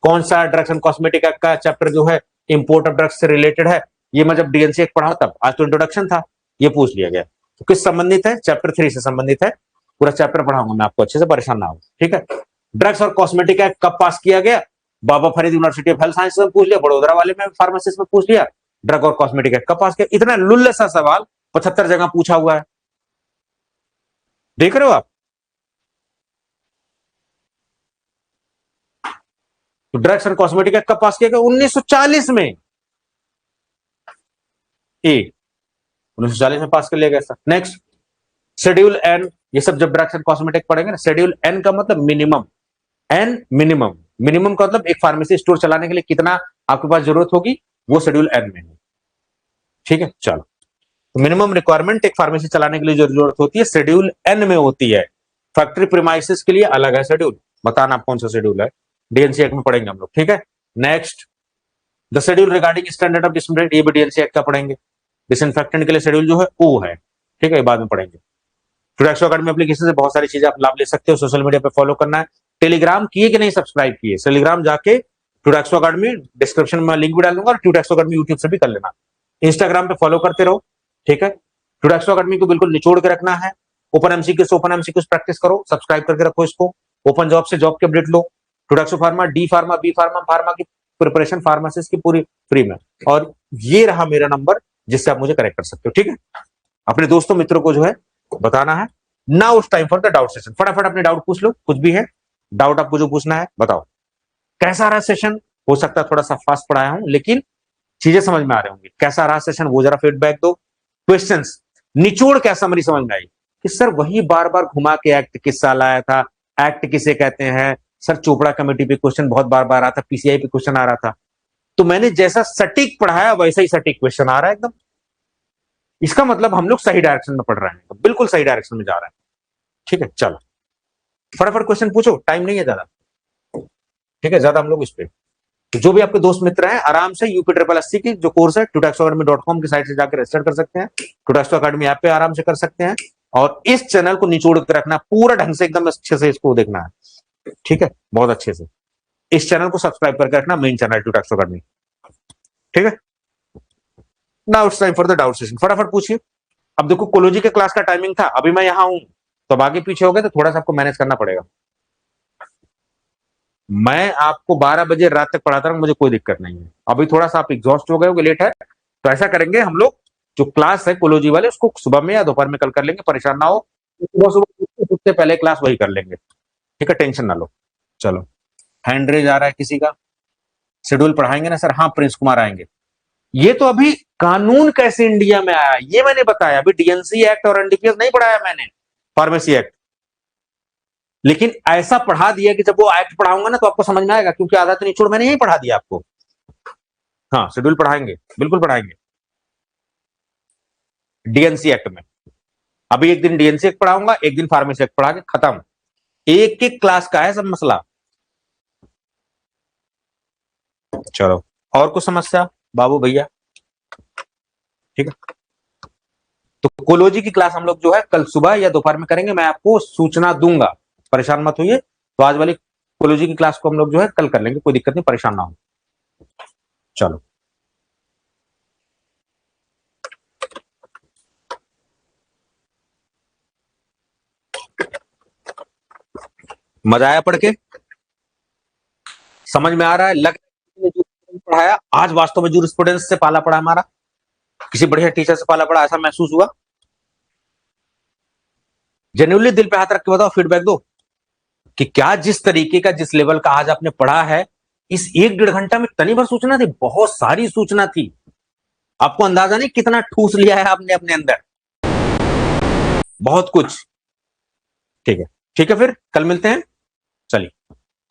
A: कौन सा ड्रग्स एंड कॉस्मेटिक एक्ट का चैप्टर जो है इंपोर्ट ऑफ ड्रग्स से रिलेटेड है? ये मैं जब डीएनसी एक्ट पढ़ा तब, आज तो इंट्रोडक्शन था, ये पूछ लिया गया। तो किस संबंधित है? चैप्टर 3 से संबंधित है। पूरा चैप्टर पढ़ाऊंगा मैं आपको, अच्छे से परेशान ना हो, ठीक है। ड्रग्स और कॉस्मेटिक एक्ट कब पास किया गया? Baba Farid university of health science में पूछ लिया, बड़ोदरा वाले में फार्मासिस्ट में पूछ लिया, ड्रग और कॉस्मेटिक एक्ट कब पास किया। इतना लुल्ल सा सवाल 75 जगह पूछा हुआ है, देख रहे हो आप। तो ड्रग्स एंड कॉस्मेटिक एक्ट कब पास किया गया? 1940 में। 1940 में पास कर लिया गया सर। नेक्स्ट, शेड्यूल एन, ये सब जब ड्रग्स एंड कॉस्मेटिक पढ़ेंगे ना, शेड्यूल एन का मतलब मिनिमम, एन मिनिमम, मिनिमम का मतलब एक फार्मेसी स्टोर चलाने के लिए कितना आपके पास जरूरत होगी, वो शेड्यूल एन में है, ठीक है। चलो, तो मिनिमम रिक्वायरमेंट एक फार्मेसी चलाने के लिए जो जरूरत होती है शेड्यूल एन में होती है। फैक्ट्री प्रीमाइसेस के लिए अलग है शेड्यूल, बताना आप कौन सा शेड्यूल है, डीएनसी एक्ट में पढ़ेंगे हम लोग, ठीक है। Next, the schedule regarding standard of disinfectant, ये भी डीएनसी एक्ट का पढ़ेंगे। डिसइंफेक्टेंट के लिए शेड्यूल जो है ओ है, ठीक है, ये बाद में पढ़ेंगे। टूडेक्सो अकेडमी एप्लीकेशन से बहुत सारी चीजें आप लाभ ले सकते हो। सोशल मीडिया पे फॉलो करना है। टेलीग्राम किए कि नहीं सब्सक्राइब किए, टेलीग्राम जाके टूडेक्सो अकेडमी, डिस्क्रिप्शन में लिंक भी डाल दूंगा, और टूडेक्सो अकेडमी यूट्यूब से भी कर लेना। इंस्टाग्राम पे फॉलो करते रहो, ठीक है। टूडेक्सो अकेडमी को बिल्कुल निचोड़ के रखना है। ओपन एमसीक्यूज प्रैक्टिस करो, सब्सक्राइब करके रखो इसको। ओपन जॉब से जॉब की अपडेट लो। टूडेक्सो pharma, D pharma, B pharma, pharma की प्रिपरेशन, फार्मासिस्ट की पूरी फ्री में। और ये रहा मेरा नंबर जिससे आप मुझे कनेक्ट कर सकते हो, ठीक है। अपने दोस्तों मित्रों को जो है बताना है। Now it's time for the doubt session. फटाफट अपने डाउट पूछ लो, कुछ भी है डाउट आपको जो पूछना है बताओ। कैसा रहा सेशन? हो सकता है थोड़ा सा फास्ट पढ़ाया हूं, लेकिन चीजें समझ में आ रही होंगी। कैसा रहा सेशन वो जरा फीडबैक दो। क्वेश्चंस निचोड़ क्या समरी समझ में आई कि सर वही बार बार घुमा के एक्ट किस्सा लाया था, एक्ट किसे कहते हैं सर, चोपड़ा कमेटी पे क्वेश्चन बहुत बार बार आ था, पीसीआई पे क्वेश्चन आ रहा था, तो मैंने जैसा सटीक पढ़ाया वैसा ही सटीक क्वेश्चन आ रहा है एकदम। इसका मतलब हम लोग सही डायरेक्शन में पढ़ रहे हैं, बिल्कुल सही डायरेक्शन में जा रहे हैं, ठीक है। चलो फटाफट क्वेश्चन पूछो, टाइम नहीं है ज्यादा, ठीक है, ज्यादा हम लोग इस पे। तो जो भी आपके दोस्त मित्र हैं आराम से यूपी 888 की जो कोर्स है tutoxacademy.com की साइट से जाकर रजिस्टर कर सकते हैं। टूडेक्सो अकेडमी ऐप पे आराम से कर सकते हैं। और इस चैनल को निचोड़ के रखना पूरा ढंग से, एकदम अच्छे से इसको देखना है, ठीक है, बहुत अच्छे से। इस चैनल को सब्सक्राइब करके रखना, मेन चैनल टूडेक्सो अकेडमी, ठीक है। Now it's time for the doubt session. फटाफट पूछिए। अब देखो कोलोजी के क्लास का टाइमिंग था, अभी मैं यहां हूं, तो अब आगे पीछे हो गए तो थोड़ा सा आपको मैनेज करना पड़ेगा। मैं आपको 12 बजे रात तक पढ़ाता हूं, मुझे कोई दिक्कत नहीं है। अभी थोड़ा सा आप एग्जॉस्ट हो गए होगे, लेट है, तो ऐसा करेंगे हम लोग, जो क्लास है कोलोजी वाले उसको सुबह में या दोपहर में कल कर लेंगे, परेशान ना हो। सुबह सुबह सबसे पहले क्लास वही कर लेंगे, ठीक है, टेंशन ना लो। चलो, हैंड रेज आ रहा है किसी का? शेड्यूल पढ़ाएंगे ना सर? हाँ, प्रिंस कुमार आएंगे। ये तो अभी कानून कैसे इंडिया में आया ये मैंने बताया, अभी डीएनसी एक्ट और एनडीपीएस नहीं पढ़ाया मैंने, फार्मेसी एक्ट। लेकिन ऐसा पढ़ा दिया कि जब वो एक्ट पढ़ाऊंगा ना तो आपको समझ में आएगा, क्योंकि आधा तो निचोड़ मैंने यही पढ़ा दिया आपको। हाँ, शेड्यूल पढ़ाएंगे, बिल्कुल पढ़ाएंगे डीएनसी एक्ट में। अभी एक दिन डीएनसी एक्ट पढ़ाऊंगा, एक दिन फार्मेसी एक्ट पढ़ा के खत्म। एक एक क्लास का है सब मसला। चलो, और कुछ समस्या बाबू भैया? ठीक है, तो कोलोजी की क्लास हम लोग जो है कल सुबह या दोपहर में करेंगे, मैं आपको सूचना दूंगा, परेशान मत होइए। तो आज वाली कोलोजी की क्लास को हम लोग जो है कल कर लेंगे, कोई दिक्कत नहीं, परेशान ना हो। चलो, मजा आया पढ़ के? समझ में आ रहा है? लग पढ़ाया आज वास्तव में जूरिस्प्रूडेंस से पाला पड़ा हमारा, किसी बढ़िया टीचर से पाला पड़ा, ऐसा महसूस हुआ? जेन्युइनली दिल पे हाथ रख के बताओ, फीडबैक दो कि क्या जिस तरीके का, जिस लेवल का आज आपने पढ़ा है, इस 1-1.5 घंटा में तनी भर सूचना थी? बहुत सारी सूचना थी। आपको अंदाजा नहीं कितना ठूस लिया है आपने अपने अंदर, बहुत कुछ। ठीक है, ठीक है, फिर कल मिलते हैं। चलिए,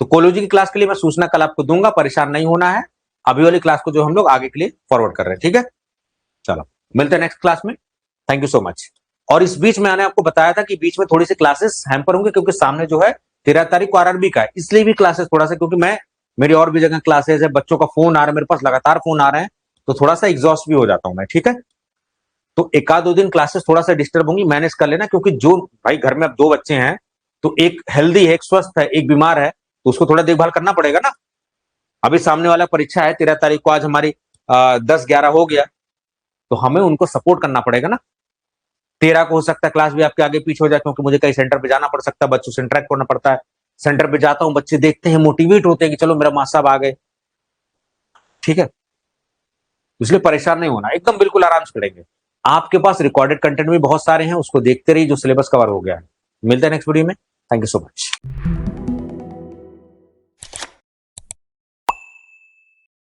A: तो कोलोजी की क्लास के लिए मैं सूचना कल आपको दूंगा, परेशान नहीं होना है। अभी वाली क्लास को जो हम लोग आगे के लिए फॉरवर्ड कर रहे हैं, ठीक है। चलो, मिलते हैं नेक्स्ट क्लास में। Thank you so much. और इस बीच में मैंने आपको बताया था कि बीच में थोड़ी सी क्लासेस हैम्पर होंगे, क्योंकि सामने जो है 13 तारीख को आरआरबी का है, इसलिए भी क्लासेस थोड़ा सा, क्योंकि मेरी और भी जगह क्लासेस है, बच्चों का फोन आ रहा है मेरे पास, लगातार फोन आ रहे हैं, तो थोड़ा सा एग्जॉस्ट भी हो जाता हूं मैं, ठीक है। तो 1-2 दिन क्लासेस थोड़ा सा डिस्टर्ब होंगी, मैनेज कर लेना, क्योंकि जो भाई घर में अब 2 बच्चे हैं, तो एक हेल्दी है, एक स्वस्थ है, एक बीमार है, तो उसको थोड़ा देखभाल करना पड़ेगा ना। अभी सामने वाला परीक्षा है 13 तारीख को, आज हमारी 10-11 हो गया, तो हमें उनको सपोर्ट करना पड़ेगा ना। 13 को हो सकता है क्लास भी आपके आगे पीछे हो जाए, क्योंकि मुझे कहीं सेंटर पे जाना पड़ सकता है, बच्चों से इंटरेक्ट करना पड़ता है। सेंटर पे जाता हूं, बच्चे देखते हैं, मोटिवेट होते हैं कि चलो मेरा मास्टर साहब आ गए, ठीक है। इसलिए परेशान नहीं होना, एकदम बिल्कुल आराम से पढ़ेंगे। आपके पास रिकॉर्डेड कंटेंट भी बहुत सारे हैं, उसको देखते रहिए, जो सिलेबस कवर हो गया है। मिलते हैं नेक्स्ट वीडियो में। Thank you so much.